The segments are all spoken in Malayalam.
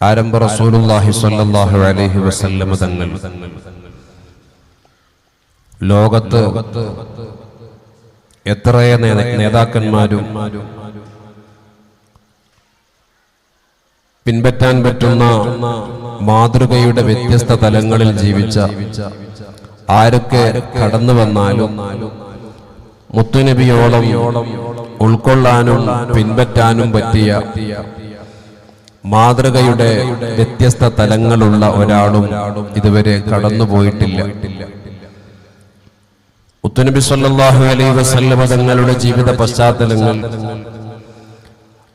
ആരംഭ റസൂലുള്ളാഹി സ്വല്ലല്ലാഹു അലൈഹി വസല്ലം തങ്ങൾ ലോകത്ത് എത്രയേറെ നേതാക്കന്മാരും പിൻപറ്റാൻ പറ്റുന്ന മാതൃകയുടെ വ്യത്യസ്ത തലങ്ങളിൽ ജീവിച്ച ആരൊക്കെ കടന്നു വന്നാലും മുത്തുനബിയോളം ഉൾക്കൊള്ളാനും പിൻപറ്റാനും പറ്റിയ മാതൃകയുടെ വ്യത്യസ്ത തലങ്ങളുള്ള ഒരാളും ഇതുവരെ കടന്നുപോയിട്ടില്ല. മുത്തുനബി സല്ലല്ലാഹു അലൈഹി വസല്ലം തങ്ങളുടെ ജീവിത പശ്ചാത്തലങ്ങൾ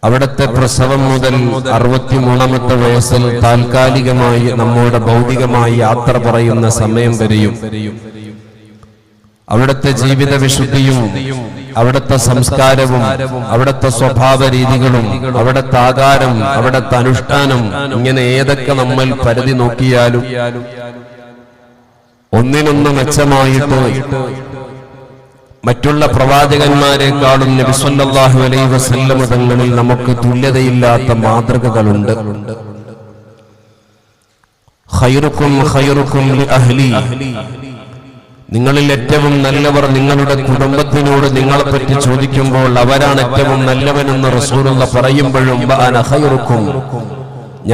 അവിടുത്തെ പ്രസവം മുതൽ 63ാമത്തെ വയസ്സിൽ താൽക്കാലികമായി നമ്മുടെ ഭൗതികമായി യാത്ര പറയുന്ന സമയം വരെയും അവിടുത്തെ ജീവിത വിശുദ്ധിയും അവിടുത്തെ സംസ്കാരവും അവിടുത്തെ സ്വഭാവ രീതികളും അവിടുത്തെ ആകാരം അവിടുത്തെ അനുഷ്ഠാനം ഇങ്ങനെ ഏതൊക്കെ നമ്മൾ പരിധി നോക്കിയാലും ഒന്നിനൊന്ന് മെച്ചമായിട്ട് മറ്റുള്ള പ്രവാചകന്മാരെക്കാളും നബി സല്ലല്ലാഹു അലൈഹി വസല്ലം തങ്ങളിൽ നമുക്ക് തുല്യതയില്ലാത്ത മാതൃകകളുണ്ട്. ഖൈറുക്കും ഖൈറുക്കും ലിഅഹ്ലി, നിങ്ങളിൽ ഏറ്റവും നല്ലവർ നിങ്ങളുടെ കുടുംബത്തിനോട് നിങ്ങളെപ്പറ്റി ചോദിക്കുമ്പോൾ അവരാണ് ഏറ്റവും നല്ലവനെന്ന് റസൂലുള്ള പറയുമ്പോഴും അന ഖൈറുക്കും,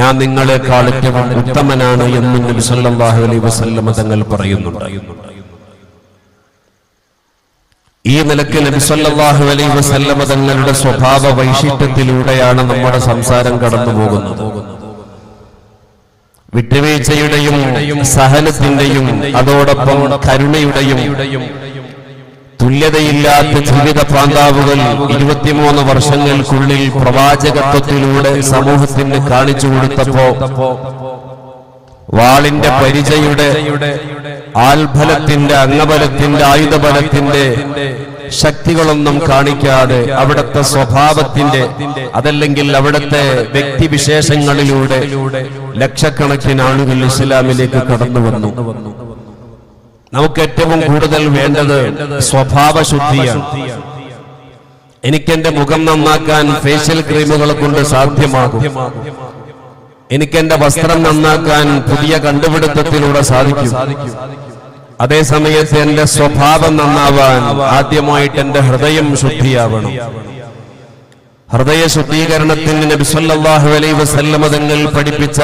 ഞാൻ നിങ്ങളെക്കാൾ ഏറ്റവും ഉത്തമനാണ് എന്ന് നബി സല്ലല്ലാഹു അലൈഹി വസല്ലം തങ്ങൾ പറയുന്നുണ്ട്. ഈ നിലയ്ക്ക് നബി സല്ലല്ലാഹു അലൈഹി വസല്ലം തങ്ങളുടെ സ്വഭാവ വൈശിഷ്ട്യത്തിലൂടെയാണ് നമ്മുടെ സംസാരം കടന്നു പോകുന്നത്. വിട്ടുവീഴ്ചയുടെയും സഹനത്തിന്റെയും അതോടൊപ്പം കരുണയുടെയും തുല്യതയില്ലാത്ത ജീവിത പാന്താവുകൾ 23 വർഷങ്ങൾക്കുള്ളിൽ പ്രവാചകത്വത്തിലൂടെ സമൂഹത്തിന് കാണിച്ചു കൊടുത്തപ്പോ വാളിന്റെ പരിചയുടെ ആൽബലത്തിന്റെ അംഗബലത്തിന്റെ ആയുധബലത്തിന്റെ ശക്തികളൊന്നും കാണിക്കാതെ അവിടുത്തെ സ്വഭാവത്തിന്റെ അതല്ലെങ്കിൽ അവിടുത്തെ വ്യക്തിവിശേഷങ്ങളിലൂടെ ലക്ഷക്കണക്കിന് ആളുകൾ ഇസ്ലാമിലേക്ക് കടന്നു വന്നു. നമുക്ക് ഏറ്റവും കൂടുതൽ വേണ്ടത് സ്വഭാവശുദ്ധിയാണ്. എനിക്കെന്റെ മുഖം നന്നാക്കാൻ ഫേഷ്യൽ ക്രീമുകളെ കൊണ്ട് സാധ്യമാകും. എനിക്കെന്റെ വസ്ത്രം നന്നാക്കാൻ പുതിയ കണ്ടുപിടുത്തത്തിലൂടെ സാധിക്കും. അതേസമയത്ത് എന്റെ സ്വഭാവം നന്നാവാൻ ആദ്യമായിട്ട് എന്റെ ഹൃദയം ശുദ്ധിയാവണം. ഹൃദയ ശുദ്ധീകരണത്തിന് നബി സല്ലല്ലാഹു അലൈഹി വസല്ലം തങ്ങൾ പഠിപ്പിച്ച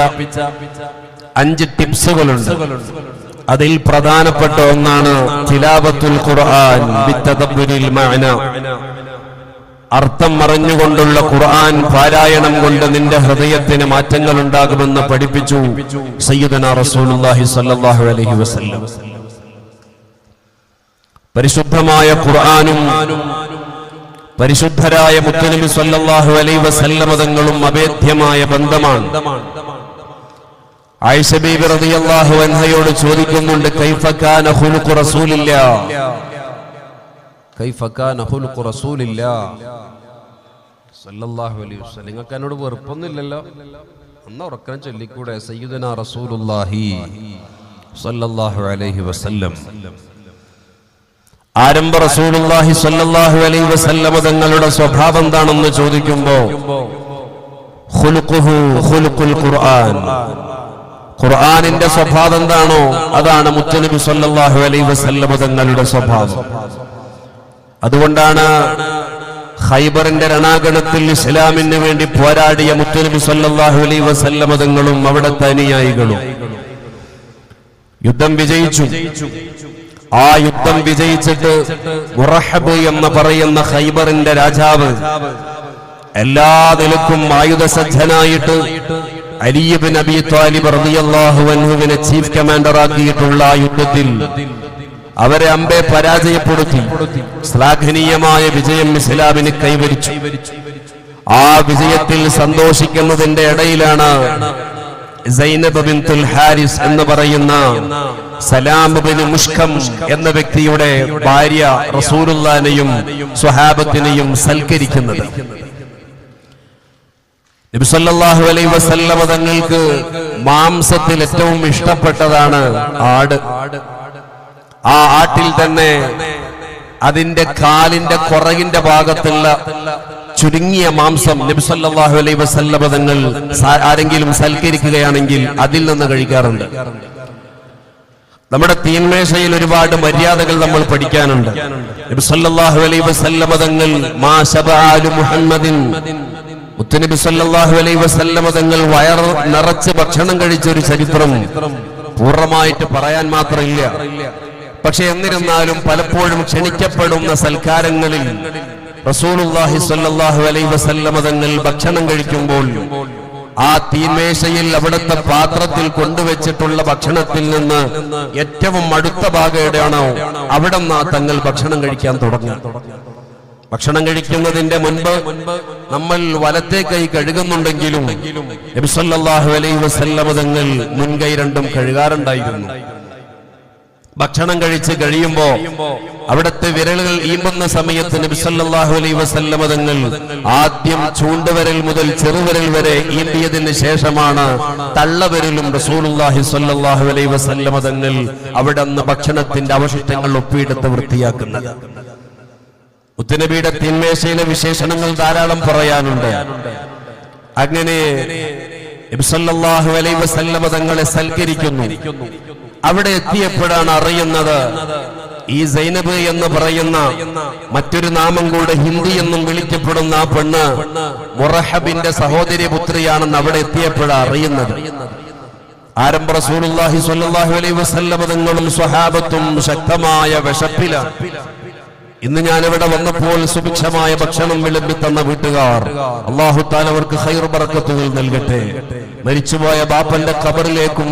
5 ടിപ്സുകളുണ്ട്. അതിൽ പ്രധാനപ്പെട്ട ഒന്നാണ് തിലാവത്തുൽ ഖുർആൻ ബിത്തദബ്ബുരിൽ മഅന. അർത്ഥം അറിഞ്ഞുകൊണ്ടുള്ള ഖുർആൻ പാരായണം കൊണ്ട് നിന്റെ ഹൃദയത്തിന് മാറ്റങ്ങൾ ഉണ്ടാകുമെന്ന് പഠിപ്പിച്ചു സയ്യിദുനാ റസൂലുള്ളാഹി സ്വല്ലല്ലാഹു അലൈഹി വസല്ലം. പരിശുദ്ധമായ ഖുർആനും പരിശുദ്ധരായ മുത്തുനബി സ്വല്ലല്ലാഹു അലൈഹി വസല്ലം തങ്ങളും അഭേദ്യമായ ബന്ധമാണ്. ആയിഷ ബീബി റളിയല്ലാഹു അൻഹയോട് ചോദിക്കുന്നുണ്ട്, കൈഫ കാന ഖുലുഖു റസൂലില്ലാഹ്, കൈഫ കാന ഖുലുഖു റസൂലില്ലാഹ് സ്വല്ലല്ലാഹു അലൈഹി വസല്ലം. നിങ്ങൾക്ക് എന്നോട് വെറുപ്പൊന്നുമില്ലല്ലോ, ഒന്ന് ഉറക്കം ചൊല്ലിക്കൂടെ? സയ്യിദുനാ റസൂലുള്ളാഹി സ്വല്ലല്ലാഹു അലൈഹി വസല്ലം. ആരംഭ റസൂലുള്ളാഹി സ്വല്ലല്ലാഹു അലൈഹി വസല്ലം തങ്ങളുടെ സ്വഭാവം എന്താണെന്ന് ചോദിക്കുമ്പോ ഖുലുഖുഹു ഖുലുഖുൽ ഖുർആൻ, ഖുർആനിന്റെ സ്വഭാവം എന്താണോ അതാണ് മുത്തുനബി സ്വല്ലല്ലാഹു അലൈഹി വസല്ലം തങ്ങളുടെ സ്വഭാവം. അതുകൊണ്ടാണ് ഖൈബറിന്റെ രണാങ്കണത്തിൽ ഇസ്ലാമിന് വേണ്ടി പോരാടിയ മുത്തുനബി സ്വല്ലല്ലാഹു അലൈഹി വസല്ലം തങ്ങളും അവിടുത്തെ അനുയായികളും യുദ്ധം വിജയിച്ചു. ആ യുദ്ധം വിജയിച്ചിട്ട് മുറഹബ് എന്ന് പറയുന്ന ഖൈബറിന്റെ രാജാവ് എല്ലാ നിലക്കും ആയുധസജ്ജനായിട്ട് അലി ഇബ്നു അബീ ത്വാലിബ് റളിയല്ലാഹു അൻഹുവിനെ ചീഫ് കമാൻഡർ ആക്കിയിട്ടുള്ള ആ യുദ്ധത്തിൽ അവരെ അമ്പെ പരാജയപ്പെടുത്തി ശ്ലാഘനീയമായ വിജയം ഇസ്ലാമിന് കൈവരിച്ചു. ആ വിജയത്തിൽ സന്തോഷിക്കുന്നതിന്റെ ഇടയിലാണ് സൈനബ് ബിൻതുൽ ഹാരിസ് എന്ന് പറയുന്ന സലാം ഇബ്നു മുഷ്കം എന്ന വ്യക്തിയുടെ ഭാര്യ റസൂലുള്ളാഹിനെയും സ്വഹാബത്തിനെയും സൽക്കരിക്കുന്നത്. നബി സല്ലല്ലാഹു അലൈഹി വസല്ലം തങ്ങൾക്ക് മാംസത്തിൽ ഏറ്റവും ഇഷ്ടപ്പെട്ടതാണ് ആട്. ആ ആട്ടിൽ തന്നെ അതിന്റെ കാലിന്റെ പുറകിന്റെ ഭാഗത്തുള്ള ചുരുങ്ങിയ മാംസം നബി സല്ലല്ലാഹു അലൈഹി വസല്ലം തങ്ങൾ ആരെങ്കിലും സൽക്കരിക്കുകയാണെങ്കിൽ അതിൽ നിന്ന് കഴിക്കാറുണ്ട്. നമ്മുടെ തീന്മേശയിൽ ഒരുപാട് മര്യാദകൾ നമ്മൾ പഠിക്കാനുണ്ട്. നബി സല്ലല്ലാഹു അലൈഹി വസല്ലം തങ്ങൾ മാ ശബഅലു മുഹമ്മദിൻ, മുത്തുനബി സല്ലല്ലാഹു അലൈഹി വസല്ലം തങ്ങൾ വയർ നിറച്ച് ഭക്ഷണം കഴിച്ച ഒരു ചരിത്രം പൂർണ്ണമായിട്ട് പറയാൻ മാത്രമില്ല. പക്ഷെ എന്നിരുന്നാലും പലപ്പോഴും ക്ഷണിക്കപ്പെടുന്ന സൽക്കാരങ്ങളിൽ റസൂലുള്ളാഹി സ്വല്ലല്ലാഹു അലൈഹി വസല്ലം തങ്ങൾ ഭക്ഷണം കഴിക്കുമ്പോൾ ആ തീന്മേശയിൽ അവിടുത്തെ പാത്രത്തിൽ കൊണ്ടുവച്ചിട്ടുള്ള ഭക്ഷണത്തിൽ നിന്ന് ഏറ്റവും അടുത്ത ഭാഗം എവിടെയാണോ അവിടെ നിന്ന് തങ്ങൾ ഭക്ഷണം കഴിക്കാൻ തുടങ്ങും. ഭക്ഷണം കഴിക്കുന്നതിന്റെ മുൻപ് നമ്മൾ വലത്തെ കൈ കഴുകുന്നുണ്ടെങ്കിലും നബി സല്ലല്ലാഹു അലൈഹി വസല്ലം തങ്ങൾ മുൻകൈ രണ്ടും കഴുകാറുണ്ടായിരുന്നു. ഭക്ഷണം കഴിച്ച് കഴിയുമ്പോ അവിടുത്തെ വിരലുകൾ ഈമ്പുന്ന സമയത്ത് നബി സല്ലല്ലാഹു അലൈഹി വസല്ലം തങ്ങൾ ആദ്യം ചൂണ്ടുവിരൽ മുതൽ ചെറുവിരൽ വരെ ഈമ്പിയതിന് ശേഷമാണ് തള്ളവിരലും റസൂലുള്ളാഹി സ്വല്ലല്ലാഹു അലൈഹി വസല്ലം തങ്ങൾ അവിടെ നിന്ന് ഭക്ഷണത്തിന്റെ അവശിഷ്ടങ്ങൾ ഒപ്പിയെടുത്ത് വൃത്തിയാക്കുന്നത്. മുത്തുനബിയുടെ തീന്മേശയിലെ വിശേഷണങ്ങൾ ധാരാളം പറയാനുണ്ട്. അങ്ങനെ നബി സല്ലല്ലാഹു അലൈഹി വസല്ലം തങ്ങളെ സൽക്കരിക്കുന്നു. അവിടെ എത്തിയപ്പോഴാണ് അറിയുന്നത് ഈ സൈനബ് എന്ന് പറയുന്ന മറ്റൊരു നാമം കൂടെ ഹിന്ദി എന്നും വിളിക്കപ്പെടുന്ന ആ പെണ്ണ് മുറഹബിന്റെ സഹോദരി പുത്രിയാണെന്ന് അവിടെ എത്തിയപ്പോഴാണ് അറിയുന്നത്. ആരംഭ റസൂലുള്ളാഹി സ്വല്ലല്ലാഹു അലൈഹി വസല്ലം തങ്ങളും സ്വഹാബത്തും ശക്തമായ വിശപ്പിലാണ്. ഇന്ന് ഞാനിവിടെ വന്നപ്പോൾ സുഭിക്ഷമായ ഭക്ഷണം വിളമ്പി തന്ന വീട്ടുകാർ അല്ലാഹു തആല അവർക്ക് ഖൈർ ബറക്കത്തുകൾ നൽകട്ടെ. മരിച്ചുപോയ ബാപ്പന്റെ ഖബറിലേക്കും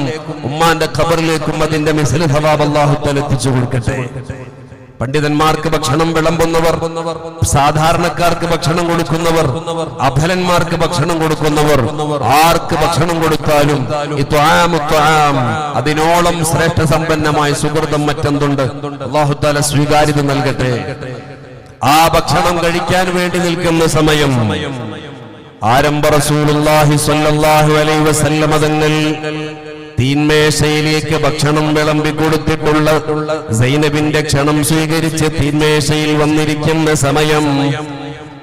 ഉമ്മാന്റെ ഖബറിലേക്കും അതിന്റെ മിസ്ൽ സവാബ് അല്ലാഹു തആല എത്തിച്ചു കൊടുക്കട്ടെ. പണ്ഡിതന്മാർക്ക് ഭക്ഷണം വിളമ്പുന്നവർ, സാധാരണക്കാർക്ക് ഭക്ഷണം കൊടുക്കുന്നവർ, അഫലന്മാർക്ക് ഭക്ഷണം കൊടുക്കുന്നവർ, ആർക്ക് ഭക്ഷണം കൊടുത്താലും അതിനോളം ശ്രേഷ്ഠ സമ്പന്നമായ സുഹൃതം മറ്റെന്തുണ്ട്? അല്ലാഹു തആല സ്വീകാര്യത നൽകട്ടെ. ആ ഭക്ഷണം കഴിക്കാൻ വേണ്ടി നിൽക്കുന്ന സമയം ആരംഭ റസൂലുള്ളാഹി സ്വല്ലല്ലാഹു അലൈഹി വസല്ലം തങ്ങൾ തീന്മേശയിലേക്ക് ഭക്ഷണം വിളമ്പി കൊടുത്തിട്ടുള്ള സൈനബിന്റെ ക്ഷണം സ്വീകരിച്ച് തീന്മേശയിൽ വന്നിരിക്കുന്ന സമയം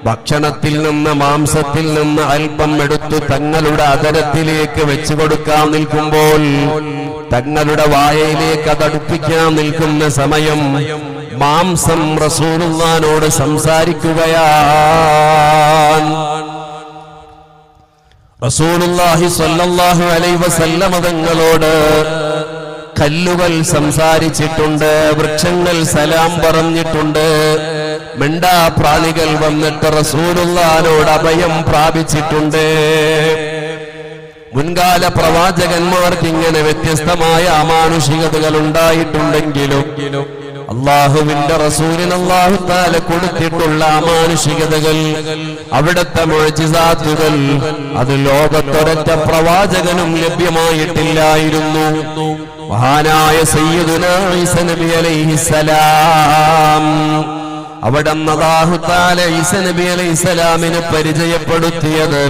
ഭക്ഷണത്തിൽ നിന്ന് മാംസത്തിൽ നിന്ന് അല്പം എടുത്തു തങ്ങളുടെ അധരത്തിലേക്ക് വെച്ചു കൊടുക്കാൻ നിൽക്കുമ്പോൾ, തങ്ങളുടെ വായയിലേക്ക് അതടുപ്പിക്കാൻ നിൽക്കുന്ന സമയം മാംസം റസൂലുള്ളാഹിനോട് സംസാരിക്കുകയാണ്. റസൂലുള്ളാഹി സ്വല്ലല്ലാഹു അലൈഹി വസല്ലം തങ്ങളോട് കല്ലുകൾ സംസാരിച്ചിട്ടുണ്ട്, വൃക്ഷങ്ങൾ സലാം പറഞ്ഞിട്ടുണ്ട്, മിണ്ടാപ്രാണികൾ വന്നിട്ട് റസൂലുള്ളാഹിനോട് അഭയം പ്രാപിച്ചിട്ടുണ്ട്. മുൻകാല പ്രവാചകന്മാർക്ക് ഇങ്ങനെ വ്യത്യസ്തമായ അമാനുഷികതകൾ ഉണ്ടായിട്ടുണ്ടെങ്കിലും അള്ളാഹുവിന്റെ റസൂലിന് അല്ലാഹു തആല കൊടുത്തിട്ടുള്ള അമാനുഷികതകൾ, അവിടുത്തെ മുഅ്ജിസാത്തുകൾ അത് ലോകത്തൊരൊറ്റ പ്രവാചകനും ലഭ്യമായിട്ടില്ലായിരുന്നു. മഹാനായ സയ്യിദുനാ ഈസാ നബി അലൈഹിസ്സലാം അവിടെ അല്ലാഹു തആല ഈസാ നബി അലൈഹിസ്സലാമിനെ പരിചയപ്പെടുത്തിയത്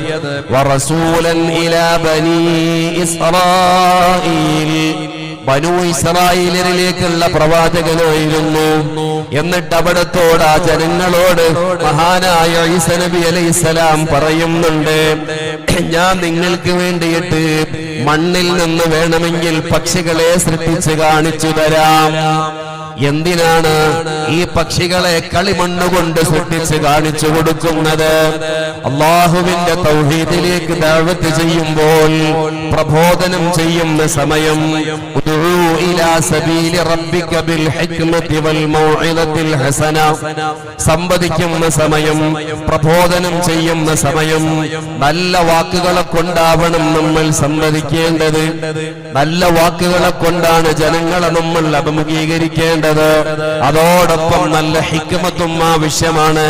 വറസൂലൻ ഇലാ ബനീ ഇസ്രായീൽ, ബനൂ ഇസ്രായേലിലേക്കുള്ള പ്രവാചകനായിരുന്നു. എന്നിട്ട് അവിടത്തോട് ആ ജനങ്ങളോട് മഹാനായ ഈസാ നബി അലൈഹിസ്സലാം പറയുന്നുണ്ട്, ഞാൻ നിങ്ങൾക്ക് വേണ്ടിയിട്ട് മണ്ണിൽ നിന്ന് വേണമെങ്കിൽ പക്ഷികളെ സൃഷ്ടിച്ച് കാണിച്ചു തരാം. എന്തിനാണ് ഈ പക്ഷികളെ കളിമണ്ണുകൊണ്ട് സൃഷ്ടിച്ച് കാണിച്ചു കൊടുക്കുന്നത്? അള്ളാഹുവിന്റെ തൗഹീദിലേക്ക് ദഅവത്ത് ചെയ്യുമ്പോൾ, പ്രബോധനം ചെയ്യുന്ന സമയം സംവദിക്കുന്ന സമയം, പ്രബോധനം ചെയ്യുന്ന സമയം നല്ല വാക്കുകളെ കൊണ്ടാവണം നമ്മൾ സംവദിക്കേണ്ടത്. നല്ല വാക്കുകളെ കൊണ്ടാണ് ജനങ്ങളെ നമ്മൾ അഭിമുഖീകരിക്കേണ്ടത്. അതോടൊപ്പം നല്ല ഹിക്മത്തും ആവശ്യമാണ്.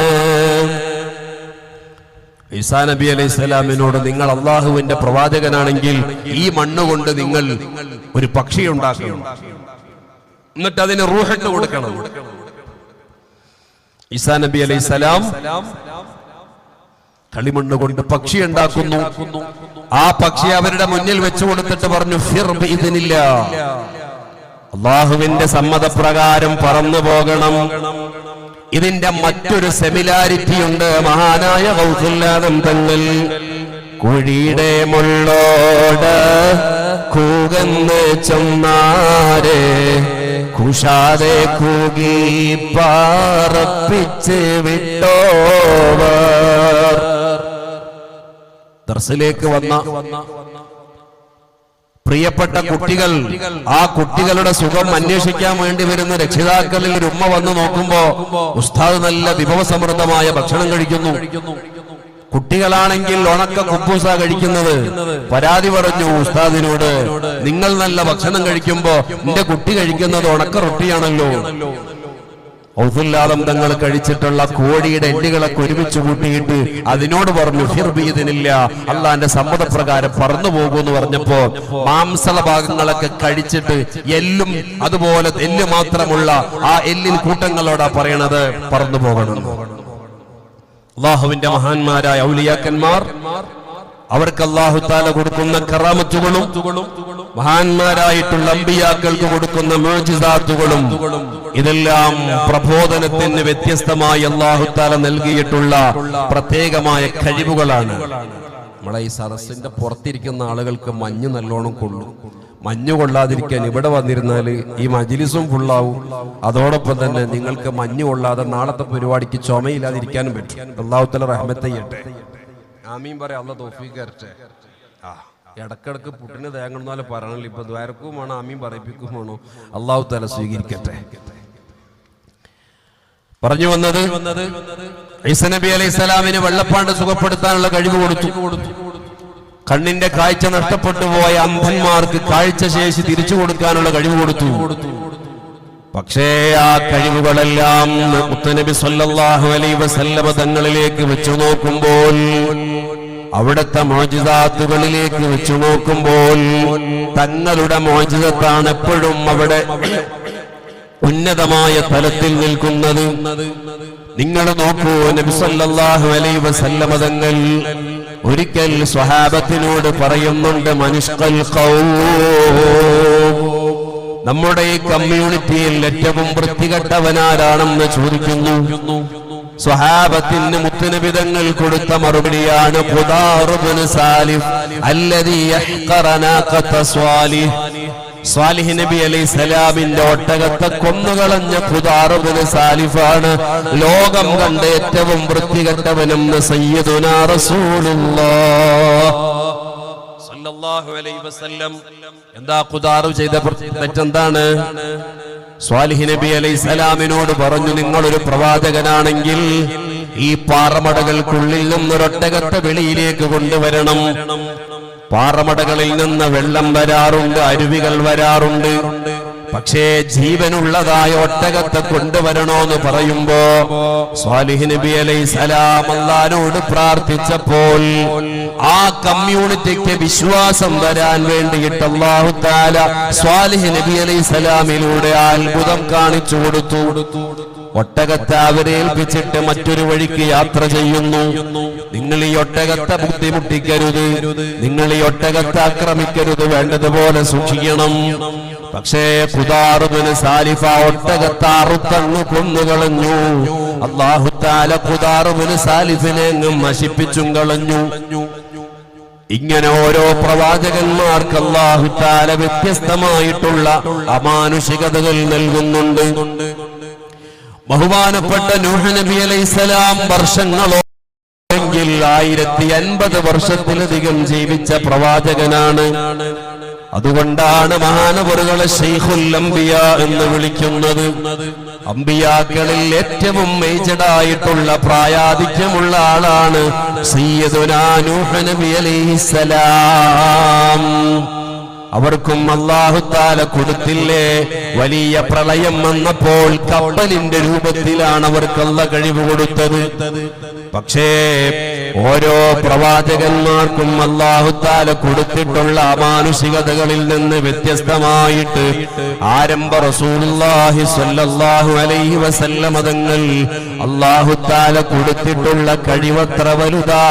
ഈസാ നബി അലൈഹിസ്സലാമിനോട് നിങ്ങൾ അള്ളാഹുവിന്റെ പ്രവാചകനാണെങ്കിൽ ഈ മണ്ണുകൊണ്ട് നിങ്ങൾ ഒരു പക്ഷി ഉണ്ടാക്കണം, എന്നിട്ട് അതിന് റൂഹിട്ട് കൊടുക്കണം. ഈസാ നബി അലൈഹിസ്സലാം കളിമണ്ണ് കൊണ്ട് പക്ഷി ഉണ്ടാക്കുന്നു. ആ പക്ഷി അവരുടെ മുന്നിൽ വെച്ചു കൊടുത്തിട്ട് പറഞ്ഞു, ഫിർ ബിഇദ്നില്ലാഹ്, അള്ളാഹുവിന്റെ സമ്മതപ്രകാരം പറന്നു പോകണം. ഇതിന്റെ മറ്റൊരു സെമിലാരിറ്റി ഉണ്ട്. മഹാനായ ഗൗസുൽ ആദം തങ്ങൾ കുഴിയുടെ മുള്ളോട് കൂകന്ന് ചെന്നാരെ കുശാതെ കൂകി പാറപ്പിച്ച് വിട്ടോവർ. ദർസിലേക്ക് വന്ന പ്രിയപ്പെട്ട കുട്ടികൾ, ആ കുട്ടികളുടെ സുഖം അന്വേഷിക്കാൻ വേണ്ടി വരുന്ന രക്ഷിതാക്കളിൽ ഒരു ഉമ്മ വന്നു നോക്കുമ്പോ ഉസ്താദ് നല്ല വിഭവസമൃദ്ധമായ ഭക്ഷണം കഴിക്കുന്നു. കുട്ടികളാണെങ്കിൽ ഉണക്ക കുബൂസ കഴിക്കുന്നത്. പരാതി പറഞ്ഞു ഉസ്താദിനോട്, നിങ്ങൾ നല്ല ഭക്ഷണം കഴിക്കുമ്പോ എന്റെ കുട്ടി കഴിക്കുന്നത് ഉണക്ക റൊട്ടിയാണല്ലോ. ഗൗസുൽ ആദം തങ്ങൾ കഴിച്ചിട്ടുള്ള കോഴിയുടെ എല്ലുകളൊക്കെ ഒരുമിച്ച് കൂട്ടിയിട്ട് അതിനോട് പറഞ്ഞു ഫിർബീദിനില്ല, അള്ളാന്റെ സമ്മതപ്രകാരം പറന്നു പോകുമെന്ന് പറഞ്ഞപ്പോ മാംസള ഭാഗങ്ങളൊക്കെ കഴിച്ചിട്ട് എല്ലും അതുപോലെ എല്ല് മാത്രമുള്ള ആ എല്ലിൻ കൂട്ടങ്ങളോടാ പറയണത് പറന്നു പോകണം. അള്ളാഹുവിന്റെ മഹാന്മാരായ ഔലിയാക്കന്മാർ അവർക്ക് അല്ലാഹു തആല കൊടുക്കുന്ന കറാമത്തുകളും മഹാന്മാരായിട്ടുള്ള അമ്പിയാക്കൾക്ക് കൊടുക്കുന്ന മുഅ്ജിസാത്തുകളും ഇതെല്ലാം പ്രബോധനത്തിന് വ്യത്യസ്തമായി അല്ലാഹു തആല നൽകിയിട്ടുള്ള പ്രത്യേകമായ കഴിവുകളാണ്. നമ്മളെ ഈ സദസ്സിന്റെ പുറത്തിരിക്കുന്ന ആളുകൾക്ക് മഞ്ഞ് നല്ലോണം കൊള്ളും. മഞ്ഞ് കൊള്ളാതിരിക്കാൻ ഇവിടെ വന്നിരുന്നാൽ ഈ മജ്ലിസും ഫുള്ളാവും. അതോടൊപ്പം തന്നെ നിങ്ങൾക്ക് മഞ്ഞ് കൊള്ളാതെ നാളത്തെ പരിപാടിക്ക് ചുമയില്ലാതിരിക്കാനും പറ്റും. അല്ലാഹു തആല റഹ്മത്ത് ചെയ്യട്ടെ. ആമീൻ പറയാം. അല്ലാഹു തൗഫീഖ് തരട്ടെ. ഇടക്കിടക്ക് പുട്ടിന് തേങ്ങണമെന്നാലും പറയണല്ലോ. ഇപ്പൊ ദ്വാരക്കും വേണോ ആമീൻ പറയിപ്പിക്കും വേണോ, അല്ലാഹു തആല സ്വീകരിക്കട്ടെ. പറഞ്ഞു വന്നത് ഈസാ നബി അലൈഹിസ്സലാമിന് വെള്ളപ്പാണ്ട് സുഖപ്പെടുത്താനുള്ള കഴിവ് കൊടുത്തു. കണ്ണിന്റെ കാഴ്ച നഷ്ടപ്പെട്ടു പോയ അന്ധന്മാർക്ക് കാഴ്ച ശേഷി തിരിച്ചു കൊടുക്കാനുള്ള കഴിവ് കൊടുത്തു. പക്ഷേ ആ കഴിവുകളെല്ലാം മുത്തുനബി സല്ലല്ലാഹു അലൈഹി വസല്ലമ തങ്ങളിലേക്ക് വെച്ചു നോക്കുമ്പോൾ, അവിടുത്തെ മുഅ്ജിസാത്തുകളിലേക്ക് വെച്ചു നോക്കുമ്പോൾ തങ്ങളുടെ മുഅ്ജിസത്താണ് എപ്പോഴും അവിടെ ഉന്നതമായ തലത്തിൽ നിൽക്കുന്നത്. നിങ്ങൾ നോക്കൂ, നബി സല്ലല്ലാഹു അലൈഹി വസല്ലമ തങ്ങൾ ഒരിക്കൽ സ്വഹാബത്തിനോട് പറയുന്നുണ്ട്, മനുഷ്കൽ ഖൗം, നമ്മുടെ ഈ കമ്മ്യൂണിറ്റിയിൽ ഏറ്റവും വൃത്തികെട്ടവനാരാണെന്ന് ചോദിക്കുന്നു. സ്വഹാബത്തിന് മുത്തുനബി തങ്ങൾ കൊടുത്ത മറുപടിയാണ് ഖുദാർ ഇബ്നു സാലിഫ് അല്ലദീ യഹ്ഖറ നാഖത സ്വാലിഹ്. സ്വാലിഹ് നബി അലൈഹിസ്സലാമിന്റെ ഒട്ടകത്തെ കൊന്നുകളഞ്ഞ ഖുദാർ ഇബ്നു സാലിഫാണ് ലോകം കണ്ട ഏറ്റവും വൃത്തികെട്ടവനെന്ന് സയ്യിദുനാ റസൂലുള്ളാഹ് സല്ലല്ലാഹു അലൈഹി വസല്ലം. എന്താ ഖുദാർ ചെയ്ത തെറ്റെന്താണ്? സ്വാലിഹ് നബി അലൈഹിസ്സലാമിനോട് പറഞ്ഞു, നിങ്ങളൊരു പ്രവാചകനാണെങ്കിൽ ഈ പാറമടകൾക്കുള്ളിൽ നിന്നൊരൊട്ടകത്തെ വെളിയിലേക്ക് കൊണ്ടുവരണം. പാറമടകളിൽ നിന്ന് വെള്ളം വരാറുണ്ട്, അരുവികൾ വരാറുണ്ട്. പക്ഷേ ജീവനുള്ളതായ ഒട്ടകത്തെ കൊണ്ടുവരണോന്ന് പറയുമ്പോ സ്വാലിഹ് നബി അലൈഹിസ്സലാം അല്ലാഹുവോട് പ്രാർത്ഥിച്ചപ്പോൾ ആ കമ്മ്യൂണിറ്റിക്ക് വിശ്വാസം വരാൻ വേണ്ടിയിട്ട് അല്ലാഹു തആല സ്വാലിഹ് നബി അലൈഹിസ്സലാമിലൂടെ അത്ഭുതം കാണിച്ചു കൊടുത്തു. ഒട്ടകത്തെ അവരെ ഏൽപ്പിച്ചിട്ട് മറ്റൊരു വഴിക്ക് യാത്ര ചെയ്യുന്നു. നിങ്ങൾ ഈ ഒട്ടകത്തെ ബുദ്ധിമുട്ടിക്കരുത്, നിങ്ങൾ ഈ ഒട്ടകത്തെ ആക്രമിക്കരുത്, വേണ്ടതുപോലെ സൂക്ഷിക്കണം. പക്ഷേ ഖുദാർ ഇബ്നു സാലിഫ ഒട്ടകത്തെ അറുത്തങ്ങ് കൊന്നുകളഞ്ഞു. അല്ലാഹു തആല ഖുദാർ ഇബ്നു സാലിഫിനെ നശിപ്പിച്ചും കളഞ്ഞു. ഇങ്ങനെ ഓരോ പ്രവാചകന്മാർക്ക് അല്ലാഹു തആല വ്യത്യസ്തമായിട്ടുള്ള അമാനുഷികതകൾ നൽകുന്നുണ്ട്. ബഹുമാനപ്പെട്ട നൂഹ് നബി അലൈഹിസ്സലാം വർഷങ്ങളോടെങ്കിൽ 1050 വർഷത്തിലധികം ജീവിച്ച പ്രവാചകനാണ്. അതുകൊണ്ടാണ് മഹാനവറുകളെ ശൈഖുൽ അംബിയ എന്ന് വിളിക്കുന്നത്. അംബിയാക്കളിൽ ഏറ്റവും മേജഡായിട്ടുള്ള പ്രായാധിക്യമുള്ള ആളാണ് സയ്യിദുനാ നൂഹ് നബി അലൈഹിസ്സലാം. അവർക്കും അല്ലാഹു തആല കൊടുത്തില്ലേ വലിയ പ്രളയം വന്നപ്പോൾ കപ്പലിന്റെ രൂപത്തിലാണ് അവർക്ക് അല്ലാഹു കഴിവ് കൊടുത്തത്. പക്ഷേ ഓരോ പ്രവാചകന്മാർക്കും അല്ലാഹു തആല കൊടുത്തിട്ടുള്ള അമാനുഷികതകളിൽ നിന്ന് വ്യത്യസ്തമായിട്ട് ആരംഭ റസൂലുള്ളാഹി സ്വല്ലല്ലാഹു അലൈഹി വസല്ലം തങ്ങൾ അല്ലാഹു തആല കൊടുത്തിട്ടുള്ള കഴിവത്ര വലുതാണ്.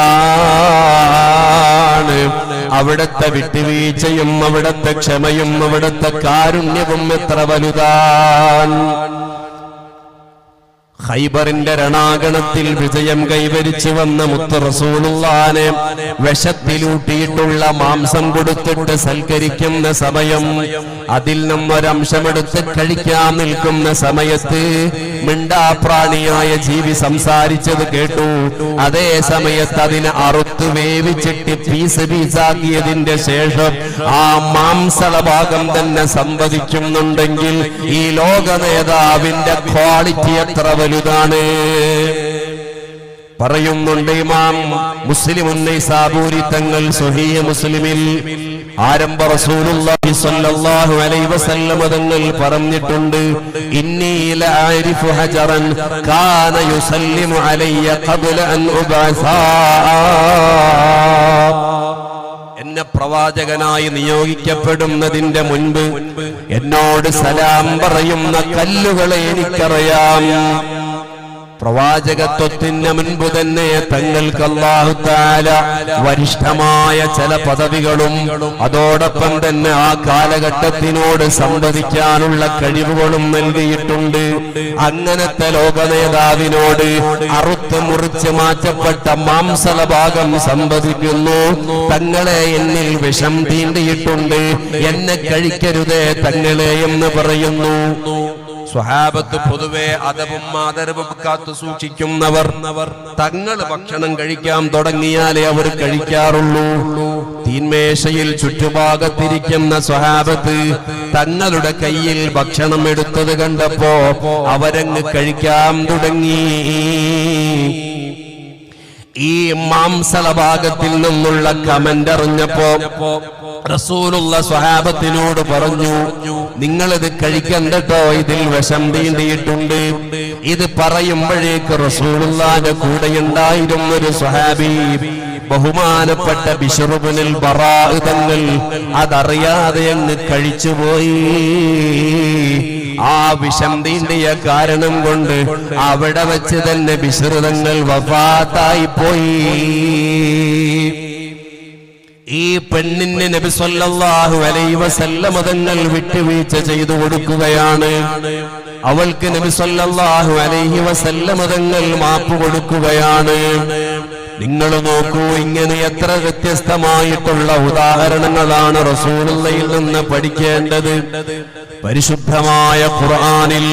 അവിടുത്തെ വിട്ടുവീഴ്ചയും അവിടുത്തെ ക്ഷമയും അവിടുത്തെ കാരുണ്യവും എത്ര വലുതാണ്. ഖൈബറിന്റെ രണാങ്കണത്തിൽ വിജയം കൈവരിച്ചു വന്ന മുത്ത് റസൂലുള്ളാനെ വിഷത്തിലൂട്ടിയിട്ടുള്ള മാംസം കൊടുത്തിട്ട് സൽക്കരിക്കുന്ന സമയം, അതിൽ നമ്മൊരംശമെടുത്ത് കഴിക്കാൻ നിൽക്കുന്ന സമയത്ത് മിണ്ടാപ്രാണിയായ ജീവി സംസാരിച്ചത് കേട്ടു. അതേ സമയത്ത് അതിനെ അറുത്ത് വേവിച്ചിട്ട് പീസ് പീസാക്കിയതിന്റെ ശേഷം ആ മാംസള ഭാഗം തന്നെ സംവദിക്കുന്നുണ്ടെങ്കിൽ ഈ ലോക നേതാവിന്റെ ക്വാളിറ്റി എത്ര വലുതാണ്. പറയുന്നുണ്ട് ഇമാം മുസ്ലിമുൻ നൈസാബൂരി തങ്ങൾ സ്വഹീഹ് മുസ്ലിമിൽ ആരംഭ റസൂലുള്ളാഹി സ്വല്ലല്ലാഹു അലൈഹി വസല്ലം തങ്ങൾ പറഞ്ഞിട്ടുണ്ട്, ഇന്നി ലഅരിഫു ഹജറൻ കാന യുസല്ലിമു അലയ്യ ഖബ്ല അൻ ഉബഅസാ. എന്നെ പ്രവാചകനായി നിയോഗിക്കപ്പെടുന്നതിന്റെ മുൻപ് എന്നോട് സലാം പറയുന്ന കല്ലുകളെ എനിക്കറിയാം. പ്രവാചകത്വത്തിന് മുൻപ് തന്നെ തങ്ങൾക്ക് അല്ലാഹു തആല വരിഷ്ഠമായ ചില പദവികളും അതോടൊപ്പം തന്നെ ആ കാലഘട്ടത്തിനോട് സംവദിക്കാനുള്ള കഴിവുകളും നൽകിയിട്ടുണ്ട്. അങ്ങനത്തെ ലോക നേതാവിനോട് അറുത്ത് മുറിച്ച് മാറ്റപ്പെട്ട മാംസള ഭാഗം സംവദിക്കുന്നു, തങ്ങളെ എന്നിൽ വിഷം തീണ്ടിയിട്ടുണ്ട്, എന്നെ കഴിക്കരുതേ തങ്ങളെ എന്ന് പറയുന്നു. സ്വഹാബത്ത് പൊതുവെ അദബും ആദരവും കാത്തു സൂക്ഷിക്കുന്നവർ, തങ്ങൾ ഭക്ഷണം കഴിക്കാൻ തുടങ്ങിയാലേ അവർ കഴിക്കാറുള്ളൂ. തീന്മേശയിൽ ചുറ്റുഭാഗത്തിരിക്കുന്ന സ്വഹാബത്ത് തങ്ങളുടെ കയ്യിൽ ഭക്ഷണം എടുത്തത് കണ്ടപ്പോ അവരങ്ങ് കഴിക്കാൻ തുടങ്ങി. ഈ മാംസള ഭാഗത്തിൽ നിന്നുള്ള കമന്റ് അറിഞ്ഞപ്പോ റസൂലുള്ള സ്വഹാബത്തിനോട് പറഞ്ഞു, നിങ്ങളിത് കഴിക്കണ്ടോ, ഇതിൽ വിഷം തീണ്ടിയിട്ടുണ്ട്. ഇത് പറയുമ്പോഴേക്ക് റസൂലുള്ളാഹിന്റെ കൂടെയുണ്ടായിരുന്നൊരു സ്വഹാബി ബഹുമാനപ്പെട്ട ബിശ്ർ ഇബ്നുൽ ബറാ തങ്ങൾ അതറിയാതെ അങ്ങ് കഴിച്ചുപോയി. ആ വിഷം തീണ്ടിയ കാരണം കൊണ്ട് അവിടെ വെച്ച് തന്നെ ബിശ്ർ തങ്ങൾ വഫാത്തായി പോയി. ഈ പെണ്ണിന് നബി സല്ലല്ലാഹു അലൈഹി വസല്ലം തങ്ങൾ വിട്ടുവീഴ്ച ചെയ്തു കൊടുക്കുകയാണ്. അവൾക്ക് നബി സല്ലല്ലാഹു അലൈഹി വസല്ലം തങ്ങൾ മാപ്പ് കൊടുക്കുകയാണ്. നിങ്ങൾ നോക്കൂ, ഇങ്ങനെ എത്ര വ്യത്യസ്തമായിട്ടുള്ള ഉദാഹരണങ്ങളാണ് റസൂലുള്ളാഹിയിൽ നിന്ന് പഠിക്കേണ്ടത്. പരിശുദ്ധമായ ഖുർആനിൽ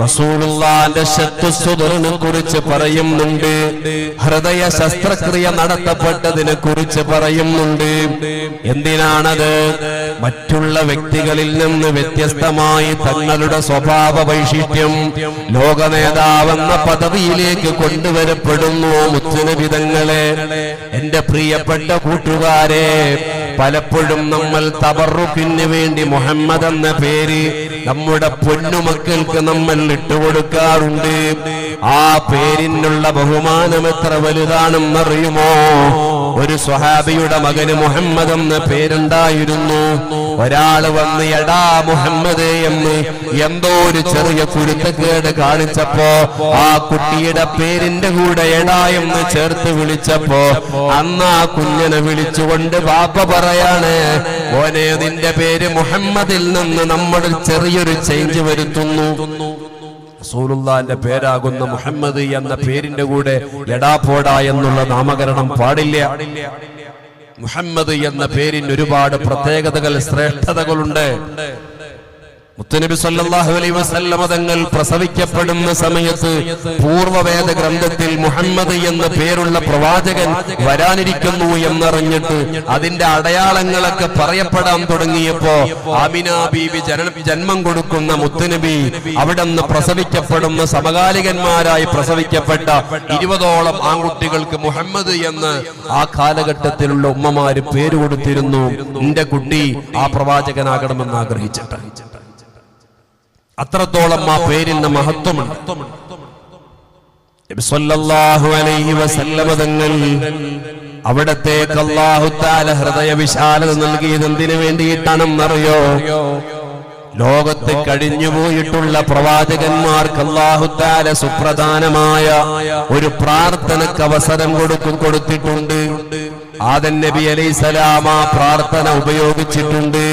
റസൂലുള്ളാഹിന്റെ ശത്രുസുദറിനെ കുറിച്ച് പറയുന്നുണ്ട്, ഹൃദയ ശസ്ത്രക്രിയ നടത്തപ്പെട്ടതിനെ കുറിച്ച് പറയുന്നുണ്ട്. എന്തിനാണത്? മറ്റുള്ള വ്യക്തികളിൽ നിന്ന് വ്യത്യസ്തമായി തങ്ങളുടെ സ്വഭാവ വൈശിഷ്ട്യം ലോക നേതാവെന്ന പദവിയിലേക്ക് കൊണ്ടുവരപ്പെടുന്നു. മുത്തുനബി തങ്ങളെ, എന്റെ പ്രിയപ്പെട്ട കൂട്ടുകാരെ, പലപ്പോഴും നമ്മൾ തബറുക്കിന് വേണ്ടി മുഹമ്മദ് എന്ന പേര് നമ്മുടെ പൊന്നുമക്കൾക്ക് നമ്മൾ ഇട്ടുകൊടുക്കാറുണ്ട്. ആ പേരിനുള്ള ബഹുമാനം എത്ര വലുതാണെന്നറിയുമോ? ഒരു സ്വഹാബിയുടെ മകന് മുഹമ്മദ് എന്ന പേരുണ്ടായിരുന്നു. ഒരാള് വന്ന് എടാ മുഹമ്മദ് എന്ന് എന്തോ ഒരു ചെറിയ കുരുത്തക്കേട് കാണിച്ചപ്പോ ആ കുട്ടിയുടെ പേരിന്റെ കൂടെ എടാ എന്ന് ചേർത്ത് വിളിച്ചപ്പോ അന്ന് ആ കുഞ്ഞനെ വിളിച്ചുകൊണ്ട് ബാപ്പ പറയാണ്, ഓനെ നിന്റെ പേര് മുഹമ്മദിൽ നിന്ന് നമ്മൾ ചെറിയൊരു ചേഞ്ച് വരുത്തുന്നു. റസൂലുള്ളാഹിന്റെ പേരാകുന്ന മുഹമ്മദ് എന്ന പേരിന്റെ കൂടെ എടാ പോടാ എന്നുള്ള നാമകരണം പാടില്ല. മുഹമ്മദ് എന്ന പേരിന് ഒരുപാട് പ്രത്യേകതകൾ, ശ്രേഷ്ഠതകളുണ്ട്. മുത്തുനബി സല്ലല്ലാഹു അലൈഹി വസല്ലം തങ്ങൾ പ്രസവിക്കപ്പെടുന്ന സമയത്ത് പൂർവവേദ ഗ്രന്ഥത്തിൽ മുഹമ്മദ് എന്ന പേരുള്ള പ്രവാചകൻ വരാനിരിക്കുന്നു എന്നറിഞ്ഞിട്ട് അതിന്റെ അടയാളങ്ങളൊക്കെ പറയപ്പെടാൻ തുടങ്ങിയപ്പോ ആമിന ബീവി ജന്മം കൊടുക്കുന്ന മുത്തുനബി അവിടെ നിന്ന് പ്രസവിക്കപ്പെടുന്ന സമകാലികന്മാരായി പ്രസവിക്കപ്പെട്ട 20ഓളം ആൺകുട്ടികൾക്ക് മുഹമ്മദ് എന്ന് ആ കാലഘട്ടത്തിലുള്ള ഉമ്മമാര് പേര് കൊടുത്തിരുന്നു. എന്റെ കുട്ടി ആ പ്രവാചകനാകണമെന്ന് ആഗ്രഹിച്ചിട്ട്. അത്രത്തോളം ആ പേരിന് മഹത്വമുണ്ട്. നബി സല്ലല്ലാഹു അലൈഹി വസല്ലം തങ്ങൾ അവിടത്തേക്ക് അല്ലാഹു തആല ഹൃദയ വിശാലത നൽകിയത് എന്തിനു വേണ്ടിയിട്ടാണെന്നറിയോ? ലോകത്ത് കഴിഞ്ഞുപോയിട്ടുള്ള പ്രവാചകന്മാർക്ക് അല്ലാഹു തആല സുപ്രധാനമായ ഒരു പ്രാർത്ഥനയ്ക്ക് അവസരം കൊടുത്തിട്ടുണ്ട്. ആദം നബി അലൈഹിസ്സലാം ആ പ്രാർത്ഥന ഉപയോഗിച്ചിട്ടുണ്ട്.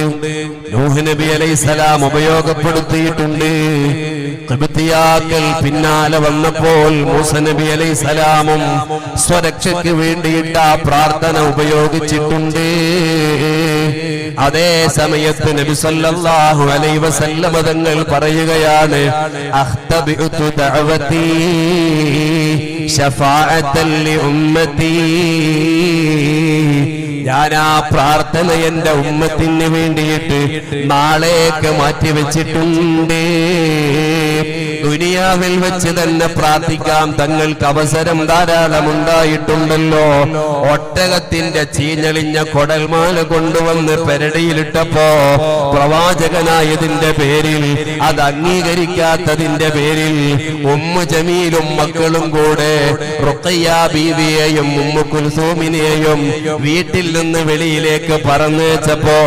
നൂഹ് നബി അലൈഹിസ്സലാം ഉപയോഗപ്പെടുത്തിയിട്ടുണ്ട്. ഖിബ്തിയാക്കൾ പിന്നാലെ വന്നപ്പോൾ മൂസ നബി അലൈഹിസ്സലാമും സ്വരക്ഷയ്ക്ക് വേണ്ടിയിട്ട് ആ പ്രാർത്ഥന ഉപയോഗിച്ചിട്ടുണ്ട്. അതേ സമയത്ത് നബി സല്ലല്ലാഹു അലൈഹി വസല്ലം തങ്ങൾ പറയുകയാണ്, അഖ്തബിഉതു ദഅവതി ശഫാഅത്തൻ ലിഉമ്മതി, ഞാൻ ആ പ്രാർത്ഥന എന്റെ ഉമ്മത്തിന് വേണ്ടിയിട്ട് നാളേക്ക് മാറ്റിവെച്ചിട്ടുണ്ട്. ദുനിയാവിൽ വെച്ച് തന്നെ പ്രാർത്ഥിക്കാം, തങ്ങൾക്ക് അവസരം ധാരാളമുണ്ടായിട്ടുണ്ടല്ലോ. ഒട്ടകത്തിന്റെ ചീഞ്ഞളിഞ്ഞ കൊടൽമാല കൊണ്ടുവന്ന് പെരടിയിലിട്ടപ്പോ പ്രവാചകനായതിന്റെ പേരിൽ, അത് അംഗീകരിക്കാത്തതിന്റെ പേരിൽ ഉമ്മു ജമീലും മക്കളും കൂടെ റുഖയ്യ ബീവിയെയും ഉമ്മു കുൽസൂമിനെയും വീട്ടിൽ നിന്ന് വെളിയിലേക്ക് പറഞ്ഞേച്ചപ്പോ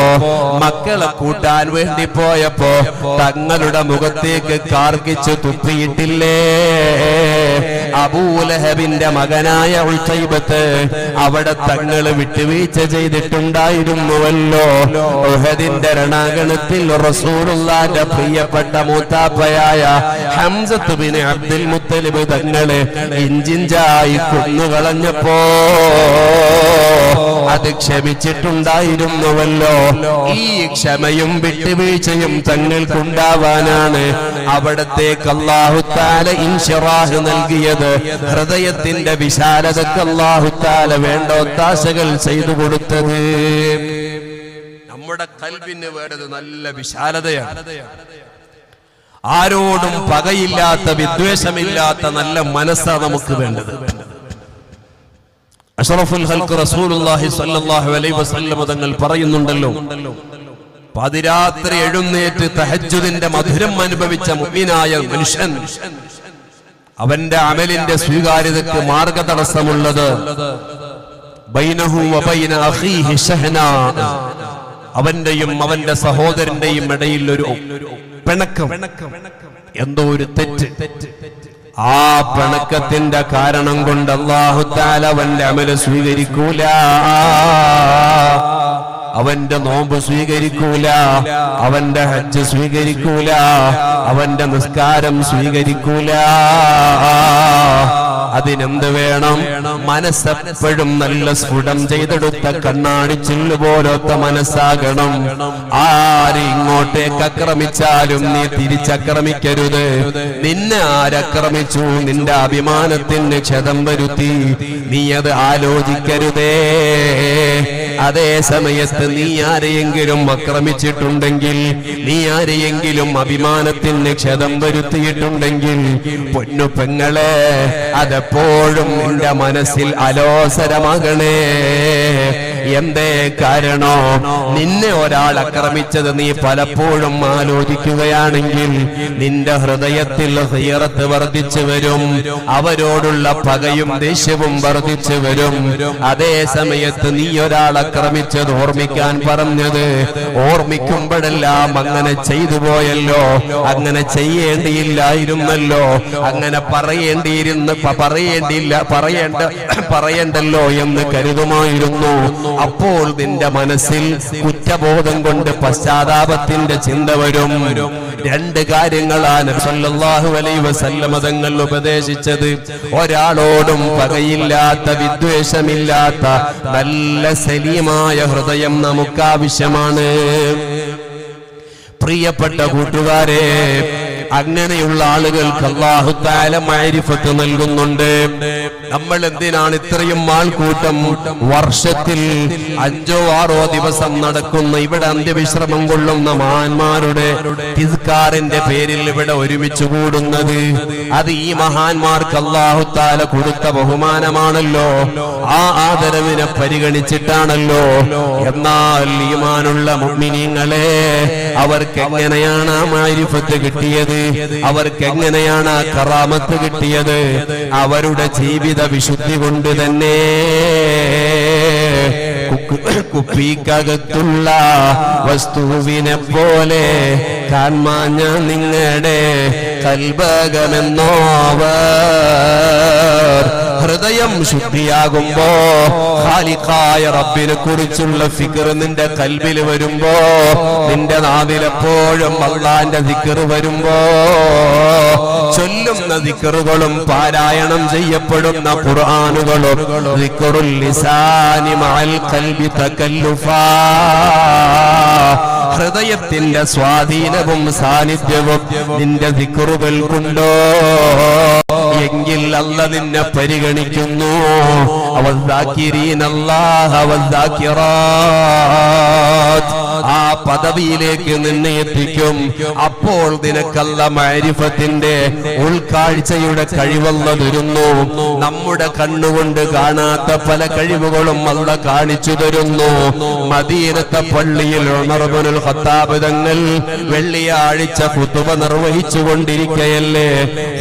മക്കളെ കൂട്ടാൻ വേണ്ടി പോയപ്പോ തങ്ങളുടെ മുഖത്തേക്ക് കാർക്കിച്ചു തുപ്പിയിട്ടില്ലേ? അബൂലഹബിന്റെ മകനായ ഉൽഖൈബത്ത് അവിടെ തങ്ങള് വിട്ടുവീഴ്ച ചെയ്തിട്ടുണ്ടായിരുന്നുവല്ലോ. ഉഹദിന്റെ രണാങ്കണത്തിൽ റസൂലുള്ളാഹിന്റെ പ്രിയപ്പെട്ട മൂത്താപ്പയായ ഹംസത്ത് ബിൻ അബ്ദുൽ മുത്തലിബ് തങ്ങളെ ഇഞ്ചിഞ്ചായി കൊന്നുകളഞ്ഞപ്പോ അത് ക്ഷമിച്ചിട്ടുണ്ടായിരുന്നുവല്ലോ. ഈ ക്ഷമയും വിട്ടുവീഴ്ചയും തങ്ങൾക്കുണ്ടാവാനാണ് അവിടത്തേക്ക് അല്ലാഹു തആല ഇൻശിറാഹ് നൽകിയത്. ഹൃദയത്തിന്റെ വിശാലതക്ക് അല്ലാഹു തആല വേണ്ട ഒത്താശകൾ ചെയ്തു കൊടുത്തത്. നമ്മുടെ ഖൽബിന് വേണ്ടത് നല്ല വിശാലതയാണ്. ആരോടും പകയില്ലാത്ത, വിദ്വേഷമില്ലാത്ത നല്ല മനസ്സാണ് നമുക്ക് വേണ്ടത്. അഷ്റഫുൽ ഖൽഖ് റസൂലുള്ളാഹി സ്വല്ലല്ലാഹു അലൈഹി വസല്ലം തങ്ങൾ പറയുന്നുണ്ടല്ലോ, പാതിരാത്രി എഴുന്നേറ്റ് തഹജ്ജുദിന്റെ മധുരം അനുഭവിച്ച മുഅ്മിനായ മനുഷ്യൻ, അവന്റെ അമലിന്റെ സ്വീകാര്യതയ്ക്ക് മാർഗതടസ്സമുള്ളത് ബൈനഹു വബൈന അഖീഹി ശഹ്നാ, അവന്റെയും അവന്റെ സഹോദരന്റെയും ഇടയിൽ ഒരു പിണക്കം, എന്തോ ഒരു തെറ്റ്. ആ പിണക്കത്തിന്റെ കാരണം കൊണ്ട് അല്ലാഹു തആല അവന്റെ അമല് സ്വീകരിക്കൂല, അവന്റെ നോമ്പ് സ്വീകരിക്കൂല, അവന്റെ ഹജ്ജ് സ്വീകരിക്കൂല, അവന്റെ നിസ്കാരം സ്വീകരിക്കൂല. അതിനെന്ത് വേണം? മനസ്സെപ്പോഴും നല്ല സ്ഫുടം ചെയ്തെടുത്ത കണ്ണാടി ചില്ല് പോലത്തെ മനസ്സാകണം. ആര് ഇങ്ങോട്ടേക്ക് ആക്രമിച്ചാലും നീ തിരിച്ചക്രമിക്കരുത്. നിന്നെ ആരക്രമിച്ചു, നിന്റെ അഭിമാനത്തിന് ക്ഷതം വരുത്തി, നീ അത് ആലോചിക്കരുതേ. അതേ സമയത്ത് നീ ആരെയെങ്കിലും ആക്രമിച്ചിട്ടുണ്ടെങ്കിൽ, നീ ആരെയെങ്കിലും അഭിമാനത്തിന് ക്ഷതം വരുത്തിയിട്ടുണ്ടെങ്കിൽ, പൊന്നു പെങ്ങളെ, അതെപ്പോഴും നിന്റെ മനസ്സിൽ അലോസരമാകണേ. എന്തേ കാരണോ? നിന്നെ ഒരാൾ ആക്രമിച്ചത് നീ പലപ്പോഴും ആലോചിക്കുകയാണെങ്കിൽ നിന്റെ ഹൃദയത്തിൽ ഖിയറത്ത് വർദ്ധിച്ചു വരും, അവരോടുള്ള പകയും ദേഷ്യവും വർദ്ധിച്ചു വരും. അതേ സമയത്ത് നീ ഒരാൾ ആക്രമിച്ചത് ഓർമ്മിക്കാൻ പറഞ്ഞത് ഓർമ്മിക്കുമ്പോഴെല്ലാം അങ്ങനെ ചെയ്തു പോയല്ലോ, അങ്ങനെ ചെയ്യേണ്ടിയില്ലായിരുന്നല്ലോ, അങ്ങനെ പറയേണ്ടല്ലോ എന്ന് കരുതുമായിരുന്നു. അപ്പോൾ നിന്റെ മനസ്സിൽ കുറ്റബോധം കൊണ്ട് പശ്ചാത്താപത്തിന്റെ ചിന്ത വരും. രണ്ട് കാര്യങ്ങളാണ് നബി സല്ലല്ലാഹു അലൈഹി വസല്ലം തങ്ങൾ ഉപദേശിച്ചത്. ഒരാളോടും പകയില്ലാത്ത, വിദ്വേഷമില്ലാത്ത നല്ല സലീമായ ഹൃദയം നമുക്ക് ആവശ്യമാണ്. പ്രിയപ്പെട്ട കൂട്ടുകാരെ, അങ്ങനെയുള്ള ആളുകൾക്ക് അല്ലാഹു തആല മഅരിഫത്ത് നൽകുന്നുണ്ട്. നമ്മൾ എന്തിനാണ് ഇത്രയും ആൾക്കൂട്ടം വർഷത്തിൽ 5-6 ദിവസം നടക്കുന്ന ഇവിടെ അന്ത്യവിശ്രമം കൊള്ളുന്ന മഹാന്മാരുടെ തിസ്കാറിന്റെ പേരിൽ ഇവിടെ ഒരുമിച്ച് കൂടുന്നത്? അത് ഈ മഹാന്മാർക്ക് അല്ലാഹു തആല കൊടുത്ത ബഹുമാനമാണല്ലോ, ആ ആദരവിനെ പരിഗണിച്ചിട്ടാണല്ലോ. എന്നാൽ ഈമാനുള്ള മുഅ്മിനീങ്ങളെ, അവർക്ക് എങ്ങനെയാണ് ആ മഅരിഫത്ത് കിട്ടിയത്? അവർക്ക് എങ്ങനെയാണ് ആ കറാമത്ത് കിട്ടിയത്? അവരുടെ ജീവിത വിശുദ്ധി കൊണ്ട് തന്നെ. കുപ്പിക്കകത്തുള്ള വസ്തുവിനെ പോലെ കാൺമാഞ്ഞ നിങ്ങളുടെ കൽബകമെന്നോവർ ഹൃദയം ശുദ്ധിയാകുമ്പോ ഖാലിഖായ റബ്ബിനെ കുറിച്ചുള്ള ഫിക്ർ നിന്റെ കൽബിൽ വരുമ്പോ, നിന്റെ നാവിലെപ്പോഴും അല്ലാഹുവിന്റെ ദിക്ർ വരുമ്പോ, ചൊല്ലുന്ന ദിക്റുകളും പാരായണം ചെയ്യപ്പെടുന്ന ഖുർആനുകളും ദിക്റുൽ ലിസാനി മഅൽ ഖൽബി തകല്ലുഫാ, ഹൃദയത്തിന്റെ സ്വാധീനവും സാന്നിധ്യവും നിന്റെ ദിക്റുകൾക്കുണ്ടോ എങ്കിൽ അല്ലാഹ് നിന്നെ പരിഗണിക്കുന്നു. ആ പദവിയിലേക്ക് നിന്നെ എത്തിക്കും. അപ്പോൾ നിനക്കല്ല മഅരിഫത്തിന്റെ ഉൾക്കാഴ്ചയുടെ കഴിവല്ല തരുന്നു. നമ്മുടെ കണ്ണുകൊണ്ട് കാണാത്ത പല കഴിവുകളും അല്ല കാണിച്ചു തരുന്നു. മദീനത്തെ പള്ളിയിൽ ഉമർ ഇബ്നുൽ ഖത്താബ് തങ്ങൾ വെള്ളിയാഴ്ച ഖുതുബ നിർവഹിച്ചു കൊണ്ടിരിക്കുകയല്ലേ.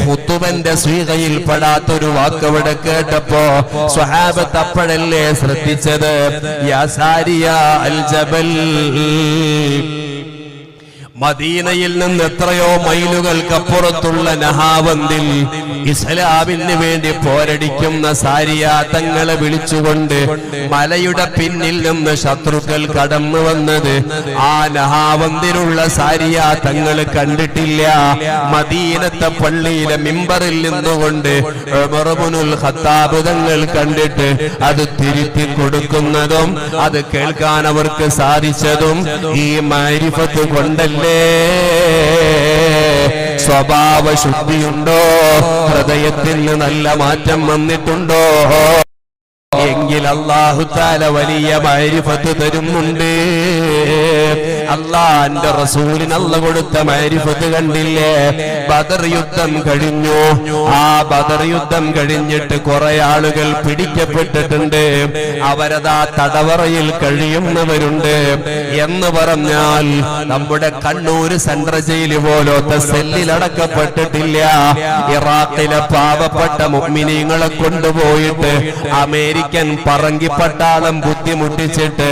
ഖുതുബന്റെ സ്വീകയിൽ പെടാത്തൊരു വാക്കവിടെ കേട്ടപ്പോ സ്വഹാബത്ത് അപ്പോഴല്ലേ ശ്രദ്ധിച്ചത്, യാ സാരിയ അൽ ജബൽ. മദീനയിൽ നിന്ന് എത്രയോ മൈലുകൾക്കപ്പുറത്തുള്ള നഹാവന്തിൽ ഇസ്ലാമിന് വേണ്ടി പോരടിക്കുന്ന സാരിയ തങ്ങളെ വിളിച്ചുകൊണ്ട് മലയുടെ പിന്നിൽ നിന്ന് ശത്രുക്കൾ കടന്നു വന്നത് ആ നഹാവന്തിലുള്ള സാരിയ തങ്ങൾ കണ്ടിട്ടില്ല. മദീനത്തെ പള്ളിയിലെ മിമ്പറിൽ നിന്നുകൊണ്ട് ഉമർ ഇബ്നുൽ ഖത്താബ് തങ്ങൾ കണ്ടിട്ട് അത് തിരുത്തി കൊടുക്കുന്നതും അത് കേൾക്കാൻ അവർക്ക് സാധിച്ചതും ഈ മഅരിഫത്ത് കൊണ്ടല്ലേ. സ്വഭാവ ശുദ്ധിയുണ്ടോ? ഹൃദയത്തിന് നല്ല മാറ്റം വന്നിട്ടുണ്ടോ? എങ്കിൽ അല്ലാഹു തആല വലിയ മഅരിഫത്ത് തരുന്നുണ്ട്. അല്ലാഹുവിന്റെ റസൂലിന് അല്ലാഹു കൊടുത്ത മഅരിഫത്ത് കണ്ടില്ലേ? ബദർ യുദ്ധം കഴിഞ്ഞു. ആ ബദർ യുദ്ധം കഴിഞ്ഞിട്ട് കുറെ ആളുകൾ പിടിക്കപ്പെട്ടിട്ടുണ്ട്. അവരതാ തടവറയിൽ കഴിയുന്നവരുണ്ട്. എന്ന് പറഞ്ഞാൽ നമ്മുടെ കണ്ണൂർ സെൻട്രൽ ജയില് പോലത്തെ സെല്ലിൽ അടക്കപ്പെട്ടിട്ടില്ല. ഇറാഖിലെ പാവപ്പെട്ട മുഅ്മിനീങ്ങളെ കൊണ്ടുപോയിട്ട് അമേരിക്കൻ പറങ്കിപ്പട്ടാളം ബുദ്ധിമുട്ടിച്ചിട്ട്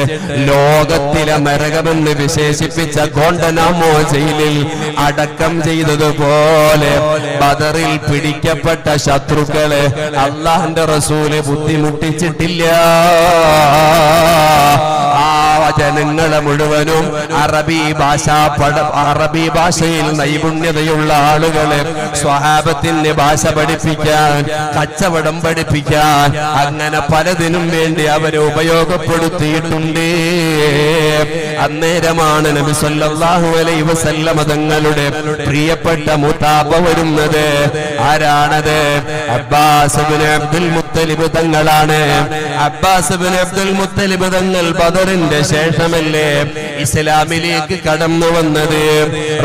ലോകത്തിലെ നരകമെന്ന് വിശേഷിപ്പിച്ച ഗോണ്ടനാമോ ജയിലിൽ അടക്കം ചെയ്തതുപോലെ ബദറിൽ പിടിക്കപ്പെട്ട ശത്രുക്കളെ അല്ലാഹുവിന്റെ റസൂല് ബുദ്ധിമുട്ടിച്ചിട്ടില്ല. ജനങ്ങളെ മുഴുവനും അറബി ഭാഷയിൽ നൈപുണ്യതയുള്ള ആളുകളെ സ്വഹാബത്തിന്റെ ഭാഷ പഠിപ്പിക്കാൻ, കച്ചവടം പഠിപ്പിക്കാൻ, അങ്ങനെ പലതിനും വേണ്ടി അവരെ ഉപയോഗപ്പെടുത്തിയിട്ടുണ്ട്. അന്നേരമാണ് നബി സല്ലല്ലാഹു അലൈഹി വസല്ലമ തങ്ങളുടെ പ്രിയപ്പെട്ട മുതാബ വരുന്നത്. ആരാണത്? അബ്ബാസ് ഇബ്നു അബ്ദുൽ മുത്തലിബ് തങ്ങളാണ്. അബ്ബാസ് ഇബ്നു അബ്ദുൽ മുത്തലിബ് തങ്ങൾ ബദറിന്റെ ശേഷമല്ലേ ഇസ്ലാമിലേക്ക് കടന്നു വന്നത്.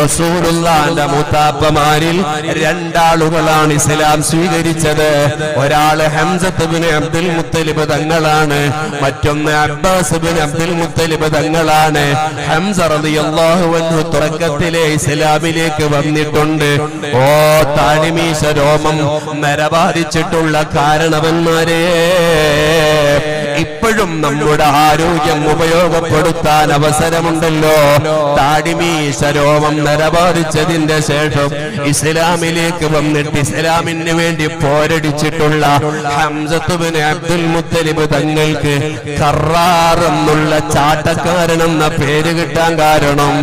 റസൂലുള്ളാഹിന്റെ മുതാബമാരിൽ രണ്ടാളുകളാണ് ഇസ്ലാം സ്വീകരിച്ചത്. ഒരാള് ഹംസത്ത് ഇബ്നു അബ്ദുൽ മുത്തലിബ് തങ്ങളാണ്, മറ്റൊന്ന് അബ്ബാസ് ഇബ്നു അബ്ദുൽ മുത്തലിബ് തങ്ങളാണ്. ഹംസ റളിയല്ലാഹു അൻഹു തുടക്കത്തിലെ ഇസ്ലാമിലേക്ക് വന്നിട്ടുണ്ട്. ഓ താടിമീശ രോമം നരബാധിച്ചിട്ടുള്ള കാരണവന്മാരെ, ഇപ്പോഴും നമ്മുടെ ആരോഗ്യം ഉപയോഗപ്പെടുത്താൻ അവസരമുണ്ടല്ലോ. താടിമീശ രോമം നരബാധിച്ചതിന്റെ ശേഷം ഇസ്ലാമിലേക്ക് വന്നിട്ട് ഇസ്ലാമിന് വേണ്ടി പോരടിച്ചിട്ടുള്ള ഹംസത്ത് ഇബ്നു അബ്ദുൽ മുത്തലിബ് തങ്ങൾക്ക് ഖറാർ എന്നുള്ള ചാട്ടക്കാരനെന്ന പേര് കിട്ടാൻ കാരണം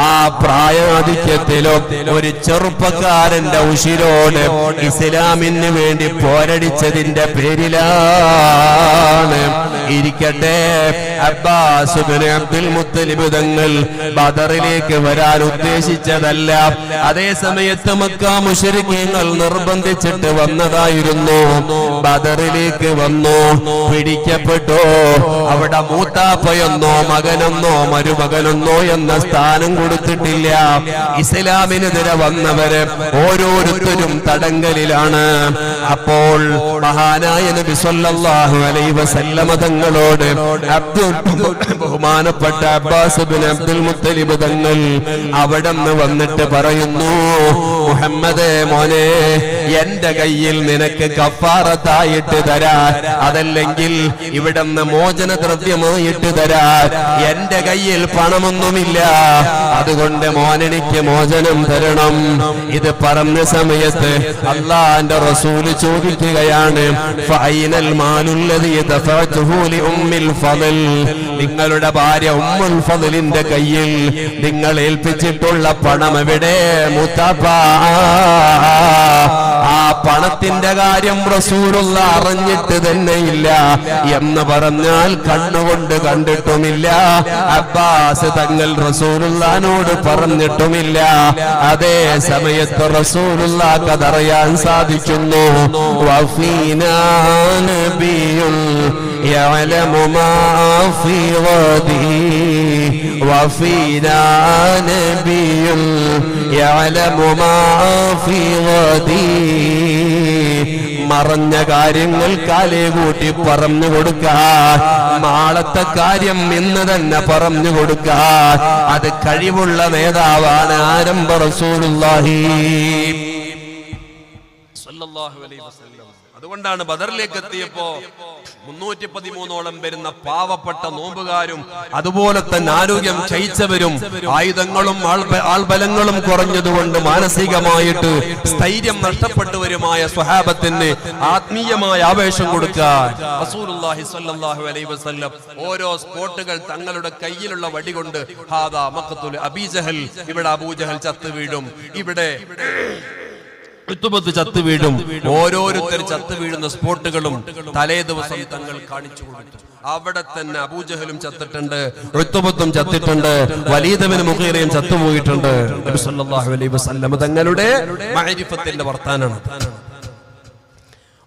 ആ പ്രായാധിക്യത്തിലും ഒരു ചെറുപ്പക്കാരന്റെ ഉശിരോട് ഇസ്ലാമിന് വേണ്ടി പോരടിച്ചതിന്റെ പേരിലാണ്. ഇരിക്കട്ടെ, അബ്ബാസ് ഇബ്നു അബ്ദുൽ മുത്തലിബ് തങ്ങൾ ബദറിലേക്ക് വരാൻ ഉദ്ദേശിച്ചതല്ല. അതേ സമയത്ത് മക്ക മുശ്രിക്കീങ്ങൾ നിർബന്ധിച്ചിട്ട് വന്നതായിരുന്നു. ബദറിലേക്ക് വന്നു, പിടിക്കപ്പെട്ടു. അവിടെ മൂത്താപ്പയെന്നോ മകനെന്നോ മരുമകനെന്നോ എന്ന സ്ഥാനം കൊടുത്തിട്ടില്ല. ഇസ്ലാമിനെതിരെ വന്നവര് ഓരോരുത്തരും തടങ്കലിലാണ്. അപ്പോൾ മഹാനായ നബി സല്ലല്ലാഹു അലൈഹി വസല്ലമ തങ്ങൾ തങ്ങളോട് ബഹുമാനപ്പെട്ട അബ്ബാസ് ബിൻ അബ്ദുൽ മുത്തലിബ് തങ്ങൾ അവിടെ നിന്ന് വന്നിട്ട് പറയുന്നു, മുഹമ്മദേ മോനെ, എന്റെ കയ്യിൽ നിനക്ക് കഫാറത്തായിട്ട് തരാൻ, അതല്ലെങ്കിൽ ഇവിടെ നിന്ന് മോചനദ്രവ്യമായിട്ട് തരാൻ എന്റെ കയ്യിൽ പണമൊന്നുമില്ല, അതുകൊണ്ട് മോനെനിക്ക് മോചനം തരണം. ഇത് പറഞ്ഞ സമയത്ത് അല്ലാഹുവിന്റെ റസൂല് ചോദിക്കുകയാണ്, ഫഅൈനൽ മാലുല്ലദീ ദഫഅതുഹു ലി ഉമ്മിൽ ഫളൽ, നിങ്ങളുടെ ഭാര്യ ഉമ്മുൽ ഫളലിന്റെ കയ്യിൽ നിങ്ങൾ ഏൽപ്പിച്ചിട്ടുള്ള പണം എവിടെ മുത്തബ? ആ പണത്തിന്റെ കാര്യം റസൂലുള്ള അറിഞ്ഞിട്ട് തന്നെയില്ല എന്ന് പറഞ്ഞാൽ കണ്ണുകൊണ്ട് കണ്ടിട്ടുമില്ല. അബ്ബാസ് തങ്ങൾ റസൂലുള്ളാഹിനോട് പറഞ്ഞിട്ടുമില്ല. അതേ സമയത്ത് റസൂലുള്ളാഹിക്ക് അതറിയാൻ സാധിക്കുന്നു. വഫീനാ നബിയുൽ യഅലമു മാ ഫീ ഗദി, വഫീനാ നബിയുൽ യഅലമു മാ ഫീ ഗദി. മറഞ്ഞ കാര്യങ്ങൾ കാലേ കൂട്ടി പറഞ്ഞു കൊടുക്കാൻ, നാളത്തെ കാര്യം ഇന്ന് തന്നെ പറഞ്ഞു കൊടുക്കാൻ അത് കഴിവുള്ള നേതാവാണ് ആരംഭ റസൂലുള്ളാഹി സ്വല്ലല്ലാഹു അലൈഹി വസല്ലം. അതുകൊണ്ടാണ് ബദറിലേക്ക് എത്തിയപ്പോ 313ഓളം വരുന്ന പാവപ്പെട്ട നോമ്പുകാരും അതുപോലെ തന്നെ ആരോഗ്യം ക്ഷയിച്ചവരും ആയുധങ്ങളും ആൾബലങ്ങളും കുറഞ്ഞതുകൊണ്ട് മാനസികമായിട്ട് സ്ഥൈര്യം നഷ്ടപ്പെട്ടവരുമായ സ്വഹാബത്തിന് ആത്മീയമായ ആവേശം കൊടുക്കാൻ റസൂലുള്ളാഹി സ്വല്ലല്ലാഹു അലൈഹി വസല്ലം ഓരോ സ്പോട്ടുകൾ തങ്ങളുടെ കയ്യിലുള്ള വടി കൊണ്ട് ഹാദാ മഖ്തുൽ അബീ ജഹൽ, ഇവിടെ അബൂജഹൽ ചത്തു വീഴും, ഇവിടെ ചത്തു വീഴും, ഓരോരുത്തർ ചത്തു വീഴുന്ന സ്പോട്ടുകളും തലേ ദിവസം തങ്ങൾ കാണിച്ചു കൊടുത്തു. അവിടെ തന്നെ അബൂജഹലും ചത്തിട്ടുണ്ട്, ഉത്ബത്തും ചത്തിട്ടുണ്ട്, വലീദ് ബിൻ മുഗീറയും ചത്തുപോയിട്ടുണ്ട്. നബി സല്ലല്ലാഹു അലൈഹി വസല്ലം തങ്ങളുടെ മഅരിഫത്തിന്റെ വർത്താനാണ്.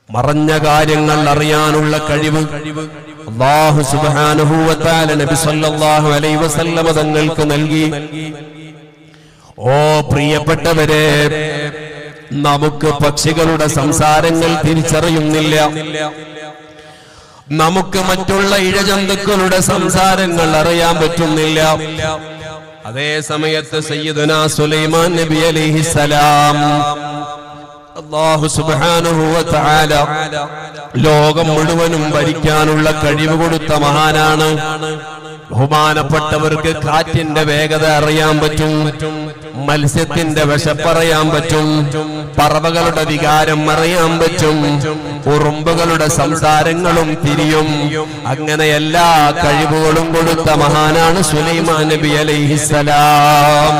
മറഞ്ഞ കാര്യങ്ങൾ അറിയാനുള്ള കഴിവ് അല്ലാഹു സുബ്ഹാനഹു വ തആല നബി സല്ലല്ലാഹു അലൈഹി വസല്ലം തങ്ങൾക്ക് നൽകി. ഓ പ്രിയപ്പെട്ടവരെ, നമുക്ക് പക്ഷികളുടെ സംസാരങ്ങൾ തിരിച്ചറിയുന്നില്ല, നമുക്ക് മറ്റുള്ള ഇഴജന്തുക്കളുടെ സംസാരങ്ങൾ അറിയാൻ പറ്റുന്നില്ല. അതേ സമയത്ത് സയ്യിദുനാ സുലൈമാൻ നബി അലൈഹിസ്സലാം അല്ലാഹു സുബ്ഹാനഹു വ തആല ലോകം മുഴുവനും ഭരിക്കാനുള്ള കഴിവ് കൊടുത്ത മഹാനാണ്. ബഹുമാനപ്പെട്ടവർക്ക് കാറ്റിന്റെ വേഗത അറിയാൻ പറ്റും, മത്സ്യത്തിന്റെ വിശപ്പറിയാൻ പറ്റും, പറവകളുടെ വികാരം അറിയാൻ പറ്റും, ഉറുമ്പുകളുടെ സംസാരങ്ങളും തിരിയും. അങ്ങനെ എല്ലാ കഴിവുകളും കൊടുത്ത മഹാനാണ് സുലൈമാൻ നബി അലൈഹിസ്സലാം.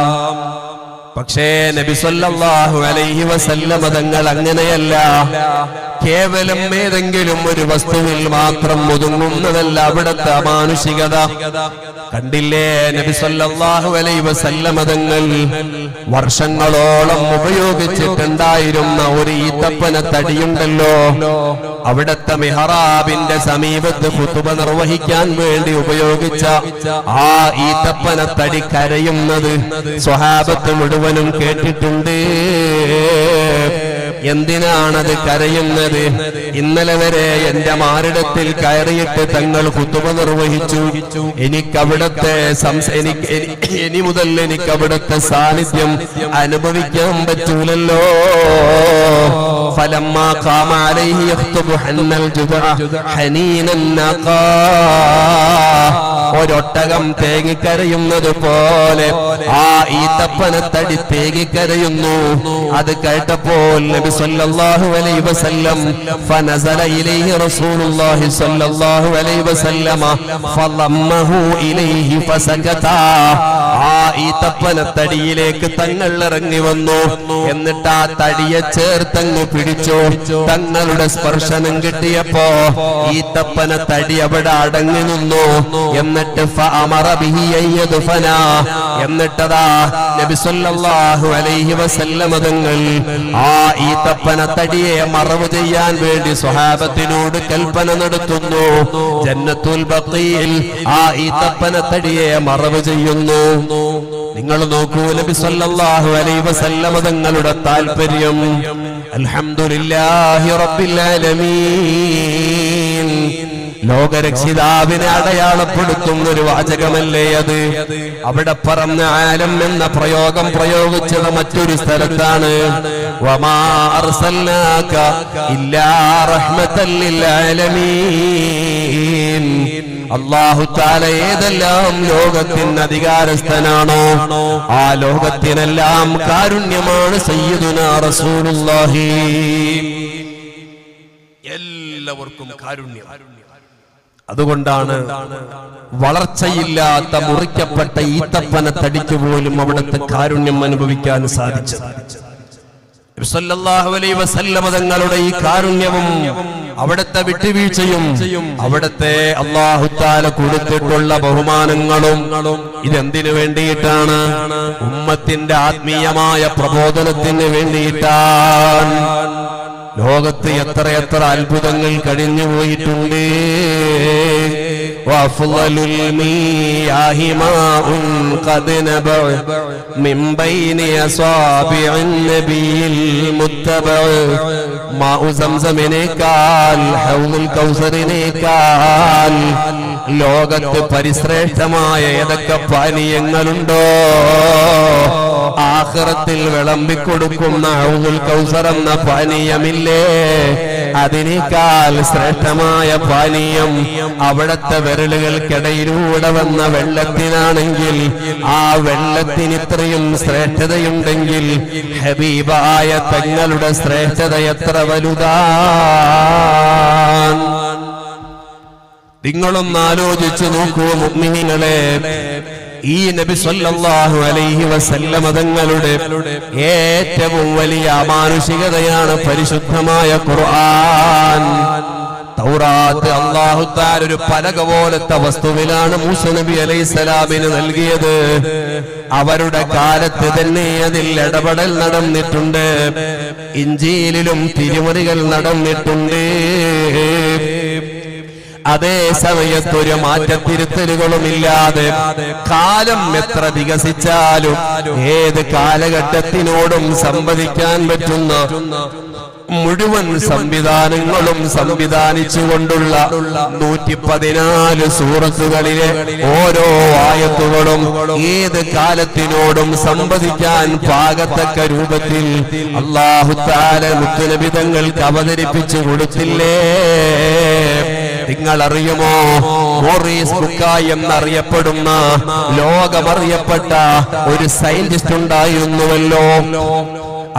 പക്ഷേ നബി സല്ലല്ലാഹു അലൈഹി വസല്ലം തങ്ങൾ അങ്ങനെയല്ല. കേവലം ഏതെങ്കിലും ഒരു വസ്തുവിൽ മാത്രം ഒതുങ്ങുന്നതല്ല അവിടുത്തെ അമാനുഷികത. കണ്ടില്ലേ, നബി സല്ലല്ലാഹു അലൈഹി വസല്ലം തങ്ങൾ വർഷങ്ങളോളം ഉപയോഗിച്ചിട്ടുണ്ടായിരുന്ന ഒരു ഈത്തപ്പന തടിയുണ്ടല്ലോ, അവിടുത്തെ മിഹ്റാബിന്റെ സമീപത്ത് ഖുതുബ നിർവഹിക്കാൻ വേണ്ടി ഉപയോഗിച്ച ആ ഈത്തപ്പന തടി കരയുന്നത് സ്വഹാബത്ത് മുഴുവനും കേട്ടിട്ടുണ്ട്. എന്തിനാണത് കരയുന്നത്? ഇന്നലെ വരെ എന്റെ മാറിടത്തിൽ കയറിയിട്ട് തങ്ങൾ ഖുതുബ നിർവഹിച്ചു, എനിക്കവിടത്തെ ഇനി മുതൽ എനിക്കവിടത്തെ സാന്നിധ്യം അനുഭവിക്കാൻ പറ്റൂലല്ലോ. ഫലമ്മാ ഖാമ അലൈഹി യഖ്തുബു ഹന്നൽ ജുദഅ ഹനീനൻ നഖാ, ഒരൊട്ടകം തേങ്ങിക്കരയുന്നത് പോലെ ആ ഈത്തപ്പനത്തടി തേങ്ങിക്കരയുന്നു. അത് കേട്ടപ്പോൾ നബി സല്ലല്ലാഹു അലൈഹി വസല്ലം ഫനസല ഇലൈഹി റസൂലുള്ളാഹി സല്ലല്ലാഹു അലൈഹി വസല്ലമ ഫളമ്മഹു ഇലൈഹി ഫസകത, ആ ഈത്തപ്പനത്തടിയിലേക്ക് തങ്ങൾ ഇറങ്ങി വന്നു. എന്നിട്ട് ആ തടിയെ ചേർത്തങ്ങ് പിടിച്ചു. തങ്ങളുടെ സ്പർശനം കിട്ടിയപ്പോ ഈത്തപ്പനത്തടി അവിടെ അടങ്ങി നിന്നു. എന്നിട്ട് ഫഅമറ ബിഹി യദ്ഫന, എന്നിട്ടതാ നബി സല്ലല്ലാഹു അലൈഹി വസല്ലം തങ്ങൾ ആ ഈത്തപ്പനത്തടിയെ മറവ് ചെയ്യാൻ വേണ്ടി സ്വഹാബത്തിനോട് കൽപ്പന നടത്തുന്നു. ജന്നത്തുൽ ബഖീൽ ആ ഈത്തപ്പനത്തടിയെ മറവ് ചെയ്യുന്നു. നിങ്ങൾ നോക്കൂ, നബി സല്ലല്ലാഹു അലൈഹി വസല്ലം തങ്ങളുടെ താൽപര്യം. അൽഹംദുലില്ലാഹി റബ്ബിൽ ആലമീൻ. ലോകരക്ഷിതാവിനെ അടയാളപ്പെടുത്തുന്ന ഒരു വാചകമല്ലേ അത്? അവിടെ പറഞ്ഞ ആലം എന്ന പ്രയോഗം പ്രയോഗിച്ചത് മറ്റൊരു സ്ഥലത്താണ്. വമാ അർസൽനാക ഇല്ലാ റഹ്മത്തൻ ലിൽ ആലമീൻ. അല്ലാഹു തആല ഏതെല്ലാം ലോകത്തിന് അധികാരസ്ഥനാണോ ആ ലോകത്തിനെല്ലാം കാരുണ്യമാണ് സയ്യിദുനാ റസൂലുള്ളാഹി. എല്ലാവർക്കും കാരുണ്യം. അതുകൊണ്ടാണ് വളർച്ചയില്ലാത്ത മുറിക്കപ്പെട്ട ഈത്തപ്പന തടിക്ക് പോലും അവിടുത്തെ കാരുണ്യം അനുഭവിക്കാൻ സാധിച്ചത്. സല്ലല്ലാഹു അലൈഹി വസല്ലം തങ്ങളുടെ ഈ കാരുണ്യവും അവിടുത്തെ വിട്ടുവീഴ്ചയും അവിടുത്തെ അല്ലാഹു തആല കൊടുത്തിട്ടുള്ള ബഹുമാനങ്ങളും ഇതെന്തിനു വേണ്ടിയിട്ടാണ്? ഉമ്മത്തിന്റെ ആത്മീയമായ പ്രബോധനത്തിന് വേണ്ടിയിട്ടാണ്. ലോകത്ത് എത്രയെത്ര അത്ഭുതങ്ങൾ കഴിഞ്ഞു പോയിട്ടുണ്ട്. വഅഫ്ളലുൽ മിയാഹി മാഉൻ ഖദ് നബഅ മിൻ ബൈനി അസാബിഇൻ നബിയിൽ മുത്തബഅ. മാഉ സംസമിനേക്കാൾ ഹൗലുൽ കൗസറിനേക്കാൾ ലോകത്ത് പരിശ്രേഷ്ഠമായ ഏതൊക്കെ പാനീയങ്ങളുണ്ടോ ആഖിറത്തിൽ വിളമ്പിക്കൊടുക്കുന്ന ഹൗലുൽ കൗസർ എന്ന പാനീയമില്ലേ, അതിനേക്കാൾ ശ്രേഷ്ഠമായ പാനീയം അവിടത്തെ വിരലുകൾക്കിടയിലൂടെ വന്ന വെള്ളത്തിനാണെങ്കിൽ ആ വെള്ളത്തിന് ഇത്രയും ശ്രേഷ്ഠതയുണ്ടെങ്കിൽ ഹബീബായ തങ്ങളുടെ ശ്രേഷ്ഠത എത്ര വലുതാണ്. നിങ്ങളൊന്ന് ആലോചിച്ചു നോക്കൂ മുഅ്മിനീങ്ങളെ. ഈ നബി സല്ലല്ലാഹു അലൈഹി വസല്ലം തങ്ങളുടെ ഏറ്റവും വലിയ അമാനുഷികതയാണ് പരിശുദ്ധമായ ഖുർആൻ. തൗറാത്ത് അല്ലാഹു തആല ഒരു പലക പോലത്തെ വസ്തുവിലാണ് മൂസ നബി അലൈഹിസ്സലാമിന് നൽകിയത്. അവരുടെ കാലത്ത് തന്നെ അതിൽ ഇടപെടൽ നടന്നിട്ടുണ്ട്. ഇഞ്ചീലിലും തിരുമറികൾ നടന്നിട്ടുണ്ട്. അതേ സമയത്ത് ഒരു മാറ്റത്തിരുത്തലുകളുമില്ലാതെ കാലം എത്ര വികസിച്ചാലും ഏത് കാലഘട്ടത്തിനോടും സംവദിക്കാൻ പറ്റുന്ന മുഴുവൻ സംവിധാനങ്ങളും സംവിധാനിച്ചുകൊണ്ടുള്ള 114 സൂറത്തുകളിലെ ഓരോ ആയത്തുകളും ഏത് കാലത്തിനോടും സംവദിക്കാൻ പാകത്തക്ക രൂപത്തിൽ അല്ലാഹു തആല മുത്തുനബി തങ്ങൾക്ക് അവതരിപ്പിച്ചു കൊടുത്തില്ലേ? നിങ്ങൾ അറിയുമോ, മോറിസ് ബുക്കായ് എന്നറിയപ്പെടുന്ന ലോകമറിയപ്പെട്ട ഒരു സയന്റിസ്റ്റ് ഉണ്ടായിരുന്നുവല്ലോ.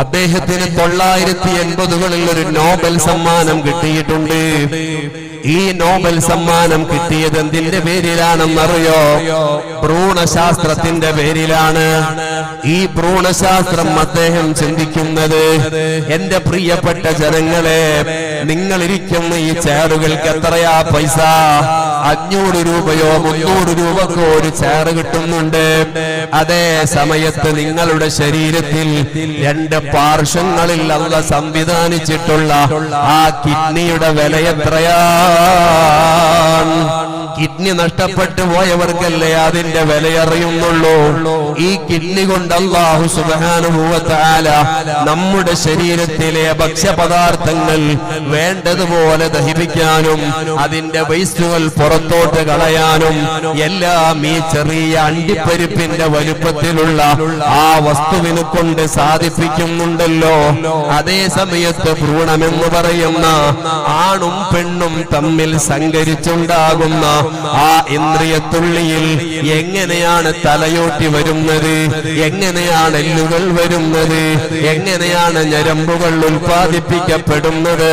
അദ്ദേഹത്തിന് 980കളിൽ ഒരു നോബൽ സമ്മാനം കിട്ടിയിട്ടുണ്ട്. ഈ നോബൽ സമ്മാനം കിട്ടിയത് എന്തിന്റെ പേരിലാണെന്നറിയോ? ഭ്രൂണശാസ്ത്രത്തിന്റെ പേരിലാണ്. ഈ ഭ്രൂണശാസ്ത്രം അദ്ദേഹം ചിന്തിക്കുന്നത്, എന്റെ പ്രിയപ്പെട്ട ജനങ്ങളെ, നിങ്ങൾ ഇരിക്കുന്ന ഈ ചെയറുകൾക്ക് എത്രയാ പൈസ? 500 രൂപയോ 300 രൂപക്കോ ഒരു ചെയർ കിട്ടുന്നുണ്ട്. അതേ സമയത്ത് നിങ്ങളുടെ ശരീരത്തിൽ 2 പാർശ്വങ്ങളിൽ അല്ലാഹു സംവിധാനിച്ചിട്ടുള്ള ആ കിഡ്നിയുടെ വില എത്രയാണ്? കിഡ്നി നഷ്ടപ്പെട്ടു പോയവർക്കല്ലേ അതിന്റെ വില അറിയുന്നുള്ളൂ. ഈ കിഡ്നി കൊണ്ട് അല്ലാഹു സുബ്ഹാനഹു വ തആല നമ്മുടെ ശരീരത്തിലെ ഭക്ഷ്യപദാർത്ഥങ്ങൾ വേണ്ടതുപോലെ ദഹിപ്പിക്കാനും അതിന്റെ വേസ്റ്റുകൾ പുറത്തോട്ട് കളയാനും എല്ലാം ഈ ചെറിയ അണ്ടിപ്പരിപ്പിന്റെ വലുപ്പത്തിലുള്ള ആ വസ്തുവിനെ കൊണ്ട് സാധിപ്പിക്കുന്നുണ്ടല്ലോ. അതേ സമയത്ത് ഭ്രൂണമെന്ന് പറയുന്ന ആണും പെണ്ണും തമ്മിൽ സങ്കരിച്ചുണ്ടാകുന്ന ആ ഇന്ദ്രിയത്തുള്ളിയിൽ എങ്ങനെയാണ് തലയോട്ടി വരുന്നത്, എങ്ങനെയാണ് എല്ലുകൾ വരുന്നത്, എങ്ങനെയാണ് ഞരമ്പുകൾ ഉൽപ്പാദിപ്പിക്കപ്പെടുന്നത്,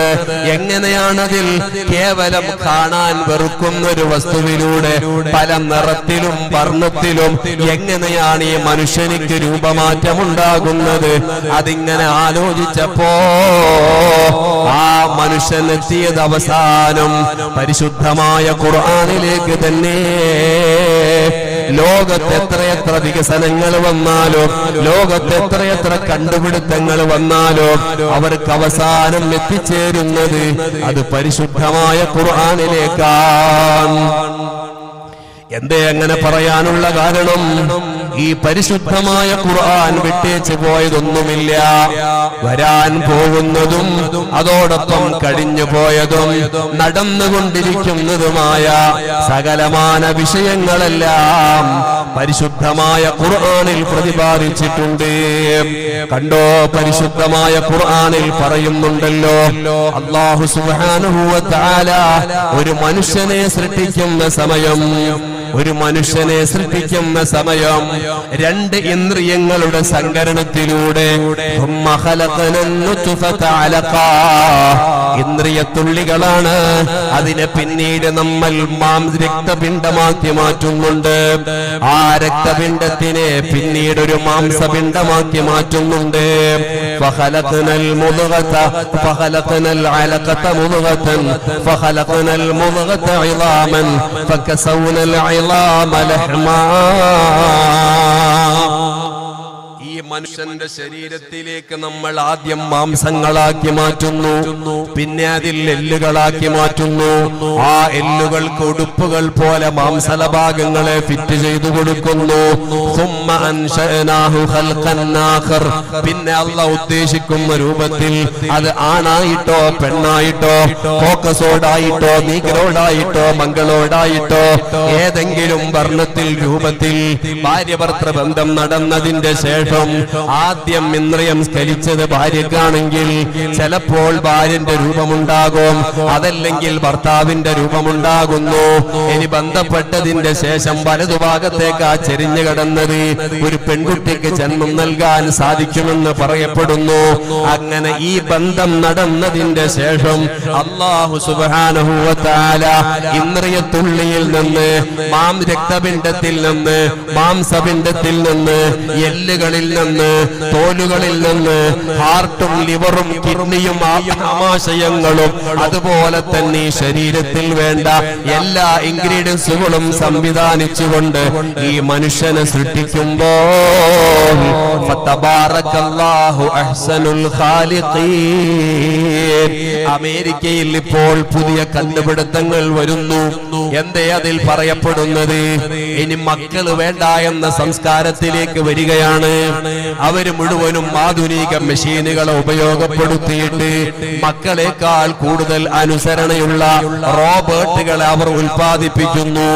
എങ്ങനെയാണതിൽ കേവലം കാണാൻ വെറുക്കുന്ന ഒരു വസ്തുവിലൂടെ പല നിറത്തിലും വർണ്ണത്തിലും എങ്ങനെയാണ് ഈ മനുഷ്യനിക്ക് രൂപമാറ്റമുണ്ടാകുന്നത്? അതിങ്ങനെ ആലോചിച്ചപ്പോ ആ മനുഷ്യൻ എത്തിയത് അവസാനം പരിശുദ്ധമായ ഖുർആനിലേക്ക് തന്നെ. ലോകത്ത് എത്രയെത്ര വികസനങ്ങൾ വന്നാലോ, ലോകത്ത് എത്രയെത്ര കണ്ടുപിടുത്തങ്ങൾ വന്നാലോ, അവർക്ക് അവസാനം എത്തിച്ചേരുന്നത് അത് പരിശുദ്ധമായ ഖുർആനിലേക്കാണ്. എന്തേ അങ്ങനെ പറയാനുള്ള കാരണം? ഈ ഈ പരിശുദ്ധമായ ഖുർആൻ വിട്ടേച്ച് പോയതൊന്നുമില്ല. വരാൻ പോകുന്നതും അതോടൊപ്പം കഴിഞ്ഞു പോയതും നടന്നുകൊണ്ടിരിക്കുന്നതുമായ സകലമാന വിഷയങ്ങളെല്ലാം പരിശുദ്ധമായ ഖുർആനിൽ പ്രതിപാദിച്ചിട്ടുണ്ട്. കണ്ടോ, പരിശുദ്ധമായ ഖുർആനിൽ പറയുന്നുണ്ടല്ലോ, അല്ലാഹു സുബ്ഹാനഹു വ തആല ഒരു മനുഷ്യനെ സൃഷ്ടിക്കുന്ന സമയം, ഒരു മനുഷ്യനെ സൃഷ്ടിക്കുന്ന സമയം രണ്ട് ഇന്ദ്രിയങ്ങളുടെ സങ്കരണത്തിലൂടെ ഇന്ദ്രിയത്തുള്ളികളാണ്. അതിനെ പിന്നീട് നമ്മൾ രക്തപിണ്ഡമാക്കി മാറ്റുന്നുണ്ട്. ആ രക്തപിണ്ഡത്തിനെ പിന്നീട് ഒരു മാംസപിണ്ഡമാക്കി മാറ്റുന്നുണ്ട്. ഫഖലഖനൽ മുദ്ഗത ഫഖലഖനൽ അലഖത മുദ്ഗതൻ ഫഖലഖനൽ മുദ്ഗത ഇളാമൻ ഫകസൗനൽ ഇളാമ ലഹ്മാ. ഈ മനുഷ്യന്റെ ശരീരത്തിലേക്ക് നമ്മൾ ആദ്യം മാംസങ്ങളാക്കി മാറ്റുന്നു, പിന്നെ അതിൽ എല്ലുകളാക്കി മാറ്റുന്നു. ആ എല്ലുകൾക്ക് ഉടുപ്പുകൾ പോലെ മാംസലഭാഗങ്ങളെ ഫിറ്റ് ചെയ്തു കൊടുക്കുന്നു. പിന്നെ അല്ലാഹു ഉദ്ദേശിക്കുന്ന രൂപത്തിൽ അത് ആണായിട്ടോ പെണ്ണായിട്ടോ കോക്കസോടായിട്ടോ നീഗ്രോടായിട്ടോ മംഗളോടായിട്ടോ ഏതെങ്കിലും വർണ്ണത്തിൽ രൂപത്തിൽ ഭാര്യഭർത്തൃ ബന്ധം നടന്നതിന്റെ ശേഷം ആദ്യം ഇന്ദ്രിയം സ്ഖലിച്ചത് ഭാര്യക്കാണെങ്കിൽ ചിലപ്പോൾ ഭാര്യന്റെ രൂപമുണ്ടാകും, അതല്ലെങ്കിൽ ഭർത്താവിന്റെ രൂപമുണ്ടാകുന്നു. ഇനി ബന്ധപ്പെട്ടതിന്റെ ശേഷം വലതുഭാഗത്തേക്ക് ചെരിഞ്ഞു കിടന്നത് ഒരു പെൺകുട്ടിക്ക് ജന്മം നൽകാൻ സാധിക്കുമെന്ന് പറയപ്പെടുന്നു. അങ്ങനെ ഈ ബന്ധം നടന്നതിന്റെ ശേഷം അല്ലാഹു സുബ്ഹാനഹു വ തആല ഇന്ദ്രിയത്തുള്ളിയിൽ നിന്ന് രക്തപിണ്ഡത്തിൽ നിന്ന് മാംസപിണ്ഡത്തിൽ നിന്ന് എല്ലുകളിൽ നിന്ന് തോലുകളിൽ നിന്ന് ഹാർട്ടും ലിവറും കിഡ്നിയും ആമാശയങ്ങളും അതുപോലെ തന്നെ ശരീരത്തിൽ വേണ്ട എല്ലാ ഇൻഗ്രീഡിയൻസുകളും സംവിധാനിച്ചുകൊണ്ട് ഈ മനുഷ്യനെ സൃഷ്ടിക്കുമ്പോൾ ഫതബാറകല്ലാഹു അഹ്സനുൽ ഖാലിഖീൻ. അമേരിക്കയിൽ ഇപ്പോൾ പുതിയ കണ്ടുപിടുത്തങ്ങൾ വരുന്നു. എന്തേ അതിൽ പറയപ്പെടുന്നത്? ഇനി മക്കള് വേണ്ട എന്ന സംസ്കാരത്തിലേക്ക് വരികയാണ്. അവര് മുഴുവനും ആധുനിക മെഷീനുകളെ ഉപയോഗപ്പെടുത്തിയിട്ട് മക്കളെക്കാൾ കൂടുതൽ അനുസരണയുള്ള റോബോട്ടുകളെ അവർ ഉൽപ്പാദിപ്പിക്കുന്നു.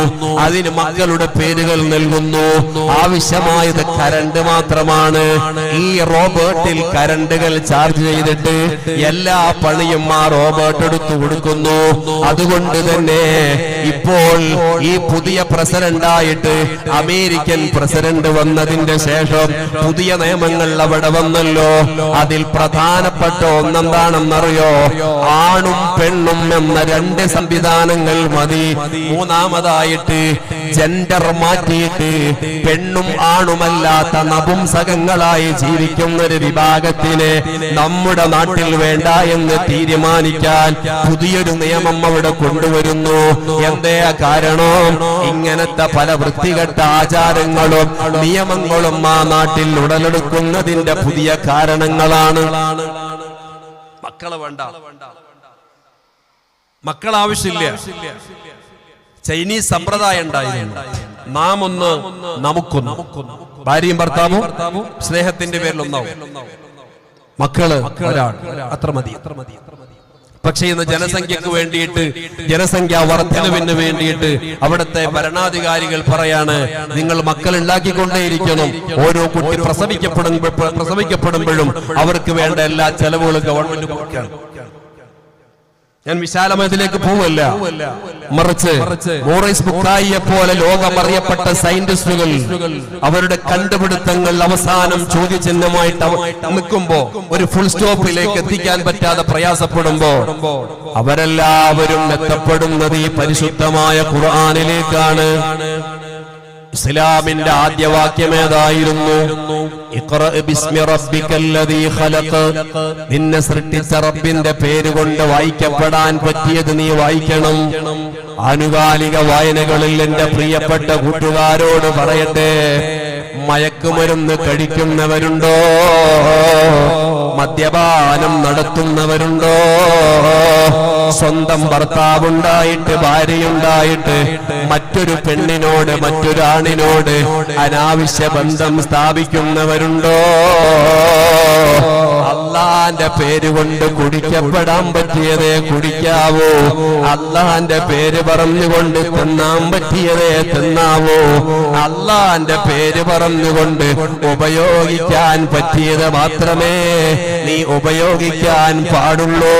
അതിന് മക്കളുടെ പേരുകൾ നൽകുന്നു. ആവശ്യമായത് കരണ്ട് മാത്രമാണ്. ഈ റോബോട്ടിൽ കരണ്ടുകൾ ചാർജ് ചെയ്തിട്ട് എല്ലാ പണിയും ആ റോബോട്ട് എടുത്തു കൊടുക്കുന്നു. അതുകൊണ്ട് തന്നെ ഇപ്പോൾ ഈ പുതിയ പ്രസിഡന്റായിട്ട് അമേരിക്കൻ പ്രസിഡന്റ് വന്നതിന്റെ ശേഷം പുതിയ നിയമങ്ങൾ അവിടെ വന്നല്ലോ. അതിൽ പ്രധാനപ്പെട്ട ഒന്നെന്താണെന്നറിയോ? ആണും പെണ്ണും എന്ന രണ്ട് സംവിധാനങ്ങൾ മതി. മൂന്നാമതായിട്ട് ജെൻഡർ മാറ്റിയിട്ട് പെണ്ണും ആണുമല്ലാത്ത നപുംസകങ്ങളായി ജീവിക്കുന്ന ഒരു വിഭാഗത്തിനെ നമ്മുടെ നാട്ടിൽ വേണ്ട എന്ന് തീരുമാനിക്കാൻ പുതിയൊരു നിയമം അവിടെ കൊണ്ടുവരുന്നു. എന്തേ കാരണം? ഇങ്ങനത്തെ പല വൃത്തികെട്ട ആചാരങ്ങളും നിയമങ്ങളും ആ നാട്ടിൽ ഉടലെടുക്കുന്നതിന്റെ പുതിയ കാരണങ്ങളാണ്. മക്കളെ വേണ്ട, മക്കൾ ആവശ്യമില്ല. ചൈനീസ് സമ്പ്രദായം ഉണ്ടായിരുന്നു. നാം ഒന്ന് നമുക്കൊന്ന്, ഭാര്യയും ഭർത്താവും സ്നേഹത്തിന്റെ പേരിൽ ഒന്നാവും, മക്കള് ഒരാൾ, അത്ര മതി. പക്ഷേ ഇന്ന് ജനസംഖ്യക്ക് വേണ്ടിയിട്ട്, ജനസംഖ്യാ വർധനവിന് വേണ്ടിയിട്ട് അവിടുത്തെ ഭരണാധികാരികൾ പറയാണ്, നിങ്ങൾ മക്കൾ ഉണ്ടാക്കിക്കൊണ്ടേയിരിക്കണം. ഓരോ കുട്ടി പ്രസവിക്കപ്പെടുമ്പോഴും അവർക്ക് വേണ്ട എല്ലാ ചെലവുകളും ഗവൺമെന്റ് കൊടുക്കണം. ഞാൻ വിശാലമായതിലേക്ക് പോവല്ല, മറിച്ച് മോറിസ് ബുക്കായിയെ പോലെ ലോകമറിയപ്പെട്ട സയന്റിസ്റ്റുകൾ അവരുടെ കണ്ടുപിടുത്തങ്ങൾ അവസാനം ചോദ്യചിഹ്നമായിട്ട് നിൽക്കുമ്പോ, ഒരു ഫുൾ സ്റ്റോപ്പിലേക്ക് എത്തിക്കാൻ പറ്റാതെ പ്രയാസപ്പെടുമ്പോ അവരെല്ലാവരും എത്തപ്പെടുന്നത് ഈ പരിശുദ്ധമായ ഖുർആനിലേക്കാണ്. ഇസ്ലാമിന്റെ ആദ്യ വാക്യം ഏതായിരുന്നു? ഇഖ്റ ബിസ്മി റബ്ബിക്കല്ലദീ ഖലഖ്. നിന്നെ സൃഷ്ടിച്ച റബ്ബിന്റെ പേരുകൊണ്ട് വായിക്കപ്പെടാൻ പറ്റിയത് നീ വായിക്കണം. ആനുകാലിക വായനകളിൽ എന്റെ പ്രിയപ്പെട്ട കൂട്ടുകാരോട് പറയട്ടെ, മയക്കുമരുന്ന് കഴിക്കുന്നവരുണ്ടോ? മദ്യപാനം നടത്തുന്നവരുണ്ടോ? സ്വന്തം ഭർത്താവുണ്ടായിട്ട് ഭാര്യയുണ്ടായിട്ട് മറ്റൊരു പെണ്ണിനോട് മറ്റൊരാണിനോട് അനാവശ്യ ബന്ധം സ്ഥാപിക്കുന്നവരുണ്ടോ? അള്ളാന്റെ പേര് കൊണ്ട് കുടിക്കപ്പെടാൻ പറ്റിയതേ കുടിക്കാവോ? അള്ളാന്റെ പേര് പറഞ്ഞുകൊണ്ട് തിന്നാൻ പറ്റിയതേ തിന്നാവോ? അള്ളാന്റെ പേര് പറഞ്ഞുകൊണ്ട് ഉപയോഗിക്കാൻ പറ്റിയത് മാത്രമേ നീ ഉപയോഗിക്കാൻ പാടുള്ളൂ.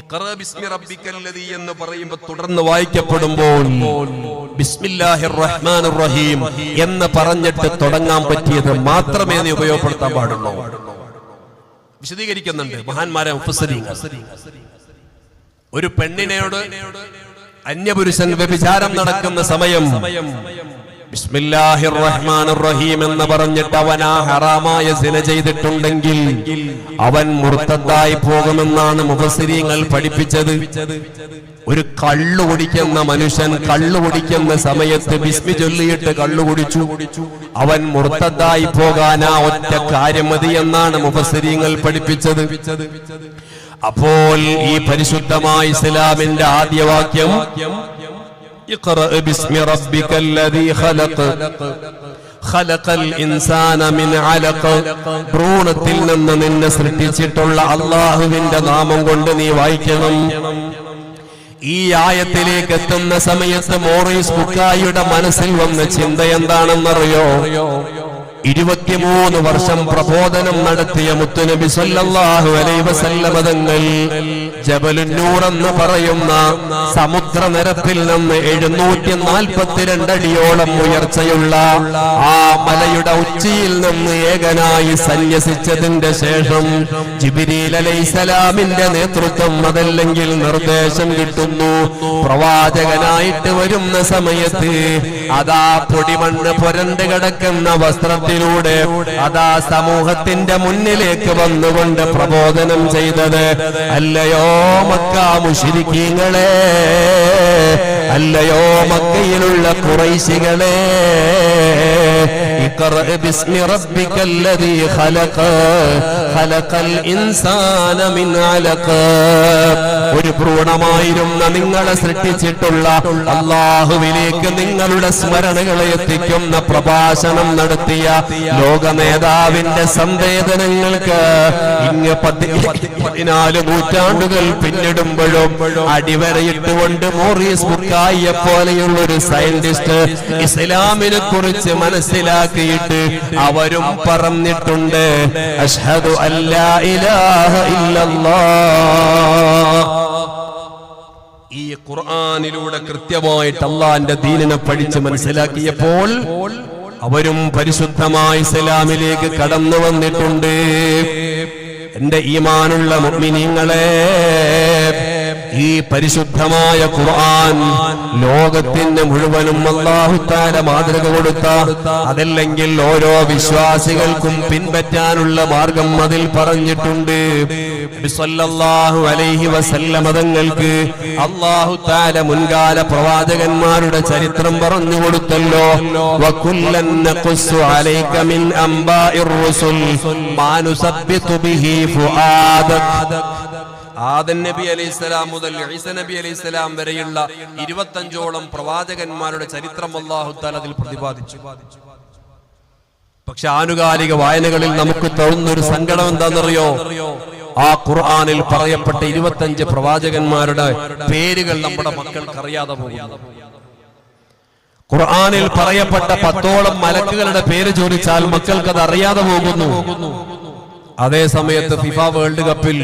ഇഖ്റാ ബിസ്മി റബ്ബിക്കല്ലദീ എന്ന് പറയുമ്പോൾ തുടർന്ന് വായിക്കപ്പെടുമ്പോൾ ബിസ്മില്ലാഹിർ റഹ്മാനിർ റഹീം എന്ന് പറഞ്ഞിട്ട് തുടങ്ങാൻ പറ്റിയത് മാത്രമേ നീ ഉപയോഗപ്പെടുത്താൻ പാടുള്ളൂ. വിശദീകരിക്കുന്നുണ്ട് മഹാന്മാരെ മുഫസ്സിരീങ്ങൾ. ഒരു പെണ്ണിനോട് അന്യപുരുഷൻ വ്യഭിചാരം നടക്കുന്ന സമയം ബിസ്മില്ലാഹിർ റഹ്മാനിർ റഹീം എന്ന് പറഞ്ഞിട്ട് അവൻ ആ ഹറാമായ സിന ചെയ്തിട്ടുണ്ടെങ്കിൽ അവൻ മുർത്തദ്ദായി പോകുമെന്നാണ് മുഫസ്സിരീങ്ങൾ പഠിപ്പിച്ചത്. ഒരു കള്ളു കുടിക്കുന്ന മനുഷ്യൻ കള്ളു കുടിക്കുന്ന സമയത്ത് ബിസ്മി ചൊല്ലിയിട്ട് കള്ളു കുടിച്ചു, അവൻ മുർത്തദ്ദായി പോകാൻ ആ ഒറ്റ കാര്യം മതി എന്നാണ് മുഫസ്സിരീങ്ങൾ പഠിപ്പിച്ചത്. അപ്പോൾ ഈ പരിശുദ്ധമായ ഇസ്ലാമിന്റെ ആദ്യ വാക്യം ഇഖ്റാ ബിസ്മി റബ്ബിക്കല്ലദീ ഖലഖ് ഖലഖൽ ഇൻസാന മിൻ അലഖ്. ഭ്രൂണത്തിൽ നിന്ന് നിന്നെ സൃഷ്ടിച്ചിട്ടുള്ള അല്ലാഹുവിന്റെ നാമം കൊണ്ട് നീ വായിക്കണം. ഈ ആയത്തിലേക്ക് എത്തുന്ന സമയത്ത് മോറിസ് ബുക്കായിയുടെ മനസ്സിൽ വന്ന ചിന്ത എന്താണെന്നറിയോ? 23 വർഷം പ്രബോധനം നടത്തിയ മുത്തുനബി സല്ലല്ലാഹു അലൈഹി വസല്ലം തങ്ങൾ ജബലുൻ നൂർ എന്ന് പറയുന്ന സമുദ്രനിരപ്പിൽ നിന്ന് 742 അടിയോളം ഉയർച്ചയുള്ള ആ മലയുടെ ഉച്ചിയിൽ നിന്ന് ഏകനായി സന്യസിച്ചതിന്റെ ശേഷം ജിബ്രീൽ അലൈഹിസ്സലാമിന്റെ നേതൃത്വം അതല്ലെങ്കിൽ നിർദ്ദേശം കിട്ടുന്നു. പ്രവാചകനായിട്ട് വരുന്ന സമയത്ത് അതാ പൊടിമണ്ണ് പുരണ്ട് കിടക്കുന്ന വസ്ത്രത്തിൽ അതാ സമൂഹത്തിന്റെ മുന്നിലേക്ക് വന്നുകൊണ്ട് പ്രബോധനം ചെയ്തത് അല്ലയോ മക്ക മുശ്രിക്കീങ്ങളെ, അല്ലയോ മക്കയിലുള്ള ഖുറൈശികളെ, ഇഖ്റാ ബിസ്മി റബ്ബിക്കല്ലദീ ഖലഖ് ഖലഖൽ ഇൻസാന മിൻ അലഖ്. ഒരു ഭ്രൂണമായിരുന്ന നിങ്ങളെ സൃഷ്ടിച്ചിട്ടുള്ള അല്ലാഹുവിലേക്ക് നിങ്ങളുടെ സ്മരണകളെ എത്തിക്കുന്ന പ്രഭാഷണം നടത്തിയ ലോക നേതാവിന്റെ സംവേദനങ്ങൾക്ക് ഇങ്ങ് 14 നൂറ്റാണ്ടുകൾ പിന്നിടുമ്പോഴും അടിവരയിട്ടുകൊണ്ട് മോറിസ് ബുക്കായിയെ പോലെയുള്ള ഒരു സയന്റിസ്റ്റ് ഇസ്ലാമിനെ കുറിച്ച് മനസ്സിലാക്കിയിട്ട് അവരും പറഞ്ഞിട്ടുണ്ട് അഷ്ഹദു അല്ലാ ഇലാഹ ഇല്ലല്ലാഹ്. ഈ ഖുർആനിലൂടെ കൃത്യമായിട്ട് അല്ലാഹുവിന്റെ ദീനിനെ പഠിച്ച് മനസ്സിലാക്കിയപ്പോൾ അവരും പരിശുദ്ധമായ ഇസ്ലാമിലേക്ക് കടന്നു വന്നിട്ടുണ്ട്. എന്റെ ഈമാനുള്ള മുഅ്മിനീങ്ങളെ, ഈ പരിശുദ്ധമായ ഖുർആൻ ലോകത്തിന് മുഴുവനും അല്ലാഹു തആല മാതൃക കൊടുത്ത, അതല്ലെങ്കിൽ ഓരോ വിശ്വാസികൾക്കും പിൻപറ്റാനുള്ള മാർഗം അതിൽ പറഞ്ഞിട്ടുണ്ട്. നബി സല്ലല്ലാഹു അലൈഹി വസല്ലം തങ്ങൾക്ക് അല്ലാഹു തആല മുൻകാല പ്രവാചകന്മാരുടെ ചരിത്രം പറഞ്ഞു കൊടുത്തല്ലോ. വകുല്ലൻ നഖുസ്സു അലൈക മിൻ അംബാഇർ റുസുൽ മാ നുസബ്ബിതു ബിഹി ഫുആദക. ആദം നബി അലൈഹിസ്സലാം മുതൽ ഈസ നബി അലൈഹിസ്സലാം വരെയുള്ള 25ഓളം പ്രവാചകന്മാരുടെ ചരിത്രം അല്ലാഹു തആല അതിൽ പ്രതിപാദിച്ചു. പക്ഷെ ആനുകാലിക വായനകളിൽ നമുക്ക് തോന്നുന്നൊരു സങ്കടം എന്താണെന്നറിയോ? ആ ഖുർആനിൽ പറയപ്പെട്ട 25 പ്രവാചകന്മാരുടെ പേരുകൾ നമ്മുടെ മക്കൾക്ക് അറിയാതെ പോകുന്നു. ഖുർആനിൽ പറയപ്പെട്ട 10ഓളം മലക്കുകളുടെ പേര് ചോദിച്ചാൽ മക്കൾക്ക് അത് അറിയാതെ പോകുന്നു. അതേ സമയത്ത് ഫിഫ വേൾഡ് കപ്പിൽ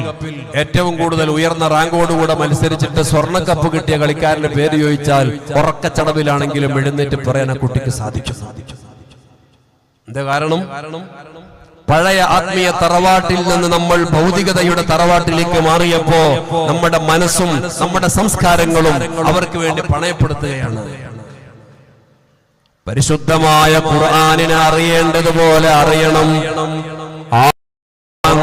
ഏറ്റവും കൂടുതൽ ഉയർന്ന റാങ്കോടുകൂടെ മത്സരിച്ചിട്ട് സ്വർണ്ണക്കപ്പ് കിട്ടിയ കളിക്കാരന്റെ പേര് ചോദിച്ചാൽ ഉറക്കച്ചടവിലാണെങ്കിലും എഴുന്നേറ്റ് പറയാൻ ആ കുട്ടിക്ക് സാധിക്കും. എന്താ കാരണം? പഴയ ആത്മീയ തറവാട്ടിൽ നിന്ന് നമ്മൾ ഭൗതികതയുടെ തറവാട്ടിലേക്ക് മാറിയപ്പോ നമ്മുടെ മനസ്സും നമ്മുടെ സംസ്കാരങ്ങളും അവർക്ക് വേണ്ടി പണയപ്പെടുത്തുകയാണ്. പരിശുദ്ധമായ ഖുർആനിനെ അറിയേണ്ടതുപോലെ അറിയണം.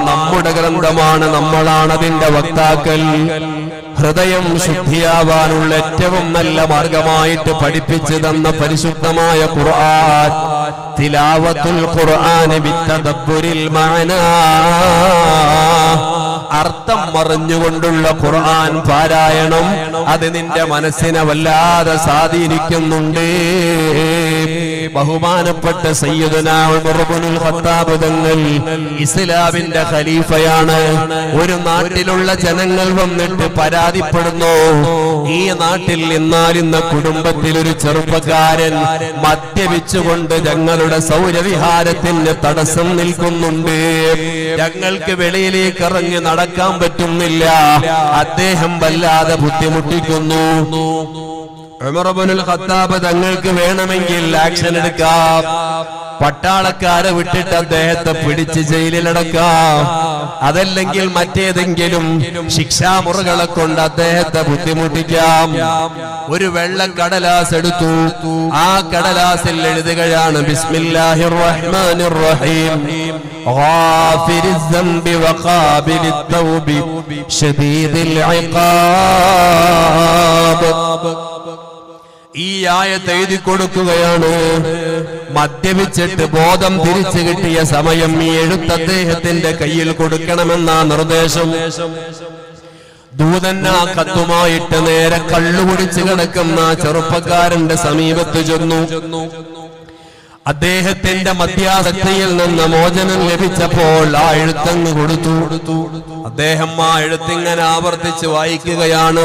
നമ്മുടെ ഗ്രന്ഥമാണ്, നമ്മളാണ് അതിന്റെ വക്താക്കൾ. ഹൃദയം ശുദ്ധിയാവാനുള്ള ഏറ്റവും നല്ല മാർഗമായിട്ട് പഠിപ്പിച്ചു തന്ന പരിശുദ്ധമായ ഖുർആൻ. തിലാവത്തുൽ ഖുർആൻ ബിത്തദബ്ബുരിൽ മഅനാ, അർത്ഥം മറിഞ്ഞുകൊണ്ടുള്ള ഖുർആൻ പാരായണം അത് നിന്റെ മനസ്സിനെ വല്ലാതെ സ്വാധീനിക്കുന്നുണ്ട്. ബഹുമാനപ്പെട്ട സയ്യിദുനാ ഉമർ ഇബ്നുൽ ഖത്താബ് തങ്ങൾ ഇസ്ലാമിന്റെ ഖലീഫയാണ്. ഒരു നാട്ടിലുള്ള ജനങ്ങൾ വന്നിട്ട് പരാതിപ്പെടുന്നു, ഈ നാട്ടിൽ ഇന്ന് കുടുംബത്തിൽ ഒരു ചെറുപ്പക്കാരൻ മദ്യപിച്ചുകൊണ്ട് ഞങ്ങളുടെ സൗരവിഹാരത്തിന് തടസ്സം നിൽക്കുന്നുണ്ട്, ഞങ്ങൾക്ക് വെളിയിലേക്ക് ഇറങ്ങി നടക്കാൻ പറ്റുന്നില്ല, അദ്ദേഹം വല്ലാതെ ബുദ്ധിമുട്ടിക്കുന്നു. ഉമർ ഇബ്നുൽ ഖത്താബ് തങ്ങൾക്ക് വേണമെങ്കിൽ ആക്ഷൻ എടുക്കാം, പട്ടാളക്കാരെ വിട്ടിട്ട് അദ്ദേഹത്തെ പിടിച്ച് ജയിലിലടക്കാം, അതല്ലെങ്കിൽ മറ്റേതെങ്കിലും ശിക്ഷാമുറകളെ കൊണ്ട് അദ്ദേഹത്തെ ബുദ്ധിമുട്ടിക്കാം. ഒരു വെള്ള കടലാസ് എടുത്തു, ആ കടലാസിൽ എഴുതുകയാണ് ബിസ്മില്ലാഹിർ റഹ്മാനിർ റഹീം ഗാഫിരിസ് ദംബി വഖാബിലിത് തൗബി ശദീദിൽ ഇഖാബ്. ഈ ആയത്ത് എഴുതി കൊടുക്കുകയാണ്. മദ്യപിച്ചിട്ട് ബോധം തിരിച്ചു കിട്ടിയ സമയം ഈ എഴുത്ത് അദ്ദേഹത്തിന്റെ കയ്യിൽ കൊടുക്കണമെന്ന നിർദ്ദേശം. ദൂതൻ ആ കത്തുമായിട്ട് നേരെ കള്ളുകുടിച്ച് കിടക്കുന്ന ചെറുപ്പക്കാരന്റെ സമീപത്ത് ചെന്നു. അദ്ദേഹത്തിന്റെ മദ്യാസക്തിയിൽ നിന്ന് മോചനം ലഭിച്ചപ്പോൾ ആ എഴുത്തങ്ങ് കൊടുത്തു. അദ്ദേഹം ആ എഴുത്തിങ്ങനെ ആവർത്തിച്ച് വായിക്കുകയാണ്.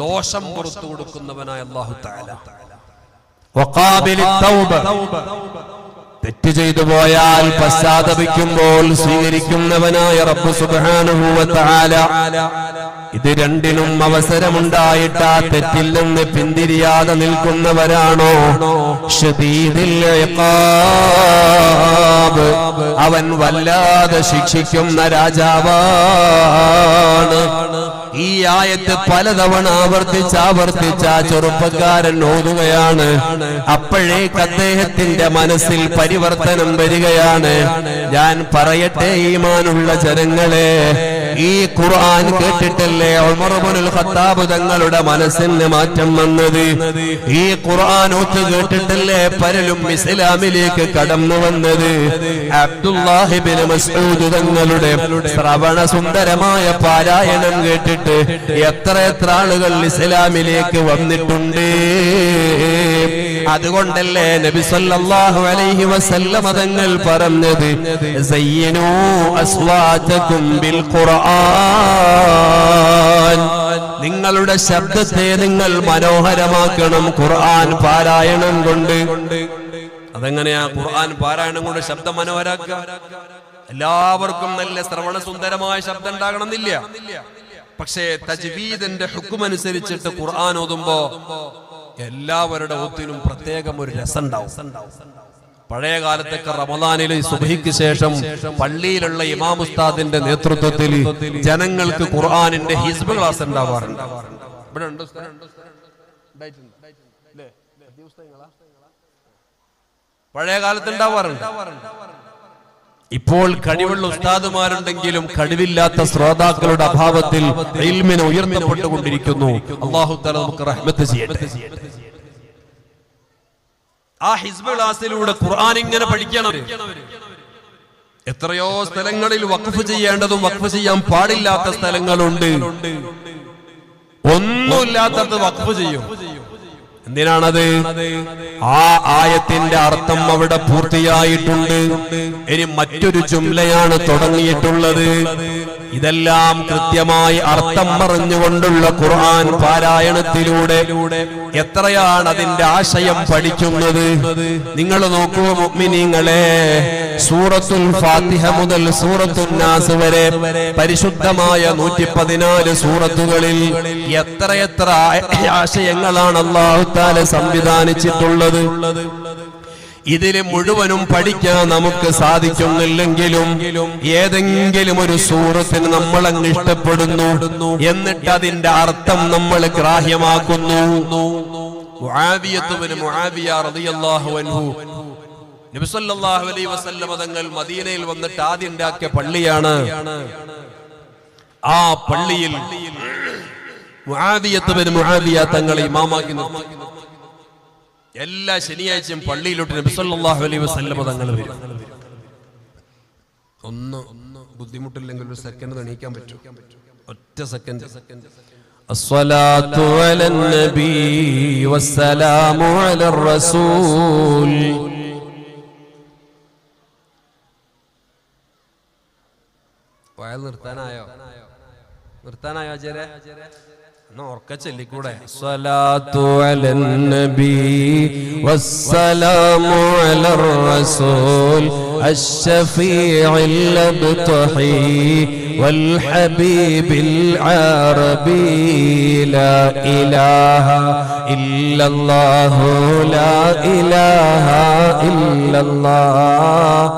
ദോഷം പുറത്തു കൊടുക്കുന്നവനായ അല്ലാഹു തആല, തെറ്റ് ചെയ്തു പോയാൽ പശ്ചാത്തപിക്കുമ്പോൾ സ്വീകരിക്കുന്നവനായ റബ്ബ് സുബ്ഹാനഹു വ തആല. ഇത് രണ്ടിനും അവസരമുണ്ടായിട്ട് ആ തെറ്റിൽ നിന്ന് പിന്തിരിയാതെ നിൽക്കുന്നവരാണോ ശദീദുൽ ഇഖാബ്, അവൻ വല്ലാതെ ശിക്ഷിക്കുന്ന രാജാവാണ്. ഈ ആയത്ത് പലതവണ ആവർത്തിച്ച് ആ ചെറുപ്പക്കാരൻ ഓതുകയാണ്. അപ്പോഴേക്ക് അദ്ദേഹത്തിന്റെ മനസ്സിൽ പരിവർത്തനം വരികയാണ്. ഞാൻ പറയട്ടെ ഈമാനുള്ള ജനങ്ങളെ, ഈ ഖുർആൻ കേട്ടിട്ടല്ലേ ഉമർ ഇബ്നുൽ ഖത്താബ് തങ്ങളുടെ മനസ്സിന് മാറ്റം വന്നത്? ഈ ഖുർആൻ ഓത്ത് കേട്ടിട്ടല്ലേ പലരും ഇസ്ലാമിലേക്ക് കടന്നു വന്നത്? അബ്ദുല്ലാഹ് ഇബ്നു മസ്ഊദ് തങ്ങളുടെ ശ്രവണ സുന്ദരമായ പാരായണം കേട്ടിട്ട് എത്ര ആളുകൾ ഇസ്ലാമിലേക്ക് വന്നിട്ടുണ്ട്. അതുകൊണ്ടല്ലേ നബി സല്ലല്ലാഹു അലൈഹി വസല്ലം തങ്ങൾ പറഞ്ഞത് സയ്യിനൂ അസ്വാതകും ബിൽ ഖുർആൻ, നിങ്ങളുടെ ശബ്ദത്തെ നിങ്ങൾ മനോഹരമാക്കണം ഖുർആൻ പാരായണം കൊണ്ട്. അതെങ്ങനെയാ ഖുർആൻ പാരായണം കൊണ്ട് ശബ്ദം മനോഹരാക്കുക? എല്ലാവർക്കും നല്ല ശ്രവണ സുന്ദരമായ ശബ്ദം ഉണ്ടാകണമെന്നില്ല. പക്ഷേ തജ്വീദിന്റെ ഹുക്ം അനുസരിച്ചിട്ട് ഖുർആൻ ഓതുമ്പോ എല്ലാവരുടെ ഓത്തിനും പ്രത്യേകം ഒരു രസം ഉണ്ടാവും. പഴയ കാലത്തൊക്കെ റമദാനിൽ സുബ്ഹിക്ക് ശേഷം പള്ളിയിലുള്ള ഇമാം ഉസ്താദിന്റെ നേതൃത്വത്തിൽ ജനങ്ങൾക്ക് ഖുർആനിന്റെ ഹിസ്ബ് ക്ലാസ് ഉണ്ടാവാറുണ്ട്. പഴയ കാലത്ത് ഉണ്ടാവാറുണ്ട്. ഇപ്പോൾ കഴിവുള്ള ഉസ്താദുമാരുണ്ടെങ്കിലും കഴിവില്ലാത്ത ശ്രോതാക്കളുടെ അഭാവത്തിൽ ഇൽമിനെ ഉയർത്തപ്പെട്ടുകൊണ്ടിരിക്കുന്നു. അല്ലാഹു തആല നമുക്ക് റഹ്മത്ത് ചെയ്യട്ടെ. ആ ഹിസ്ബ് ക്ലാസിലൂടെ ഖുർആൻ ഇങ്ങനെ പഠിക്കണം. എത്രയോ സ്ഥലങ്ങളിൽ വഖഫ് ചെയ്യേണ്ടതും വഖഫ് ചെയ്യാൻ പാടില്ലാത്ത സ്ഥലങ്ങളുണ്ട്. ഒന്നുമില്ലാത്തത് വഖഫ് ചെയ്യും. എന്തിനാണത്? ആ ആയത്തിന്റെ അർത്ഥം അവിടെ പൂർത്തിയായിട്ടുണ്ട്. ഇനി മറ്റൊരു ജുംലയാണ് തുടങ്ങിയിട്ടുള്ളത്. ഇതെല്ലാം കൃത്യമായി അർത്ഥം പറഞ്ഞുകൊണ്ടുള്ള ഖുർആൻ പാരായണത്തിലൂടെ എത്രയാണ് അതിന്റെ ആശയം പഠിക്കുന്നത്? നിങ്ങൾ നോക്കൂ മുഅ്മിനീങ്ങളെ, സൂറത്തുൽ ഫാത്തിഹ മുതൽ സൂറത്തുൻ നാസ് വരെ പരിശുദ്ധമായ 114 സൂറത്തുകളിൽ എത്ര ആശയങ്ങളാണ് അല്ലാഹു തആല സംവിധാനിച്ചിട്ടുള്ളത്. ഇതിലെ മുഴുവനും പഠിക്കാൻ നമുക്ക് സാധിക്കുന്നില്ലെങ്കിലും ഏതെങ്കിലും ഒരു സൂറത്തിന് നമ്മൾ അങ്ങ് ഇഷ്ടപ്പെടുന്നു, എന്നിട്ട് അതിന്റെ അർത്ഥം നമ്മൾ ഗ്രാഹ്യമാക്കുന്നു. മുആവിയ റളിയല്ലാഹു അൻഹു നബി സല്ലല്ലാഹു അലൈഹി വസല്ലം തങ്ങൾ മദീനയിൽ വന്നിട്ട് ആദ്യം ഉണ്ടാക്കിയ പള്ളിയാണ്. ആ പള്ളിയിൽ മുആവിയത്ത് ബിൻ മുആവിയ തങ്ങളെ ഇമാമാക്കി നിർത്തി. എല്ലാ ശനിയാഴ്ചയും പള്ളിയിലോട്ട് നബി സല്ലല്ലാഹു അലൈഹി വസല്ലം തങ്ങൾ വരും. ഒന്ന് ബുദ്ധിമുട്ടില്ലെങ്കിൽ ഒരു സെക്കൻഡ് എണീക്കാൻ പറ്റും, ഒറ്റ സെക്കൻഡ്. അസ്സലാത്തു അലൻ നബി വസ്സലാമു അലർ റസൂൽ. നിർത്താനായോ ആചാര്യ? എന്നാ ഉറക്ക ചൊല്ലിക്കൂടെ? സ്വലാത്തു അലൻ നബി വസ്സലാമു അലർ റസൂൽ അശ്ശഫീഇൽ അബ്തഹി വൽ ഹബീബിൽ അറബി ലാ ഇലാഹ ഇല്ലല്ലാഹു ലാ ഇലാഹ ഇല്ലല്ലാഹ്.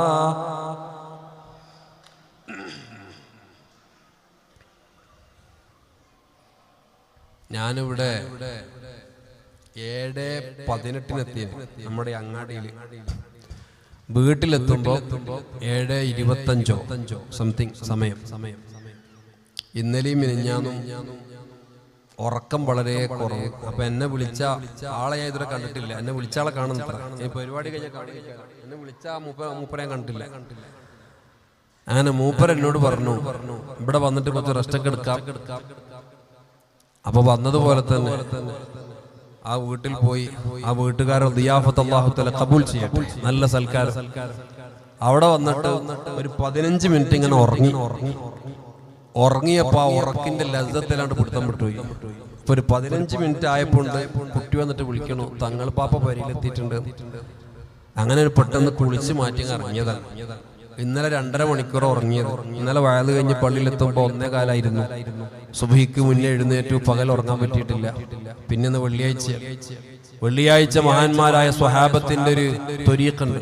ഞാനിവിടെ 7:18 നമ്മുടെ അങ്ങാടിയിൽ. വീട്ടിലെത്തുമ്പോ 7:25 സംതിങ് സമയം. ഇന്നലെയും മിനിഞ്ഞാന്നും ഉറക്കം വളരെ കുറവ്. അപ്പൊ എന്നെ വിളിച്ച ആളെ ഞാൻ ഇതുവരെ കണ്ടിട്ടില്ല. എന്നെ വിളിച്ച ആളെ കാണുന്നത്ര പരിപാടി കഴിഞ്ഞ എന്നെ വിളിച്ച മൂപ്പരെ ഞാൻ കണ്ടിട്ടില്ല. അങ്ങനെ മൂപ്പർ എന്നോട് പറഞ്ഞു ഇവിടെ വന്നിട്ട് കുറച്ച് റെസ്റ്റൊക്കെ എടുക്കാം. അപ്പൊ വന്നതുപോലെ തന്നെ ആ വീട്ടിൽ പോയി ആ വീട്ടുകാരുടെ ദിയാഫത്ത് അല്ലാഹു തആല ഖബൂൽ ചെയ്യട്ടെ, നല്ല സൽക്കാരം. അവിടെ വന്നിട്ട് ഒരു 15 മിനിറ്റ് ഇങ്ങനെ ഉറങ്ങിയപ്പോ ആ ഉറക്കിന്റെ ലജ്ജത്തിലാണ്ട് പിടുത്തം വിട്ടുപോയി. ഇപ്പൊ ഒരു 15 മിനിറ്റ് ആയപ്പോൾ കുട്ടി വന്നിട്ട് വിളിക്കണു, തങ്ങൾ പാപ്പ പരിയിലെത്തിയിട്ടുണ്ട്. അങ്ങനെ ഒരു പെട്ടെന്ന് കുളിച്ച് മാറ്റി ഇറങ്ങിയതാണ്. ഇന്നലെ 2.5 മണിക്കൂർ ഉറങ്ങിയത്. ഇന്നലെ വയല് കഴിഞ്ഞ് പള്ളിയിലെത്തുമ്പോ 1:15 സുബഹിക്ക് മുന്നേ എഴുന്നേറ്റു. പകൽ ഉറങ്ങാൻ പറ്റിയിട്ടില്ല. പിന്നെ ഇന്ന് വെള്ളിയാഴ്ച മഹാന്മാരായ സ്വഹാബത്തിന്റെ ഒരു ത്വരീഖുണ്ട്.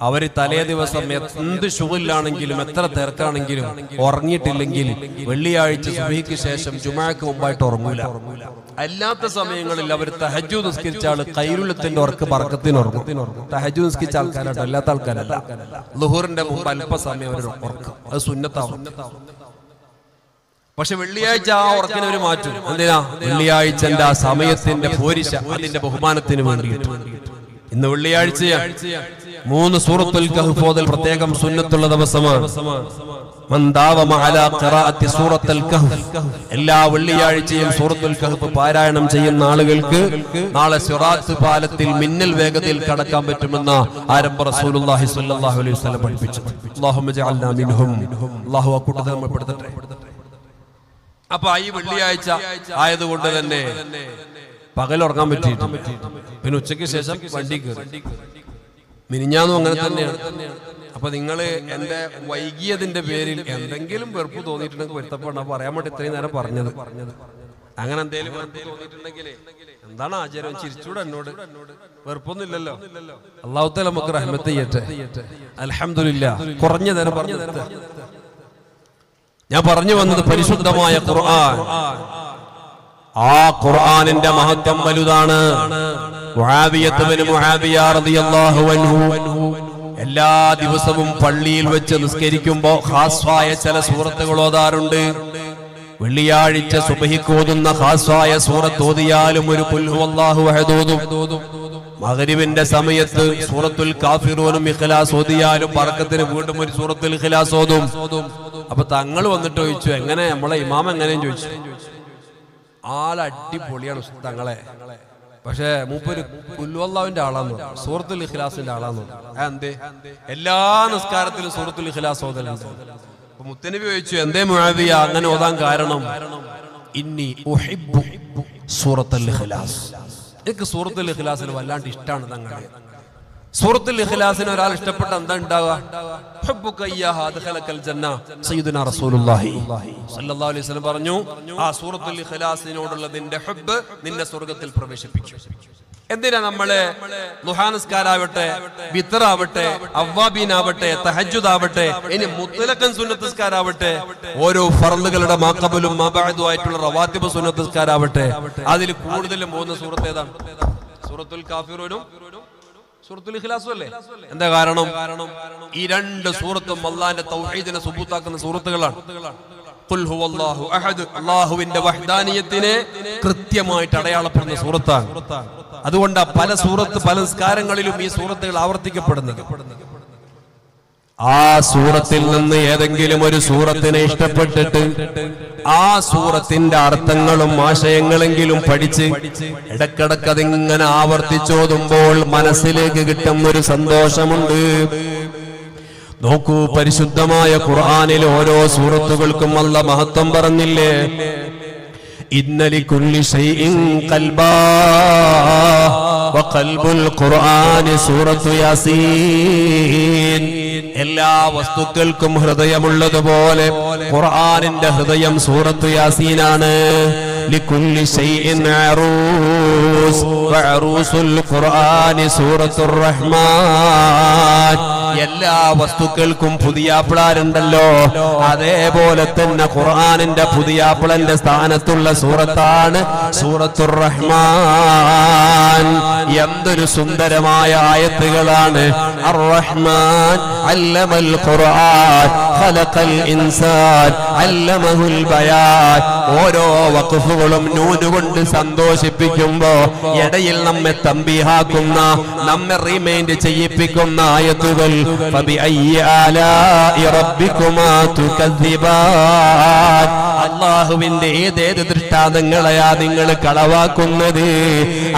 അവര് തലേ ദിവസം എന്ത് ശുഗിലാണെങ്കിലും എത്ര തിരക്കാണെങ്കിലും ഉറങ്ങിയിട്ടില്ലെങ്കിൽ വെള്ളിയാഴ്ച സുബഹിക്ക് ശേഷം ജുമുഅക്ക് മുമ്പായിട്ട് ഉറങ്ങൂല. അല്ലാത്ത സമയങ്ങളിൽ അവർ തഹജ്ജുദ് നിസ്കരിച്ച ആള് ഖൈറുലത്തിന്റെ ഉറക്ക് ബർക്കത്തിന് ഉറങ്ങും. തഹജ്ജുദ് നിസ്കരിച്ച ആൾക്കാരാണ്, അല്ലാത്ത ആൾക്കാരല്ല. ളുഹറിന്റെ മുമ്പ് അല്പസമയം അവർ ഉറക്കും, അത് സുന്നത്താവും. പക്ഷെ വെള്ളിയാഴ്ച ആ ഉറക്കിനെ അവർ മാറ്റും. എന്തിനാ? വെള്ളിയാഴ്ചന്റെ ആ സമയത്തിന്റെ പോരിശ, അതിന്റെ ബഹുമാനത്തിന് വേണ്ടിയിട്ട്. ഇന്ന് വെള്ളിയാഴ്ചയാണ്. 3 സൂറത്തുൽ കഹ്ഫ് ഓതൽ പ്രത്യേകം സുന്നത്തുള്ള ദിവസമാണ്. എല്ലാ വെള്ളിയാഴ്ചയും സൂറത്തുൽ കഹ്ഫ് പാരായണം ചെയ്യുന്ന ആളുകൾക്ക് നാളെ സിറാത്ത് പാലത്തിൽ മിന്നൽ വേഗതയിൽ കടക്കാൻ പറ്റുമെന്ന ആരംഭ റസൂലുള്ളാഹി സ്വല്ലല്ലാഹു അലൈഹി വസല്ലം പഠിപ്പിച്ചു. അല്ലാഹുമ്മ ജഅൽനാ മിൻഹും. അല്ലാഹു ആ കൂട്ടത്തിൽ നമ്മൾ പെടുത്തട്ടെ. അപ്പൊ ഈ വെള്ളിയാഴ്ച ആയതുകൊണ്ട് തന്നെ പകൽ ഉറങ്ങാൻ പറ്റിയിട്ടുണ്ട്. പിന്നെ ഉച്ചയ്ക്ക് ശേഷം വണ്ടി കയറി. മിനിഞ്ഞാന്നും അങ്ങനെ തന്നെയാണ്. അപ്പൊ നിങ്ങൾ എന്റെ വൈകിയതിന്റെ പേരിൽ എന്തെങ്കിലും വെറുപ്പ് തോന്നിയിട്ടുണ്ടെങ്കിൽ വരുത്തപ്പെടണം. പറയാൻ വേണ്ടി ഇത്രയും നേരം പറഞ്ഞത്. അങ്ങനെ എന്തെങ്കിലും വെറുപ്പ് തോന്നിയിട്ടുണ്ടെങ്കിൽ എന്താണ് ആചാരം? ചിരിച്ചൂടെ എന്നോട്? വെറുപ്പൊന്നുമില്ലല്ലോ. അല്ലാഹു തആല നമുക്ക് റഹ്മത്ത് ചെയ്യട്ടെ. അൽഹംദുലില്ലാഹ്. കുറഞ്ഞ നേരം പറഞ്ഞു. ഞാൻ പറഞ്ഞു വന്നത് പരിശുദ്ധമായ ഖുർആൻ. ആ ഖുർആനിന്റെ മഹത്വം വലുതാണ്. മുആവിയത്ത് ബിൻ മുആവിയ റളിയല്ലാഹു അൻഹു എല്ലാ ദിവസവും പള്ളിയിൽ വെച്ച് നിസ്കരിക്കുമ്പോ ഖാസ്വായ ചില സൂറത്തുകൾ ഓതാറുണ്ട്. വെള്ളിയാഴ്ച സുബ്ഹിക്ക് ഓതുന്ന ഖാസ്വായ സൂറത്ത് ഓതിയാലും ഒരു ഖുൽ ഹുവല്ലാഹു അഹദ് ഓതും. മഗ്രിബിന്റെ സമയത്ത് സൂറത്തുൽ കാഫിറൂനും ഇഖ്ലാസ് ഓതിയാലും ബർക്കത്തിന് വീണ്ടും ഒരു സൂറത്തുൽ ഇഖ്ലാസ് ഓതും. അപ്പൊ തങ്ങൾ വന്നിട്ട് ചോദിച്ചു, എങ്ങനെ നമ്മളെ ഇമാം എങ്ങനെയും ചോദിച്ചു. അടിപൊളിയാണ് തങ്ങളെ. പക്ഷെ മൂപ്പര് ഖുൽ ഹുവല്ലാഹുവിന്റെ ആളാന്ന്, സൂറത്തുൽ ഇഖ്ലാസിന്റെ ആളാന്ന്. എന്തേ? എല്ലാ നിസ്കാരത്തിലും സൂറത്തുൽ ഇഖ്ലാസ് ഓതലുണ്ട്. അപ്പൊ മുത്തനബി ചോദിച്ചു, എന്തേ മുആവിയ അങ്ങനെ ഓതാൻ കാരണം? ഇന്നി ഉഹിബ്ബു സൂറത്തുൽ ഇഖ്ലാസ്. എനിക്ക് സൂറത്തുൽ ഇഖ്ലാസിന് വല്ലാണ്ട് ഇഷ്ടമാണ് തങ്ങളെ. സൂറത്തുൽ ഇഖ്ലാസിന് ഒരാൾ ഇഷ്ടപ്പെട്ട എന്താ ഉണ്ടാവുക? ഹുബ്ബുക ഇയ്യാഹ അദ്ഖലകൽ ജന്ന. സയ്യിദുനാ റസൂലുള്ളാഹി സ്വല്ലല്ലാഹു അലൈഹി വസല്ലം പറഞ്ഞു, ആ സൂറത്തുൽ ഇഖ്ലാസിനോടുള്ള നിന്റെ ഹുബ്ബ് നിന്നെ സ്വർഗ്ഗത്തിൽ പ്രവേശിപ്പിക്കും. എന്തിനാ നമ്മള് ളുഹാനിസ്കാരാവട്ടെ, വിത്റാവട്ടെ, അവ്വാബീനാവട്ടെ, തഹജ്ജുദ് ആവട്ടെ, ഇനി മുത്ലഖൻ സുന്നത്തുസ്കാരാവട്ടെ, ഓരോ ഫർളുകളുടെ മാഖബലും മബഅദു ആയിട്ടുള്ള റവാത്തിബ് സുന്നത്തുസ്കാരാവട്ടെ, അതിൽ കൂടുതലും പോകുന്ന സൂറത്ത് ഏതാണ്? സൂറത്തുൽ കാഫിറൂനും സൂറത്തുൽ ഇഖ്ലാസും അല്ലേ? എന്താ കാരണം? ഈ രണ്ട് സൂറത്തും അല്ലാഹുവിന്റെ തൗഹീദിനെ സുബൂത്താക്കുന്ന സൂറത്തുകളാണ്. ഖുൽ ഹുവല്ലാഹു അഹദ്, അല്ലാഹുവിന്റെ വഹ്ദാനിയത്തിനെ കൃത്യമായിട്ട് അടയാളപ്പെടുന്ന സൂറത്താണ്. അതുകൊണ്ട് പല നിസ്കാരങ്ങളിലും ഈ സൂറത്തുകൾ ആവർത്തിക്കപ്പെടുന്നത്. ആ സൂറത്തിൽ നിന്ന് ഏതെങ്കിലും ഒരു സൂറത്തിനെ ഇഷ്ടപ്പെട്ടിട്ട് ആ സൂറത്തിന്റെ അർത്ഥങ്ങളും ആശയങ്ങളെങ്കിലും പഠിച്ച് ഇടക്കിടക്ക് അതിങ്ങനെ ആവർത്തിച്ചോതുമ്പോൾ മനസ്സിലേക്ക് കിട്ടുന്നൊരു സന്തോഷമുണ്ട്. നോക്കൂ, പരിശുദ്ധമായ ഖുർആനിൽ ഓരോ സൂറത്തുകൾക്കും അല്ലാഹു മഹത്വം പറഞ്ഞില്ലേ? ഇന്ന ലികുല്ലി ശൈഇൻ ഖൽബാ വഖൽബുൽ ഖുർആനി സൂറത്തു യാസീൻ. എല്ലാ വസ്തുക്കൾക്കും ഹൃദയമുള്ളതുപോലെ ഖുർആനിന്റെ ഹൃദയം സൂറത്തു യാസീനാണ്. ലികുല്ലി ശൈഇൻ അറൂസ് വഅറൂസുൽ ഖുർആനി സൂറത്തുർ റഹ്മാൻ. എല്ലാ വസ്തുക്കൾക്കും പുതിയാപ്പിളാരുണ്ടല്ലോ, അതേപോലെ തന്നെ ഖുർആനിന്റെ പുതിയാപ്പിളന്റെ സ്ഥാനത്തുള്ള സൂറത്താണ് സൂറത്തുർ റഹ്മാൻ. എന്തൊരു സുന്ദരമായ ആയത്തുകളാണ്! അർ റഹ്മാൻ അല്ലമൽ ഖുർആൻ ഖലഖൽ ഇൻസാൻ അല്ലമഹുൽ ബയാൻ. ഓരോ വഖഫുകളും നൂന് കൊണ്ട് സന്തോഷിപ്പിക്കുമ്പോ ഇടയിൽ നമ്മെ തംബീഹാക്കുന്ന, നമ്മെ റിമൈൻഡ് ചെയ്യിപ്പിക്കുന്ന ആയത്തുകൾ. ഫബിഅയ്യി ആലാഇ റബ്ബികുമാ തുകദ്ദിബാൻ. അല്ലാഹുവിന്റെ ഏതേത് ദൃഷ്ടാന്തങ്ങളെയാ നിങ്ങൾ കളവാക്കുന്നത്?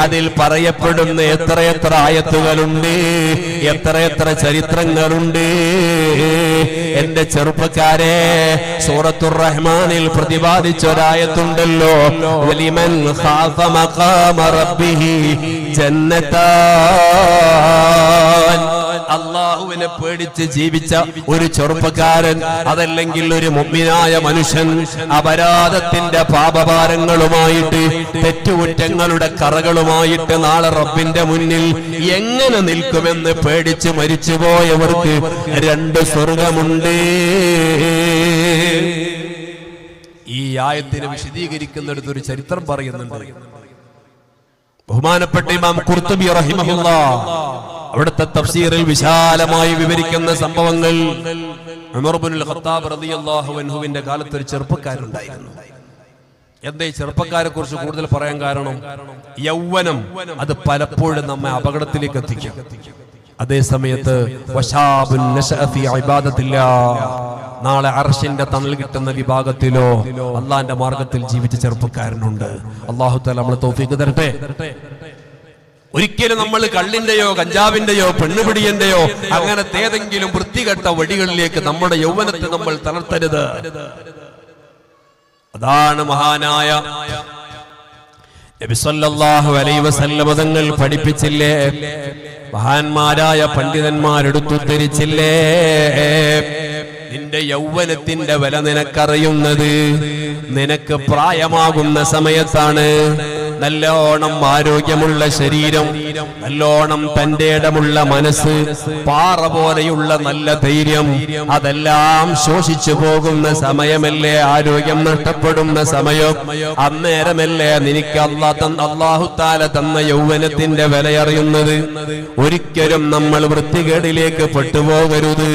അതിൽ പറയപ്പെടുന്ന എത്രയെത്ര ആയത്തുകളുണ്ട്, എത്രയെത്ര ചരിത്രങ്ങളുണ്ട്. എന്റെ ചെറുപ്പക്കാരെ, സൂറത്തുർ റഹ്മാനിൽ പ്രതിപാദിച്ചൊരായത്തുണ്ടല്ലോ, വലിമൻ ഖാഫ മഖാമ റബ്ബിഹി ജന്നതാൻ. അല്ലാഹുവിനെ പേടിച്ച് ജീവിച്ച ഒരു ചെറുപ്പക്കാരൻ, അതല്ലെങ്കിൽ ഒരു മുഅ്മിനായ മനുഷ്യൻ അപരാധത്തിന്റെ പാപഭാരങ്ങളുമായിട്ട്, തെറ്റുകുറ്റങ്ങളുടെ കറകളുമായിട്ട് നാളെ റബ്ബിന്റെ മുന്നിൽ എങ്ങനെ നിൽക്കുമെന്ന് പേടിച്ച് മരിച്ചുപോയവർക്ക് രണ്ട് സ്വർഗമുണ്ട്. ഈ ആയത്തിനെ വിശദീകരിക്കുന്നിടത്ത് ഒരു ചരിത്രം പറയുന്നുണ്ട്. ബഹുമാനപ്പെട്ട ഇമാം ഖുർത്തുബി റഹിമഹുല്ലാഹ് അവിടുത്തെ തഫ്സീറിൽ വിശാലമായി വിവരിക്കുന്ന സംഭവങ്ങൾ. ഉമർ ഇബ്നുൽ ഖത്താബ് റളിയല്ലാഹു അൻഹുവിന്റെ കാലത്ത് ഒരു ചെറുപ്പക്കാരുണ്ടായിരുന്നു. എന്താ ഈ ചെറുപ്പക്കാരെ കുറിച്ച് കൂടുതൽ പറയാൻ കാരണം? യൗവനം അത് പലപ്പോഴും നമ്മെ അപകടത്തിലേക്ക് എത്തിക്കും. അതേ സമയത്ത് വശാബുൻ നശഅ ഫീ ഇബാദത്തില്ലാഹ്, നാളെ അർശിന്റെ തണൽ കിട്ടുന്ന വിഭാഗത്തിലോ അള്ളാന്റെ മാർഗത്തിൽ ജീവിച്ച ചെറുപ്പക്കാരനുണ്ട്. അല്ലാഹു തആല നമ്മളെ തൗഫീഖ് തരട്ടെ. ഒരിക്കലും നമ്മൾ കള്ളിന്റെയോ കഞ്ചാവിന്റെയോ പെണ്ണുപിടിയന്റെയോ അങ്ങനത്തെ ഏതെങ്കിലും വൃത്തികെട്ട വഴികളിലേക്ക് നമ്മുടെ യൗവനത്തെ നമ്മൾ തളർത്തരുത്. അതാണ് മഹാനായ നബി സല്ലല്ലാഹു അലൈഹി വസല്ലം തങ്ങൾ പഠിപ്പിച്ചില്ലേ? മഹാന്മാരായ പണ്ഡിതന്മാരെടുത്തുദ്ധരിച്ചില്ലേ? നിന്റെ യൗവനത്തിന്റെ വില നിനക്കറിയുന്നത് നിനക്ക് പ്രായമാകുന്ന സമയത്താണ്. നല്ലോണം ആരോഗ്യമുള്ള ശരീരം, നല്ലോണം തന്റെ ഇടമുള്ള മനസ്സ്, പാറ പോലെയുള്ള നല്ല ധൈര്യം, അതെല്ലാം ശോഷിച്ചു പോകുന്ന സമയമല്ലേ? ആരോഗ്യം നഷ്ടപ്പെടുന്ന സമയം. അന്നേരമല്ലേ നിനക്ക് അല്ലാഹു തആല തന്ന യൗവനത്തിന്റെ വിലയറിയുന്നത്. ഒരിക്കലും നമ്മൾ വൃത്തികേടിലേക്ക് പെട്ടുപോകരുത്.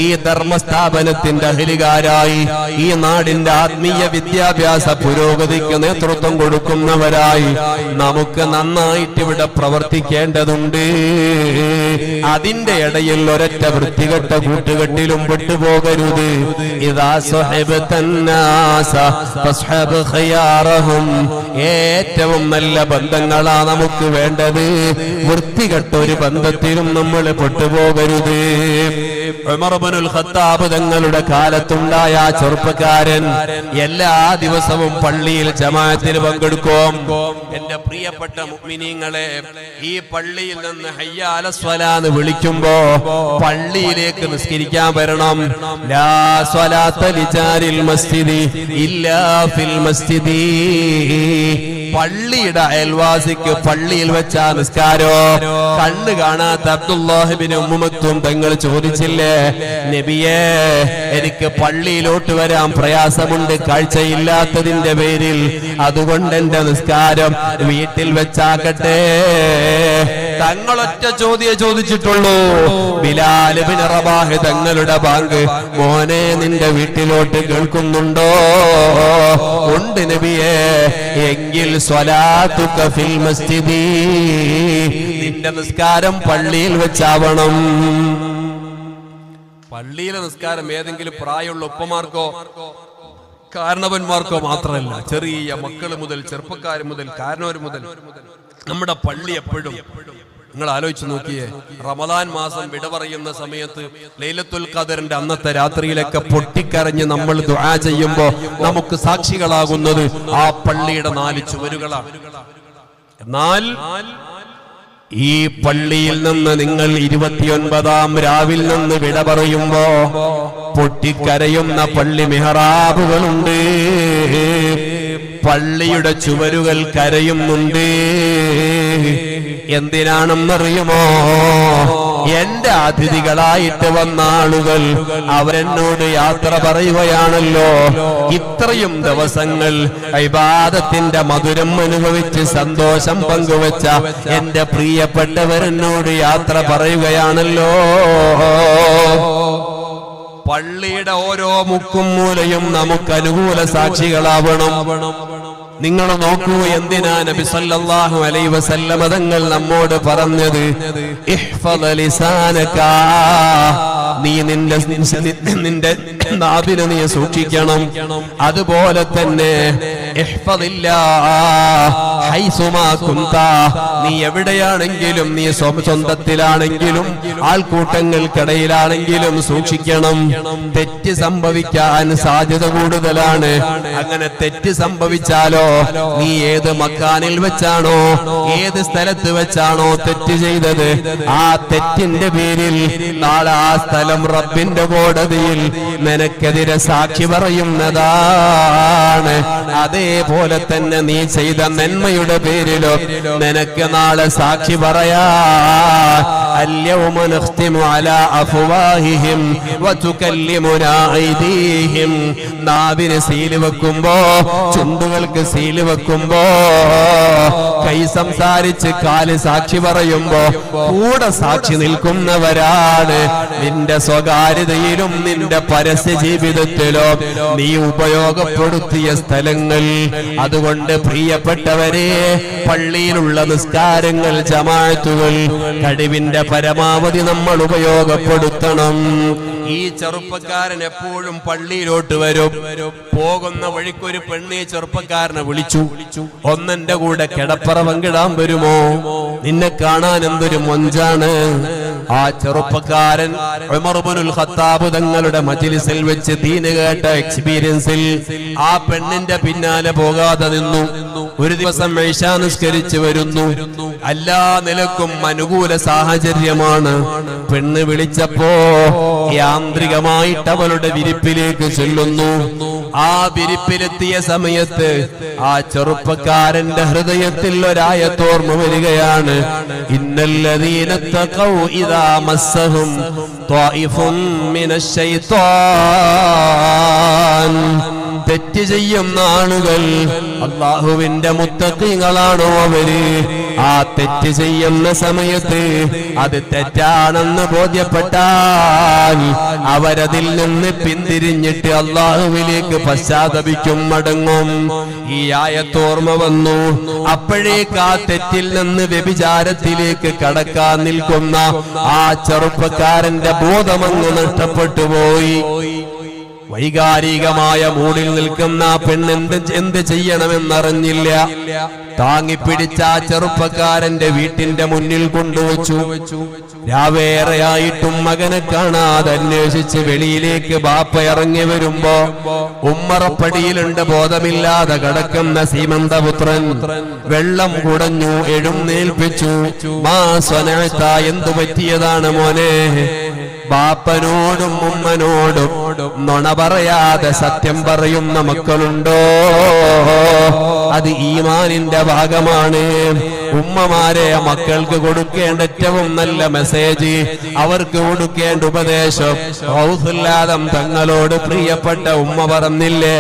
ഈ ധർമ്മസ്ഥാപനത്തിന്റെ അഹ്ലികാരായി, ഈ നാടിന്റെ ആത്മീയ വിദ്യാഭ്യാസ പുരോഗതിക്ക് നേതൃത്വം കൊടുക്കുന്നവരായി നമുക്ക് നന്നായിട്ട് ഇവിടെ പ്രവർത്തിക്കേണ്ടതുണ്ട്. അതിന്റെ ഇടയിൽ ഒരൊറ്റ വൃത്തികെട്ട കൂട്ടുകെട്ടിലും പെട്ടുപോകരുത്. ഇദാ സ്വഹബതന്നാസ ഫസ്ഹബ് ഖിയാറഹും. ഏറ്റവും നല്ല ബന്ധങ്ങളാ നമുക്ക് വേണ്ടത്. വൃത്തികെട്ട ഒരു ബന്ധത്തിലും നമ്മൾ പെട്ടുപോകരുത്. ഉമർ ഇബ്നുൽ ഖത്താബ് തങ്ങളുടെ കാലത്തുണ്ടായ ആ ചെറുപ്പക്കാരൻ എല്ലാ ദിവസവും പള്ളിയിൽ ജമാഅത്തിന് പങ്കെടുക്കും. എന്റെ പ്രിയപ്പെട്ട മുഅ്മിനീങ്ങളെ, ഈ പള്ളിയിൽ നിന്ന് ഹയ്യ അല സ്വലാത്ത് വിളിക്കുമ്പോ പള്ളിയിലേക്ക് നിസ്കരിക്കാൻ വരണം. ലാ സ്വലാത്ത ലിജാരിൽ മസ്ജിദി ഇല്ലാ ഫിൽ മസ്ജിദി. പള്ളിയുടെ അയൽവാസിക്ക് പള്ളിയിൽ വെച്ച നിസ്കാരോ. കണ്ണ് കാണാത്ത അബ്ദുല്ലാഹ് ഇബ്നു ഉമ്മു മക്തൂം തങ്ങൾ ചോദിച്ചില്ലേ, നബിയേ, എനിക്ക് പള്ളിയിലോട്ട് വരാൻ പ്രയാസമുണ്ട് കാഴ്ചയില്ലാത്തതിന്റെ പേരിൽ, അതുകൊണ്ട് എന്റെ നിസ്കാരോ നിസ്കാരം വീട്ടിൽ വെച്ചാകട്ടെ. തങ്ങളൊറ്റ ചോദ്യം ചോദിച്ചിട്ടുള്ളൂ. ബിലാൽ ഇബ്നു റബാഹ് തങ്ങളുടെ ബാങ്ക് മോനെ നിന്റെ വീട്ടിലോട്ട് കേൾക്കുന്നുണ്ടോ? ഉണ്ട് നബിയേ. എങ്കിൽ സ്വലാത്തുക ഫിൽ മസ്ജിദി, നിന്റെ നിസ്കാരം പള്ളിയിൽ വെച്ചാവണം. പള്ളിയിലെ നിസ്കാരം ഏതെങ്കിലും പ്രായമുള്ള ഉപ്പമാർക്കോ കാരണവന്മാർക്കോ മാത്രമല്ല, ചെറിയ മക്കൾ മുതൽ ചെറുപ്പക്കാർ മുതൽ കാരണവർ മുതൽ നമ്മുടെ പള്ളി എപ്പോഴും നിങ്ങൾ ആലോചിച്ച് നോക്കിയേ. റമദാൻ മാസം വിട പറയുന്ന സമയത്ത് ലൈലത്തുൽ ഖദറിന്റെ അന്നത്തെ രാത്രിയിലൊക്കെ പൊട്ടിക്കരഞ്ഞ് നമ്മൾ ദുആ ചെയ്യുമ്പോൾ നമുക്ക് സാക്ഷികളാകുന്നത് ആ പള്ളിയുടെ 4 ചുവരുകളാണ്. എന്നാൽ ഈ പള്ളിയിൽ നിന്ന് നിങ്ങൾ 29-ാം രാവിൽ നിന്ന് വിട പറയുമ്പോ പൊട്ടിക്കരയുന്ന പള്ളി മിഹ്റാബുകളുണ്ട്. പള്ളിയുടെ ചുവരുകൾ കരയുന്നുണ്ട്. എന്തിനാണെന്നറിയുമോ? എന്റെ അതിഥികളായിട്ട് വന്ന ആളുകൾ അവരെന്നോട് യാത്ര പറയുകയാണല്ലോ. ഇത്രയും ദിവസങ്ങൾ ഇബാദത്തിന്റെ മധുരം അനുഭവിച്ച് സന്തോഷം പങ്കുവച്ച എന്റെ പ്രിയപ്പെട്ടവരെന്നോട് യാത്ര പറയുകയാണല്ലോ. പള്ളിയുടെ ഓരോ മുക്കും മൂലയും നമുക്ക് അനുകൂല സാക്ഷികളാവണം. നിങ്ങൾ നോക്കൂ, എന്തിനാ നബി സല്ലല്ലാഹു അലൈഹി വസല്ലം തങ്ങൾ നമ്മോട് പറഞ്ഞത്? ഇഹ്ഫദ് ലിസാനക, നീ നിന്റെ നാവിനെ നീ സൂക്ഷിക്കണം. അതുപോലെ തന്നെ ഹൈസുമാ കുന്ത, നീ എവിടെയാണെങ്കിലും, നീ സ്വന്തത്തിലാണെങ്കിലും ആൾക്കൂട്ടങ്ങൾക്കിടയിലാണെങ്കിലും സൂക്ഷിക്കണം. തെറ്റ് സംഭവിക്കാൻ സാധ്യത കൂടുതലാണ്. അങ്ങനെ തെറ്റ് സംഭവിച്ചാലോ നീ ഏത് മക്കാനിൽ വെച്ചാണോ ഏത് സ്ഥലത്ത് വെച്ചാണോ തെറ്റ് ചെയ്തത്, ആ തെറ്റിന്റെ പേരിൽ നാളെ ആ സ്ഥലം റബ്ബിന്റെ കോടതിയിൽ നിനക്കെതിരെ സാക്ഷി പറയുന്നതാണ്. അതേപോലെ തന്നെ നീ ചെയ്ത നന്മയുടെ പേരിലോ നിനക്ക് നാളെ സാക്ഷി പറയാ. اليوم نختم على أفواههم وتكلمنا أيديهم. നാവിന് സീല് വെക്കുമ്പോ, ചുണ്ടുകൾക്ക് സീല് വെക്കുമ്പോ, കൈ സംസാരിച്ച് കാല് സാക്ഷി പറയുമ്പോ കൂടെ സാക്ഷി നിൽക്കുന്നവരാണ് നിന്റെ സ്വകാര്യതയിലും നിന്റെ പരസ്യ ജീവിതത്തിലോ നീ ഉപയോഗപ്പെടുത്തിയ സ്ഥലങ്ങൾ. അതുകൊണ്ട് പ്രിയപ്പെട്ടവരെ, പള്ളിയിലുള്ള നിസ്കാരങ്ങൾ, ജമാഅത്തുകൾ കഴിവിന്റെ പരമാവധി നമ്മൾ ഉപയോഗപ്പെടുത്തണം. ഈ ചെറുപ്പക്കാരൻ എപ്പോഴും പള്ളിയിലോട്ട് വരും. പോകുന്ന വഴിക്കൊരു പെണ്ണി ചെറുപ്പക്കാരനെ വിളിച്ചു, ഒന്നെന്റെ കൂടെ കിടപ്പറ പങ്കിടാൻ വരുമോ? നിന്നെ കാണാൻ എന്തൊരു മൊഞ്ചാണ്. ആ ചെറുപ്പക്കാരൻ ഉമർ ഇബ്നുൽ ഖത്താബ് തങ്ങളുടെ മജ്ലിസിൽ വെച്ച് ദീന് കേട്ട എക്സ്പീരിയൻസിൽ ആ പെണ്ണിന്റെ പിന്നാലെ പോകാതെ നിന്നു. ഒരു ദിവസം ഇശാ നിസ്കരിച്ച് വരുന്നു. എല്ലാ നിലക്കും അനുകൂല സാഹചര്യമാണ്. പെണ്ണ് വിളിച്ചപ്പോ യാന്ത്രികമായിട്ട് അവളുടെ വിരിപ്പിലേക്ക് ചെല്ലുന്നു. ആ വിരിപ്പിലെത്തിയ സമയത്ത് ആ ചെറുപ്പക്കാരന്റെ ഹൃദയത്തിൽ ഒരായത്തോർമ്മ വരികയാണ്. ഇന്നല്ലദീന തഖൗ ഇദാ മസ്സഹും ത്വായിഫുൻ മിനശ് ശൈത്വാൻ. തെറ്റ് ചെയ്യുന്ന ആളുകൾ അല്ലാഹുവിന്റെ മുത്തഖീങ്ങളാണോ അവര്? ആ തെറ്റ് ചെയ്യുന്ന സമയത്ത് അത് തെറ്റാണെന്ന് ബോധ്യപ്പെട്ടാൽ അവരതിൽ നിന്ന് പിന്തിരിഞ്ഞിട്ട് അല്ലാഹുവിലേക്ക് പശ്ചാത്തപിക്കും, മടങ്ങും. ഈ ആയത്തോർമ്മ വന്നു. അപ്പോഴേക്ക് ആ തെറ്റിൽ നിന്ന് വ്യഭിചാരത്തിലേക്ക് കടക്കാൻ നിൽക്കുന്ന ആ ചെറുപ്പക്കാരന്റെ ബോധമങ്ങ് നഷ്ടപ്പെട്ടു പോയി. വൈകാരികമായ മൂടിൽ നിൽക്കുന്ന ആ പെണ്ണ് എന്ത് ചെയ്യണമെന്നറിഞ്ഞില്ല. താങ്ങിപ്പിടിച്ച ആ ചെറുപ്പക്കാരന്റെ വീട്ടിന്റെ മുന്നിൽ കൊണ്ടുവച്ചു. രാവേറെയായിട്ടും മകനെ കാണാതെ അന്വേഷിച്ച് വെളിയിലേക്ക് ബാപ്പ ഇറങ്ങി വരുമ്പോ ഉമ്മറപ്പടിയിലുണ്ട് ബോധമില്ലാതെ കിടക്കുന്ന സീമന്തപുത്രൻ. വെള്ളം കുടഞ്ഞു, എഴുന്നേൽപ്പിച്ചു. മാ സ്വനഅത, എന്തു പറ്റിയതാണ് മോനെ? ബാപ്പനോടും ഉമ്മനോടും നുണ പറയാതെ സത്യം പറയുന്ന മക്കളുണ്ടോ? അത് ഈമാനിന്റെ ഭാഗമാണ്. ഉമ്മമാരെ മക്കൾക്ക് കൊടുക്കേണ്ട ഏറ്റവും നല്ല മെസ്സേജ്, അവർക്ക് കൊടുക്കേണ്ട ഉപദേശം, ഔസുല്ലാദം തങ്ങളോട് പ്രിയപ്പെട്ട ഉമ്മ പറഞ്ഞില്ലേ,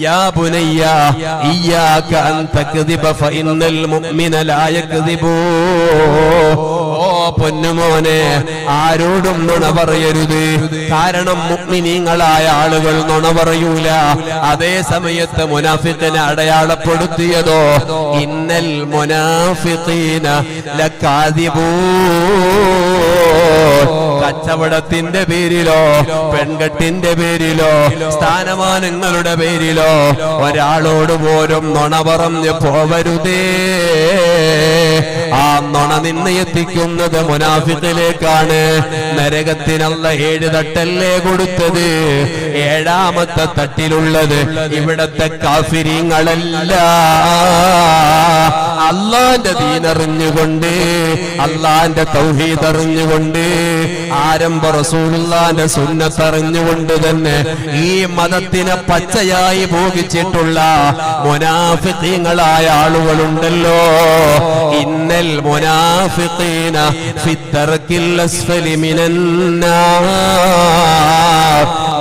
യാ ബുനയ്യ ഇയ്യാക അൻ തക്ദിബ ഫഇന്നൽ മുഅ്മിന ലാ യക്ദിബു. ഓ പൊന്നുമോനെ, ആരോടും നുണ പറയരുത്. കാരണം മുഅ്മിനീങ്ങളായ ആളുകൾ നുണ പറയൂല. അതേ സമയത്ത് മുനാഫിഖിനെ അടയാളപ്പെടുത്തിയതോ ഇന്നൽ മുനാഫിഖീന ലകാദിബൂൻ. കച്ചവടത്തിന്റെ പേരിലോ പെൺകെട്ടിന്റെ പേരിലോ സ്ഥാനമാനങ്ങളുടെ പേരിലോ ഒരാളോട് പോലും നുണ പറഞ്ഞ് പോവരുതേ. ആ നുണ നിന്നെ എത്തിക്കുന്നത് മുനാഫിഖിലേക്കാണ്. നരകത്തിനുള്ള 7 തട്ടല്ലേ കൊടുത്തത്. 7ാമത്തെ തട്ടിലുള്ളത് ഇവിടത്തെ കാഫിരീങ്ങളല്ല. അള്ളാന്റെ ദീനറിഞ്ഞുകൊണ്ട്, അള്ളാന്റെ തൗഹീദ് അറിഞ്ഞുകൊണ്ട്, ആരംഭ റസൂലുള്ളാന്റെ സുന്നത്ത് അറിഞ്ഞുകൊണ്ട് തന്നെ ഈ മതത്തിനെ പച്ചയായി ഭോഗിച്ചിട്ടുള്ള മുനാഫിഖീങ്ങളായ ആളുകളുണ്ടല്ലോ. ഇന്നൽ മുനാഫിഖീന ഫിദ്ദർക്കിൽ അസ്ഫലി മിനന്നാർ.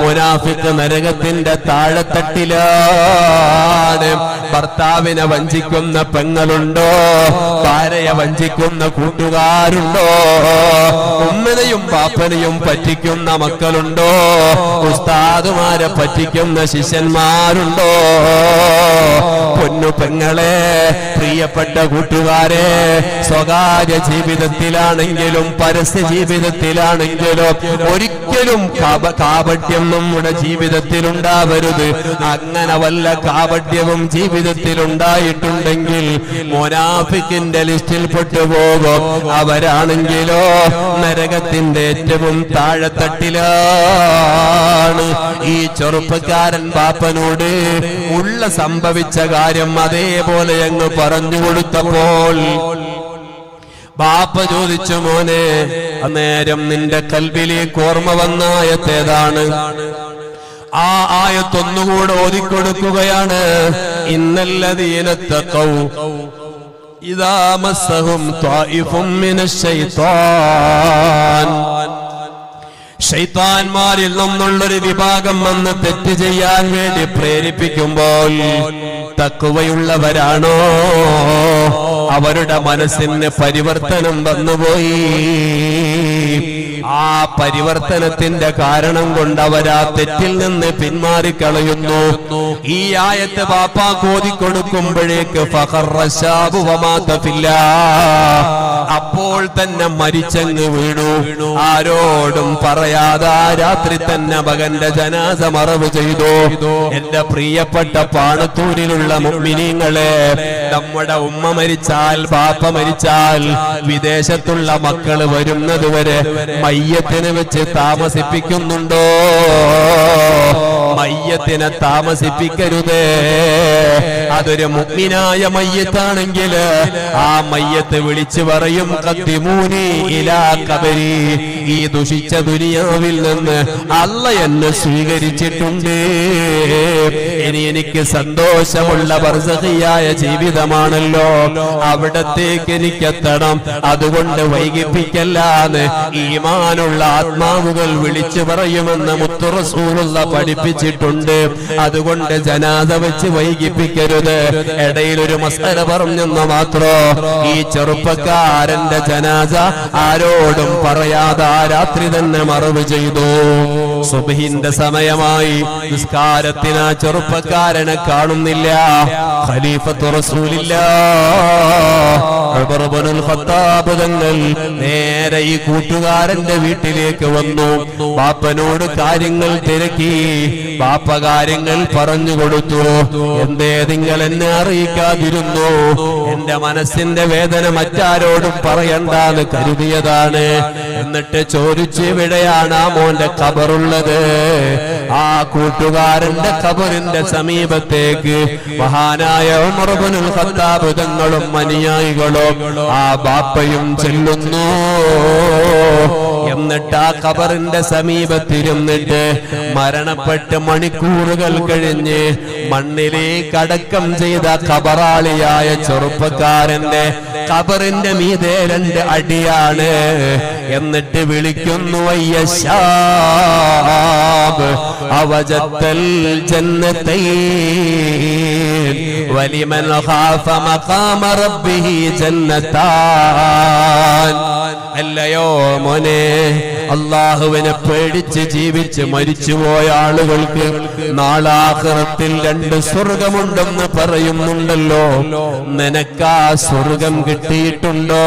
മുനാഫിഖ് നരകത്തിന്റെ താഴെത്തട്ടിലാണ്. ഭർത്താവിനെ വഞ്ചിക്കുന്ന പെങ്ങളുണ്ടോ? ഭാര്യയെ വഞ്ചിക്കുന്ന കൂട്ടുകാരുണ്ടോ? ഉമ്മനെയും പാപ്പനെയും പറ്റിക്കുന്ന മക്കളുണ്ടോ? ഉസ്താദുമാരെ പറ്റിക്കുന്ന ശിഷ്യന്മാരുണ്ടോ? പൊന്നു പെങ്ങളെ, പ്രിയപ്പെട്ട കൂട്ടുകാരെ, സ്വകാര്യ ജീവിതത്തിലാണെങ്കിലും പരസ്യ ജീവിതത്തിലാണെങ്കിലും ഒരിക്കലും കാപട്യം നമ്മുടെ ജീവിതത്തിൽ ഉണ്ടാവരുത്. അങ്ങനെ വല്ല കാപട്യവും ജീവിതത്തിൽ ഉണ്ടായിട്ടുണ്ടെങ്കിൽ മുനാഫിക്കിന്റെ ലിസ്റ്റിൽ പെട്ടുപോകും. അവരാണെങ്കിലോ നരകത്തിന്റെ ഏറ്റവും താഴെത്തട്ടിലാണ്. ഈ ചെറുപ്പക്കാരൻ ബാപ്പനോട് ഉള്ള സംഭവിച്ച കാര്യം അതേപോലെ അങ്ങ് പറഞ്ഞു കൊടുത്തപ്പോൾ ബാപ്പ ചോദിച്ചു, മോനെ, അന്നേരം നിന്റെ കൽബിലേക്ക് ഓർമ്മ വന്ന ആയത്തേതാണ്? ആ ആയത്തൊന്നുകൂടെ ഓതിക്കൊടുക്കുകയാണ്. ഇന്നല്ലദീന തഖൗ ഇദാ മസ്സഹും ത്വായിഫും മിനശ് ശൈത്താൻ. ശൈത്താന്മാരിൽ നിന്നുള്ളൊരു വിഭാഗം വന്ന് തെറ്റ് ചെയ്യാൻ വേണ്ടി പ്രേരിപ്പിക്കുമ്പോൾ തഖ്വയുള്ളവരാണോ? അവരുടെ മനസ്സിന് പരിവർത്തനം വന്നുപോയി. ആ പരിവർത്തനത്തിന്റെ കാരണം കൊണ്ട് അവരാ തെറ്റിൽ നിന്ന് പിന്മാറിക്കളയുന്നു. ഈ ആയത്ത് ബാപ്പാ കോതിക്കൊടുക്കുമ്പോഴേക്ക് അപ്പോൾ തന്നെ മരിച്ചങ്ങ് വീണു. ആരോടും പറയാതെ രാത്രി തന്നെ മകന്റെ ജനാസ മറവ് ചെയ്തു. എന്റെ പ്രിയപ്പെട്ട പാണത്തൂരിലുള്ള മുഅ്മിനീങ്ങളെ, നമ്മുടെ ഉമ്മ മരിച്ചാൽ, ബാപ്പ മരിച്ചാൽ, വിദേശത്തുള്ള മക്കള് വരുന്നത് വരെ മയ്യത്തിനെ വെച്ച് താമസിപ്പിക്കുന്നുണ്ടോ? മയ്യത്തിനെ താമസിപ്പിക്കരുതേ. അതൊരു മുഅ്മിനായ മയ്യത്താണെങ്കിൽ ആ മയ്യത്ത് വിളിച്ചു പറയും, ഖദ്ദിമൂനി ഇലാ ഖബരി. ഈ ദുഷിച്ച ദുനിയാവിൽ നിന്ന് അല്ല എന്നെ സ്വീകരിച്ചിട്ടുണ്ട്. ഇനി എനിക്ക് സന്തോഷമുള്ള ബർസഖിയായ ജീവിതമാണല്ലോ, അവിടത്തേക്ക് എനിക്കെത്തണം. അതുകൊണ്ട് വൈകിപ്പിക്കല്ലാന്ന് ഈമാനുള്ള ആത്മാവുകൾ വിളിച്ചു പറയുമെന്ന് മുത്തു റസൂലുള്ള പഠിപ്പിച്ചിട്ടുണ്ട്. അതുകൊണ്ട് ജനാസ വെച്ച് വൈകിപ്പിക്കരുത്. ഇടയിൽ ഒരു മസല പറഞ്ഞെന്ന് മാത്രോ. ഈ ചെറുപ്പക്കാരന്റെ ജനാസ ആരോടും പറയാതെ ആ രാത്രി തന്നെ മറവ് ചെയ്തു. സുബ്ഹിന്റെ സമയമായി. നിസ്കാരത്തിന് ആ ചെറുപ്പക്കാരനെ കാണുന്നില്ല. ഖലീഫത്തു റസൂലില്ലാഹ് ഉമർ ഇബ്നുൽ ഖത്താബ് തങ്ങൾ നേരെ ഈ കൂട്ടുകാരന്റെ വീട്ടിലേക്ക് വന്നു. ബാപ്പനോട് കാര്യങ്ങൾ തിരക്കി. ബാപ്പ കാര്യങ്ങൾ പറഞ്ഞു കൊടുത്തു. എന്തേ നിങ്ങൾ എന്നെ അറിയിക്കാതിരുന്നു? എന്റെ മനസ്സിന്റെ വേദന മറ്റാരോടും പറയണ്ടെന്ന് കരുതിയതാണ്. എന്നിട്ട് ചോദിച്ചു, എവിടെയാണ് ആ മോന്റെ ഖബറുള്ളത്? ആ കൂട്ടുകാരന്റെ ഖബറിന്റെ സമീപത്തേക്ക് മഹാനായ ഉമർ ഇബ്നുൽ ഖത്താബ് തങ്ങളും അനുയായികളും ആ ബാപ്പയും ചെല്ലുന്നു. എന്നിട്ട് ആ ഖബറിന്റെ സമീപത്തിരുന്നിട്ട് മരണപ്പെട്ട് മണിക്കൂറുകൾ കഴിഞ്ഞ് മണ്ണിലേക്ക് അടക്കം ചെയ്ത ഖബറാളിയായ ചെറുപ്പക്കാരന്റെ ഖബറിന്റെ മീതെ 2 അടിയാണ്. എന്നിട്ട് വിളിക്കുന്നു അയ്യശാബ് അവജത്തൽ ജന്നതൈൻ വലിമൻ ഖാഫ മഖാമ റബ്ബിഹി ജന്നതാൻ. അല്ലയോ മോനെ, അല്ലാഹുവിനെ പേടിച്ച് ജീവിച്ച് മരിച്ചുപോയ ആളുകൾക്ക് നാളാഖിറത്തിൽ 2 സ്വർഗമുണ്ടെന്ന് പറയുന്നുണ്ടല്ലോ. നിനക്കാ സ്വർഗം കിട്ടിയിട്ടുണ്ടോ?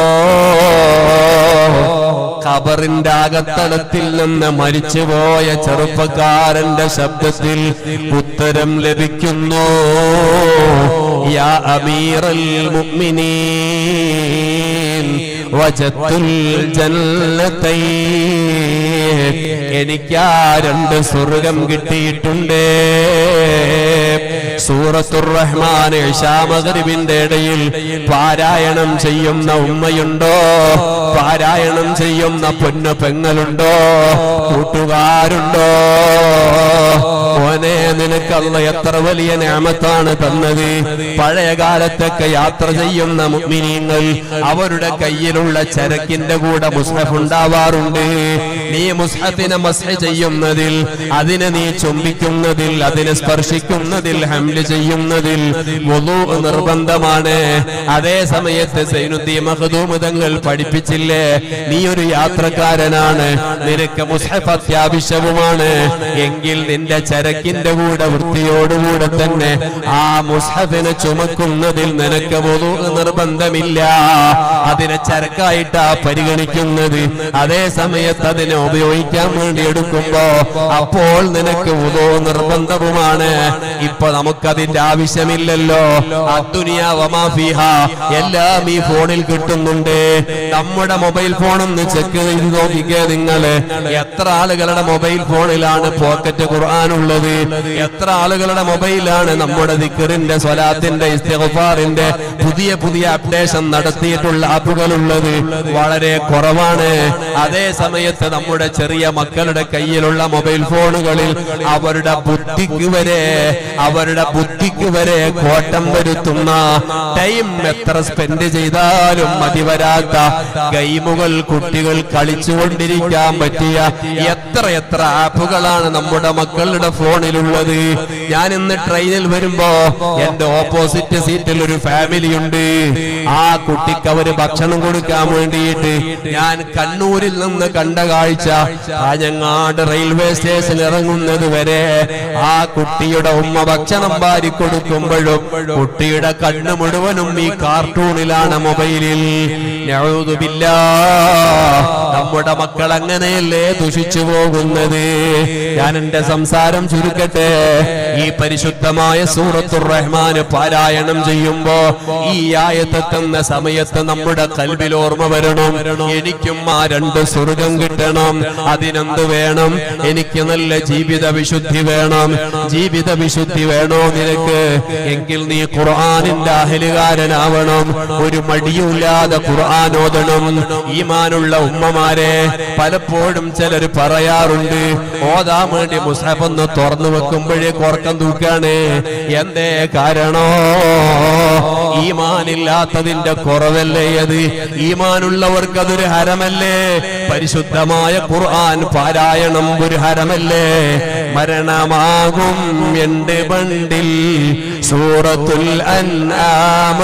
ഖബറിന്റെ അകത്തളത്തിൽ നിന്ന് മരിച്ചുപോയ ചെറുപ്പക്കാരന്റെ ശബ്ദത്തിൽ ഉത്തരം ലഭിക്കുന്നു. യാ അമീറൽ മുഅ്മിനീൻ വജത്തുൽ ജന്നതൈൻ. എനിക്കാ 2 സ്വർഗം കിട്ടിയിട്ടുണ്ട്. സൂറത്തുർ റഹ്മാൻ ഇശാ മഗ്രിബിന്റെ ഇടയിൽ പാരായണം ചെയ്യുന്ന ഉമ്മയുണ്ടോ? പാരായണം ചെയ്യുന്ന പൊന്നു പെങ്ങളുണ്ടോ? കൂട്ടുകാരുണ്ടോ? മോനെ, നിനക്ക് അല്ലാഹ് എത്ര വലിയ നിഅമത്താണ് തന്നത്. പഴയ കാലത്തൊക്കെ യാത്ര ചെയ്യുന്ന മുഅ്മിനീങ്ങൾ അവരുടെ കയ്യിലുള്ള ചരക്കിന്റെ കൂടെ മുസ്ഹഫ് ഉണ്ടാവാറുണ്ട്. നീ മുസ്ഹഫിനെ മസ്ഹ് ചെയ്യുന്നതിൽ, അതിനെ നീ ചുംബിക്കുന്നതിൽ, അതിനെ സ്പർശിക്കുന്നതിൽ, ഹംല് ചെയ്യുന്നതിൽ വുളൂ നിർബന്ധമാണ്. അതേ സമയത്ത് സൈനുദ്ദീൻ മഖ്ദൂം തങ്ങൾ പഠിപ്പിച്ചില്ലേ, നീ ഒരു യാത്രക്കാരനാണ്, നിനക്ക് മുസ്ഹഫ് അത്യാവശ്യവുമാണ് എങ്കിൽ നിന്റെ ചരക്കിന്റെ കൂടെ വൃത്തിയോടുകൂടെ തന്നെ ആ മുസ്ഹഫിനെ ചുമക്കുന്നതിൽ നിനക്ക് വുളൂ നിർബന്ധമില്ല. അതിനെ ചരക്കായിട്ടാ പരിഗണിക്കുന്നത്. അതേ സമയത്ത് അതിനെ ഉപയോഗിക്കാൻ വേണ്ടി എടുക്കുമ്പോ അപ്പോൾ നിനക്ക് വുളൂ നിർബന്ധവുമാണ്. ഇപ്പൊ നമുക്കതിന്റെ ആവശ്യമില്ലല്ലോ. അദ്ദുനിയാ വമാ ഫീഹാ എല്ലാം ഈ ഫോണിൽ കിട്ടുന്നുണ്ട്. നമ്മുടെ മൊബൈൽ ഫോണൊന്ന് ചെക്ക് ചെയ്ത് നോക്കിക്കേ നിങ്ങള്. എത്ര ആളുകളുടെ മൊബൈൽ ഫോണിലാണ് പോക്കറ്റ് ഖുർആൻ ഉള്ളത്? എത്ര ആളുകളുടെ മൊബൈലാണ് നമ്മുടെ ദിക്റിന്റെ, സ്വലാത്തിന്റെ, ഇസ്തിഗ്ഫാറിന്റെ പുതിയ പുതിയ അപ്ഡേഷൻ നടത്തിയിട്ടുള്ള ആപ്പുകൾ ഉള്ളത്? വളരെ കുറവാണ്. അതേ സമയത്ത് നമ്മുടെ ചെറിയ മക്കളുടെ കയ്യിലുള്ള മൊബൈൽ ഫോണുകളിൽ അവരുടെ ബുദ്ധിക്ക് വരെ കോട്ടം വരുത്തുന്ന, ടൈം എത്ര സ്പെൻഡ് ചെയ്താലും മതിവരാത്ത ഗെയിമുകൾ കുട്ടികൾ കളിച്ചുകൊണ്ടിരിക്കാൻ പറ്റിയ എത്ര ആപ്പുകളാണ് നമ്മുടെ മക്കളുടെ ഫോണിലുള്ളത്. ഞാൻ ഇന്ന് ട്രെയിനിൽ വരുമ്പോ എന്റെ ഓപ്പോസിറ്റ് സീറ്റിൽ ഒരു ഫാമിലി ഉണ്ട്. ആ കുട്ടിക്ക് അവര് ഭക്ഷണം കൊടുക്കാൻ വേണ്ടിയിട്ട് ഞാൻ കണ്ണൂരിൽ നിന്ന് കണ്ട കാഴ്ച, കാഞ്ഞങ്ങാട് റെയിൽവേ സ്റ്റേഷൻ ഇറങ്ങുന്നത് വരെ ആ കുട്ടിയുടെ ഉമ്മ ഭക്ഷണം വാരി കൊടുക്കുമ്പോഴും കുട്ടിയുടെ കണ്ണ് മുഴുവനും ഈ കാർട്ടൂണിലാണ്, മൊബൈലിൽ. നഊദു ബില്ലാഹ്. നമ്മുടെ മക്കൾ അങ്ങനെയല്ലേ ദുഷിച്ചു പോകുന്നത്? ഞാൻ എന്റെ സംസാരം ചുരുക്കട്ടെ. ഈ പരിശുദ്ധമായ സൂറത്തുർ റഹ്മാൻ പാരായണം ചെയ്യുമ്പോ ഈ ആയത്തെത്തുന്ന സമയത്ത് നമ്മുടെ കൽബിൽ ഓർമ്മ വരണം, എനിക്കും ആ 2 സ്വർഗം കിട്ടണം. അതിനെന്ത് വേണം? എനിക്ക് നല്ല ജീവിത വിശുദ്ധി വേണം. ജീവിത വിശുദ്ധി വേണോ നിനക്ക്? എങ്കിൽ നീ ഖുർആനിന്റെ അഹലുകാരനാവണം. ഒരു മടിയുമില്ലാതെ ഖുർആൻ ഓതണം. ഈമാനുള്ള ഉമ്മമാരെ പലപ്പോഴും ചിലർ പറയാറുണ്ട്, ഓതാൻ വേണ്ടി മുസ്ഹഫ് ഒന്ന് തുറന്നു വെക്കുമ്പോഴേ ഉറക്കം തൂക്കാണ്. എന്തേ കാരണോ? ഈമാനില്ലാത്തതിന്റെ കുറവല്ലേ അത്? ഈമാനുള്ളവർക്ക് അതൊരു ഹരമല്ലേ? പരിശുദ്ധമായ ഖുർആൻ പാരായണം ഒരു ഹരമല്ലേ? മരണമാകും എന്റെ ബണ്ടിൽ സൂറത്തുൽ അൻആം,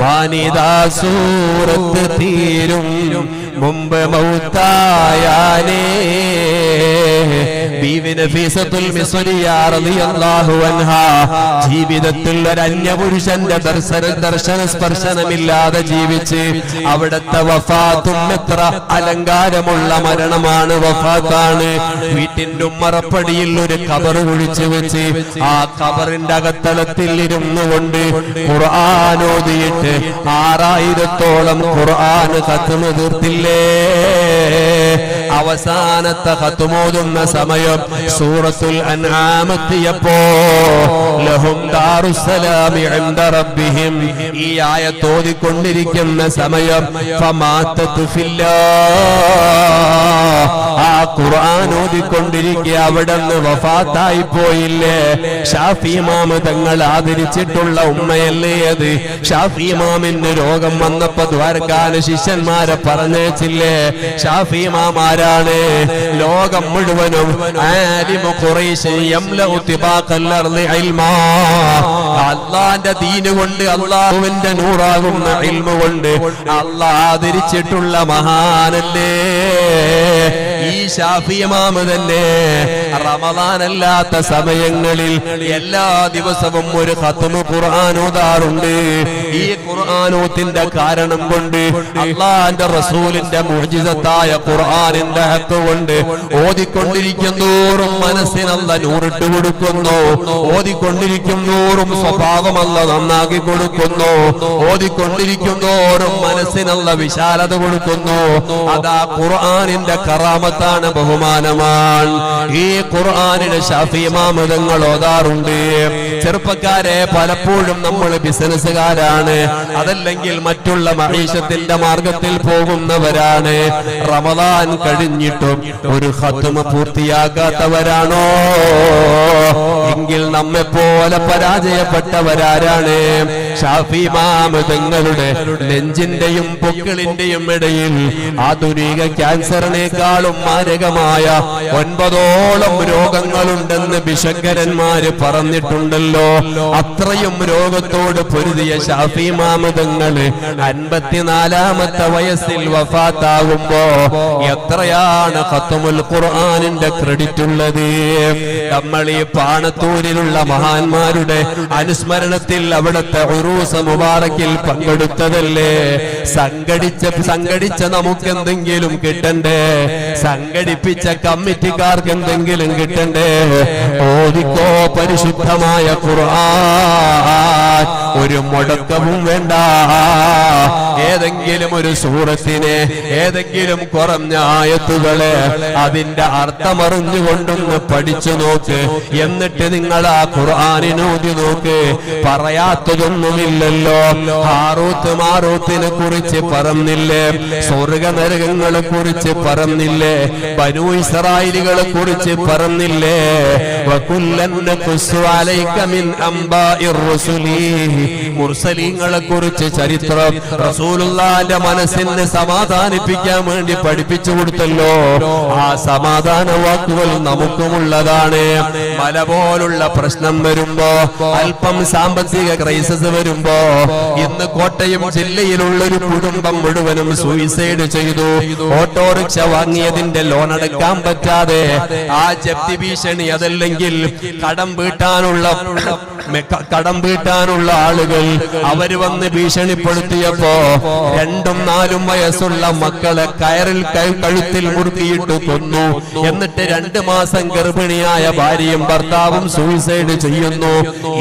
വാനിദാ സൂറത്ത് തീരും മുമ്പ് മൗത്തായാനേ. ബീവി നഫീസത്തുൽ മിസ്രിയ റളിയല്ലാഹു അൻഹാ ജീവിതത്തിൽ ഒരു അന്യപുരുഷന്റെ ദർശന സ്പർശനമില്ലാതെ ജീവിച്ച് അവിടുത്തെ വഫാത്തും എത്ര അലങ്കാരമുള്ള മരണമാണ്, വഫാത്താണ്. വീട്ടിന്റെ ഉമ്മറപ്പടിയിൽ ഒരു ഖബർ കുഴിച്ചു വെച്ച് ആ ഖബറിന്റെ അകത്തളത്തിൽ ഇരുന്നു കൊണ്ട് ഖുർആൻ ഓതിയിട്ട് 6000-ഓളം ഖുർആൻ ഖത്മ തീർത്തില്ലേ? അവസാനത്തെ ഖത്മോതുന്ന സമയം സൂറത്തുൽ അൻആം എത്തിയപ്പോ ലഹും ദാറുസ്സലാമി ഇൻദ റബ്ബിഹിം ഈ ആയത്ത് ഓതിക്കൊണ്ടിരിക്കുന്ന സമയം ഫമാതതു ഫില്ലാഹ് ആ ഖുർആൻ ഓതിക്കൊണ്ടിരിക്കുക അവിടുന്ന് വഫാത്തായി പോയില്ലേ? ഷാഫി ഇമാം തങ്ങൾ ആദരിച്ചിട്ടുള്ള ഉമ്മയല്ലേ അത്? ഷാഫി ഇമാമിന് രോഗം വന്നപ്പോ ദ്വാരക്കാൻ ശിഷ്യന്മാരെ പറഞ്ഞേച്ചില്ലേ? ഷാഫി ഇമാം ആരാണ്? ലോകം മുഴുവനും ആലിമു ഖുറൈശ് യംലഉ തിബാഖൽ അർളി ഇൽമാ അല്ലാഹുവിന്റെ ദീന് കൊണ്ട് അല്ലാഹുവിന്റെ നൂറാകുന്ന ഇൽമു കൊണ്ട് അല്ലാഹ് ആദരിച്ചിട്ടുള്ള മഹാനല്ലേ ഈ ഷാഫി ഇമാം തന്നെ. റമദാൻ അല്ലാത്ത സമയങ്ങളിൽ എല്ലാ ദിവസവും ഒരു ഖത്മു ഖുർആൻ ഓതാറുണ്ട്. ഈ ഖുർആനോത്തിന്റെ കാരണം കൊണ്ട് അല്ലാഹുവിന്റെ റസൂലിന്റെ മുഅ്ജിസത്തായ ഖുർആനിന്റെ ഹഖ് കൊണ്ട് ഓതിക്കൊണ്ടിരിക്കുന്നോറും മനസ്സിന് അല്ലാഹ് നൂറിട്ട് കൊടുക്കുന്നു. ഓതിക്കൊണ്ടിരിക്കുന്നോറും സ്വഭാവം അല്ലാഹ് നന്നാക്കി കൊടുക്കുന്നു. ഓതിക്കൊണ്ടിരിക്കുന്നോറും മനസ്സിന് അല്ലാഹ് വിശാലത കൊടുക്കുന്നു. അതാ ഖുർആനിന്റെ കറാമത്താണ്, ബഹുമാനമാണ്. ഈ ഖുർആനിനെ ഷാഫി ഇമാം തങ്ങൾ ഓതാറുണ്ട്. ചെറുപ്പക്കാരെ, പലപ്പോഴും നമ്മൾ ബിസിനസ്സുകാരാണ്, അതല്ലെങ്കിൽ മറ്റുള്ള മഈശത്തിന്റെ മാർഗത്തിൽ പോകുന്നവരാണ്. റമദാൻ കഴിഞ്ഞിട്ടും ഒരു ഖത്മ പൂർത്തിയാക്കാത്തവരാണോ? എങ്കിൽ നമ്മെ പോലെ പരാജയപ്പെട്ടവരാരാണ്? ഷാഫി ഇമാം തങ്ങളുടെ നെഞ്ചിന്റെയും പൊക്കിളിന്റെയും ഇടയിൽ ആധുനിക ക്യാൻസറിനേക്കാളും മാരകമായ 9ഓളം രോഗങ്ങളുണ്ടെന്ന് വിശങ്കരന്മാര് പറഞ്ഞിട്ടുണ്ടല്ലോ. അത്രയും രോഗത്തോട് പൊരുതിയ ഷാഫി ഇമാം തങ്ങള് 54-ാമത്തെ വയസ്സിൽ വഫാത്താകുമ്പോ എത്രയാണ് ഖത്മുൽ ഖുർആനിന്റെ ക്രെഡിറ്റ് ഉള്ളത്? നമ്മൾ ഈ പാണത്തൂരിലുള്ള മഹാന്മാരുടെ അനുസ്മരണത്തിൽ അവിടുത്തെ ഉറൂസ് മുബാറക്കിൽ പങ്കെടുത്തതല്ലേ? സംഘടിച്ച നമുക്ക് എന്തെങ്കിലും കിട്ടണ്ടേ? സംഘടിപ്പിച്ച കമ്മിറ്റിക്കാർക്ക് എന്തെങ്കിലും കിട്ടണ്ടേ? ഓദിക്കോ പരിശുദ്ധമായ ഖുർആൻ, ഒരു മുടക്കവും വേണ്ട. ഏതെങ്കിലും ഒരു സൂറത്തിനെ, ഏതെങ്കിലും കുറഞ്ഞ ആയത്തുകളെ അതിന്റെ അർത്ഥമറിഞ്ഞുകൊണ്ടൊന്ന് പഠിച്ചു നോക്ക്. എന്നിട്ട് നിങ്ങൾ ആ ഖുർആനിനോദി നോക്ക്. പറയാത്തതൊന്നുമില്ലല്ലോ. ഹാറൂത്ത് മാറൂത്തിനെ കുറിച്ച് പറഞ്ഞില്ലേ? സ്വർഗ നരകങ്ങളെ കുറിച്ച് പറഞ്ഞില്ലേ? ബനൂ ഇസ്രായേലുകളെ കുറിച്ച് പറഞ്ഞില്ലേ? വകുല്ലൻ നഖുസ്സു അലൈക മിൻ അംബാഇർ റസൂലി മുർസലീങ്ങളെ കുറിച്ച് ചരിത്രം റസൂലുള്ളാഹിന്റെ മനസ്സിനെ സമാധാനിപ്പിക്കാൻ വേണ്ടി പഠിപ്പിച്ചു കൊടുത്തല്ലോ. ആ സമാധാന വാക്കുകൾ നമുക്കുമുള്ളതാണ്. മല പോലുള്ള പ്രശ്നം വരുമ്പോ, അല്പം സാമ്പത്തിക ക്രൈസിസ് വരുമ്പോ, ഇന്ന് കോട്ടയം ജില്ലയിലുള്ള ഒരു കുടുംബം മുഴുവനും സൂയിസൈഡ് ചെയ്തു. ഓട്ടോറിക്ഷ വാങ്ങിയതിന്റെ ലോൺ അടക്കാൻ പറ്റാതെ ആ ജപ്തി ഭീഷണി, അതല്ലെങ്കിൽ കടം വീട്ടാനുള്ള ആളുകൾ അവര് വന്ന് ഭീഷണിപ്പെടുത്തിയപ്പോ 2-4 വയസ്സുള്ള മക്കളെ കയറിൽ കഴുത്തിൽ മുറുക്കിയിട്ട് കൊന്നു. എന്നിട്ട് 2 മാസം ഗർഭിണിയായ ഭാര്യയും ഭർത്താവും സൂയിസൈഡ് ചെയ്യുന്നു.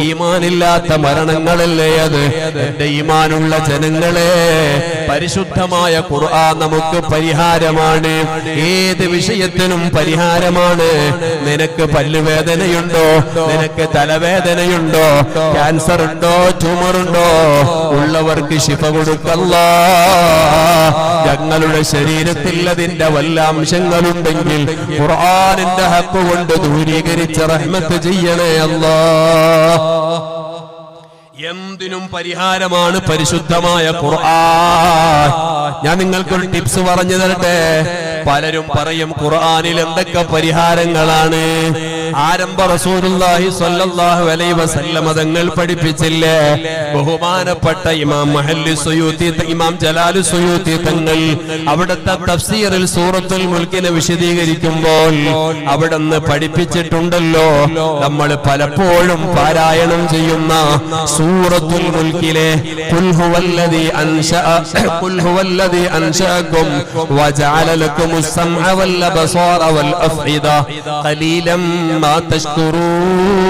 ഈമാനില്ലാത്ത മരണങ്ങളല്ലേ അത്? എന്റെ ഈമാനുള്ള ജനങ്ങളെ, പരിശുദ്ധമായ ഖുർആൻ നമുക്ക് പരിഹാരമാണ്. ഏത് വിഷയത്തിനും പരിഹാരമാണ്. നിനക്ക് പല്ലുവേദനയുണ്ടോ? നിനക്ക് തലവേദനയുണ്ടോ? ക്യാൻസർ ഉണ്ടോ? ട്യൂമർ ഉണ്ടോ? ഉള്ളവർക്ക് ശിഫ കൊടുക്കല്ലാ. ഞങ്ങളുടെ ശരീരത്തിൽ അതിന്റെ വല്ല അംശങ്ങളുണ്ടെങ്കിൽ ഖുർആനിന്റെ ഹക്ക് കൊണ്ട് ദൂരീകരിച്ച് റഹ്മത്ത് ചെയ്യണേ അല്ലാ. എന്തിനും പരിഹാരമാണ് പരിശുദ്ധമായ ഖുർആൻ. ഞാൻ നിങ്ങൾക്കൊരു ടിപ്സ് പറഞ്ഞു തരട്ടെ. പലരും പറയും ഖുർആനിൽ എന്തൊക്കെ പരിഹാരങ്ങളാണ്. ആരംഭ റസൂലുള്ളാഹി സ്വല്ലല്ലാഹു അലൈഹി വസല്ലം തങ്ങൾ പഠിപ്പിച്ചില്ലേ? ബഹുമാനപ്പെട്ട ഇമാം മഹല്ലി സുയൂത്തി, ഇമാം ജലാലു സുയൂത്തി തങ്ങൾ അവിടുത്തെ തഫ്സീറിൽ സൂറത്തുൽ മുൽക്കിനെ വിശദീകരിക്കുമ്പോൾ അവിടുന്ന് പഠിപ്പിച്ചിട്ടുണ്ടല്ലോ. നമ്മൾ പലപ്പോഴും പാരായണം ചെയ്യുന്ന സൂറത്തുൽ മുൽക്കിലെ ഖുൽ ഹുവല്ലദീ അൻശഅകും വജഅല ലക്കുമുസ് സമഅ വൽ അബ്സാറ വൽ അഫ്ഇദ ഖലീലം മാ തശ്കുറൂൻ.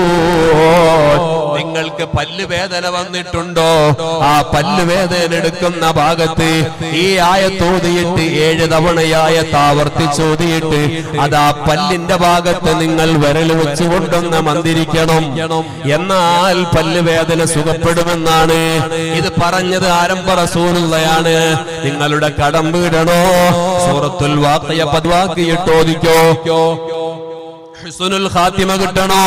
നിങ്ങൾക്ക് പല്ലുവേദന വന്നിട്ടുണ്ടോ? ആ പല്ലുവേദന എടുക്കുന്ന ഭാഗത്ത് ഈ ആയത്തോതിയിട്ട് 7 തവണയായ ആവർത്തിച്ചോതിയിട്ട് അതാ പല്ലിന്റെ ഭാഗത്ത് നിങ്ങൾ വിരൽ വെച്ചുകൊണ്ടൊന്ന് മന്ത്രിക്കണം. എന്നാൽ പല്ലുവേദന സുഖപ്പെടുമെന്നാണ് ഇത് പറഞ്ഞത്. ആരംഭ റസൂലുള്ളയാണ്. നിങ്ങളുടെ കടം വീടണോ? സൂറത്തുൽ വാഖിയ പദ്വാക്കിയിട്ട് ഓദിക്കോ. ഹുസ്നുൽ ഖാത്തിമ കിട്ടണോ?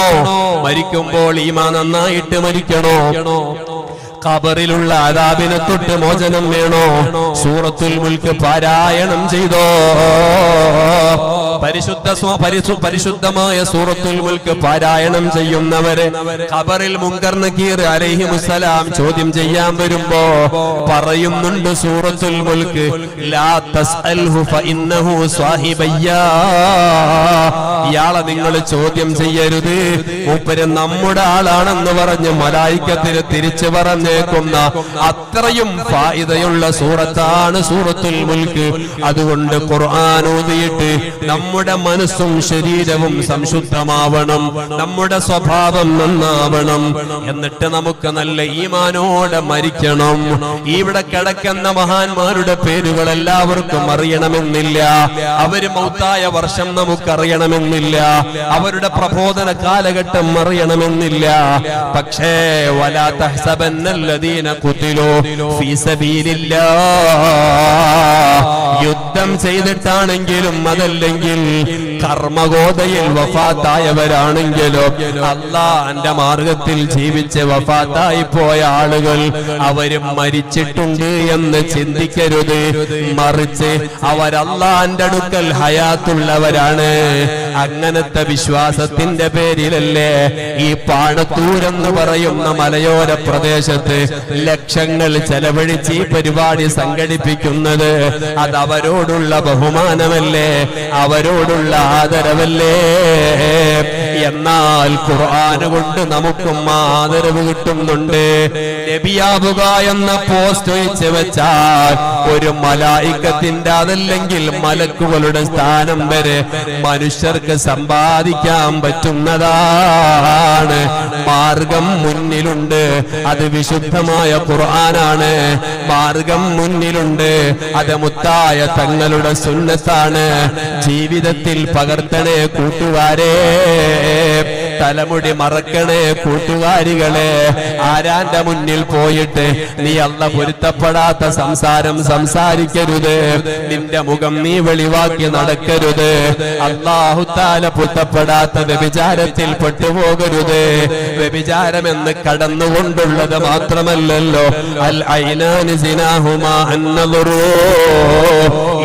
മരിക്കുമ്പോൾ ഈമാൻ നന്നായിട്ട് മരിക്കണോ? ഖബറിലുള്ള അദാബിനെ തൊട്ട് മോചനം വേണോ? സൂറത്തുൽ മുൽക്ക് പാരായണം ചെയ്തോ. പരിശുദ്ധമായ സൂറത്തുൽ മുൽക്ക് പാരായണം ചെയ്യുന്നവരെ ഖബറിൽ മുൻകർ നകീർ അലൈഹിമുസ്സലാം ചോദ്യം ചെയ്യാൻ വരുമ്പോ പറയുന്നുണ്ട് സൂറത്തുൽ മുൽക്ക്, ലാ തസ്അൽഹു ഫഇന്നഹു സ്വാഹിബയ്യാ. ഇയാളെ നിങ്ങൾ ചോദ്യം ചെയ്യരുത്, മൂപ്പര് നമ്മുടെ ആളാണെന്ന് പറഞ്ഞ് മലായിക്കത്തിന് തിരിച്ചു പറഞ്ഞേക്കുന്ന അത്രയും ഫായിദയുള്ള സൂറത്താണ് സൂറത്തുൽ മുൽക്ക്. അതുകൊണ്ട് ഖുർആൻ ഓതിയിട്ട് നമ്മുടെ മനസ്സും ശരീരവും സംശുദ്ധമാവണം, നമ്മുടെ സ്വഭാവം നന്നാവണം. എന്നിട്ട് നമുക്ക് നല്ല ഈമാനോടെ മരിക്കണം. ഇവിടെ കിടക്കുന്ന മഹാന്മാരുടെ പേരുകൾ എല്ലാവർക്കും അറിയണമെന്നില്ല, അവര് മൗത്തായ വർഷം നമുക്കറിയണമെന്നില്ല, അവരുടെ പ്രബോധന കാലഘട്ടം അറിയണമെന്നില്ല. പക്ഷേ വലാ തഹ്സബന്നല്ലദീന ഖുതിലൂ ഫീ സബീലില്ലാഹ്, യുദ്ധം ചെയ്തിട്ടാണെങ്കിലും അതല്ലെങ്കിൽ കർമ്മഗോതയിൽ വഫാത്തായവരാണെങ്കിലോ അല്ലാഹുവിന്റെ മാർഗത്തിൽ ജീവിച്ച് വഫാത്തായി പോയ ആളുകൾ അവരും മരിച്ചിട്ടുണ്ട് എന്ന് ചിന്തിക്കരുത്. മറിച്ച് അവർ അല്ലാഹുവിന്റെ അടുക്കൽ ഹയാത്തുള്ളവരാണ്. അങ്ങനത്തെ വിശ്വാസത്തിന്റെ പേരിലല്ലേ ഈ പാണത്തൂരെന്ന് പറയുന്ന മലയോര പ്രദേശത്ത് ലക്ഷങ്ങൾ ചെലവഴിച്ച് ഈ പരിപാടി സംഘടിപ്പിക്കുന്നത്. അത് അവരോടുള്ള ബഹുമാനമല്ലേ, അവരോടുള്ള ആദരവല്ലേ? എന്നാൽ ഖുർആൻ കൊണ്ട് നമുക്കും ആദരവ് കിട്ടുന്നുണ്ട്. നബിയാവുക എന്ന പോസ്റ്റ് വെച്ച് വെച്ചാൽ ഒരു മലായിക്കത്തിന്റെ അതല്ലെങ്കിൽ മലക്കുകളുടെ സ്ഥാനം വരെ മനുഷ്യർക്ക് സമ്പാദിക്കാൻ പറ്റുന്നതാണ്. മാർഗം മുന്നിലുണ്ട്, അത് വിശുദ്ധമായ ഖുർആനാണ്. മാർഗം മുന്നിലുണ്ട്, അത് മുത്തായ തങ്ങളുടെ സുന്നത്താണ്. ജീവിതത്തിൽ പകർത്തണേ കൂട്ടുകാരെ, തലമുടി മറക്കണേ കൂട്ടുകാരികളെ. ആരാന്റെ മുന്നിൽ പോയിട്ട് നീ അല്ലാഹ് പൊരുത്തപ്പെടാത്ത സംസാരം സംസാരിക്കരുത്, നിന്റെ മുഖം നീ വെളിവാക്കി നടക്കരുത്. അല്ലാഹു തആല പൊരുത്തപ്പെടാത്ത വ്യഭിചാരത്തിൽ പെട്ടുപോകരുത്. വ്യഭിചാരമെന്ന് കടന്നുകൊണ്ടുള്ളത് മാത്രമല്ലല്ലോ, അൽ ഐനാനി സിനാഹുമാ അന്നദറു,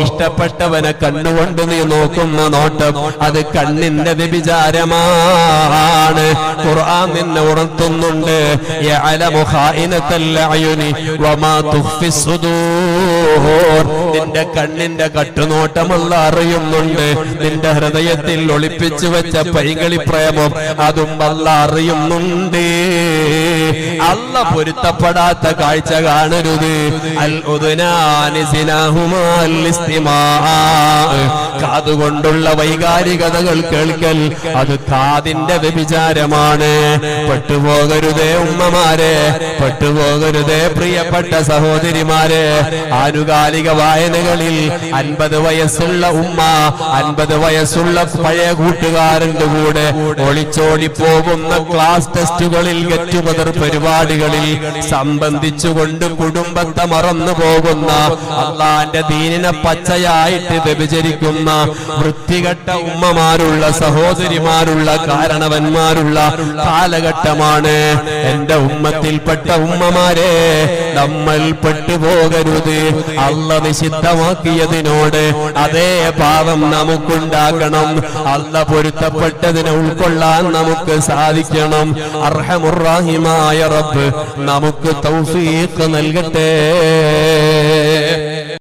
ഇഷ്ടപ്പെട്ടവനെ കണ്ണുകൊണ്ട് നീ നോക്കുന്ന നോട്ടം അത് കണ്ണിന്റെ വ്യഭിചാരമാണ്. ഖുർആൻ നിന്നെ ഉണർത്തുന്നുണ്ട്, യഅലമു ഖായിനത്തൽ അയുനി വമാ തുഖ്ഫിസ് സുദൂർ. നിന്റെ കണ്ണിന്റെ കട്ടുനോട്ടം അല്ലാഹ് അറിയുന്നുണ്ട്, നിന്റെ ഹൃദയത്തിൽ ഒളിപ്പിച്ചു വെച്ച പൈകളി പ്രേമം അതും അല്ലാഹ് അറിയുന്നുണ്ട്. അല്ലാഹ് പൊരുത്തപ്പെടാത്ത കാഴ്ച കാണരുത്. അൽ ഉദ്നാനി സിനാഹുമാ അൽ ഇസ്തിമാ, കാതുകൊണ്ടുള്ള വൈകാരികതകൾ കേൾക്കൽ അത് കാതിന്റെ വ്യഭിചാരമാണ്. പെട്ടുപോകരുതേ ഉമ്മമാരെ, പെട്ടുപോകരുതേ പ്രിയപ്പെട്ട സഹോദരിമാരെ. ആനുകാലിക വായനകളിൽ 50 വയസ്സുള്ള ഉമ്മ 50 വയസ്സുള്ള പഴയ കൂട്ടുകാരന്റെ കൂടെ ഒളിച്ചോടി പോകുന്ന ക്ലാസ് ടെസ്റ്റുകളിൽ ഗെറ്റുഗദർ പരിപാടികളിൽ സംബന്ധിച്ചുകൊണ്ട് കുടുംബത്തെ മറന്നു പോകുന്ന, അള്ളാന്റെ ദീനിനെ പച്ചയായിട്ട് വ്യഭിചരിക്കുന്ന വൃത്തികെട്ട ഉമ്മമാരുള്ള സഹോദരിമാരുള്ള കാരണവന്മാരുള്ള കാലഘട്ടമാണ്. എന്റെ ഉമ്മത്തിൽപ്പെട്ട ഉമ്മമാരെ, നമ്മൾ പെട്ടുപോകരുത്. അല്ലാഹ് നിഷിദ്ധമാക്കിയതിനോട് അതേ ഭാവം നമുക്കുണ്ടാകണം. അല്ലാഹ് പൊരുത്തപ്പെട്ടതിനെ ഉൾക്കൊള്ളാൻ നമുക്ക് സാധിക്കണം. അർഹമുർ റഹീമായ റബ്ബ് നമുക്ക് തൗഫീഖ് നൽകട്ടെ.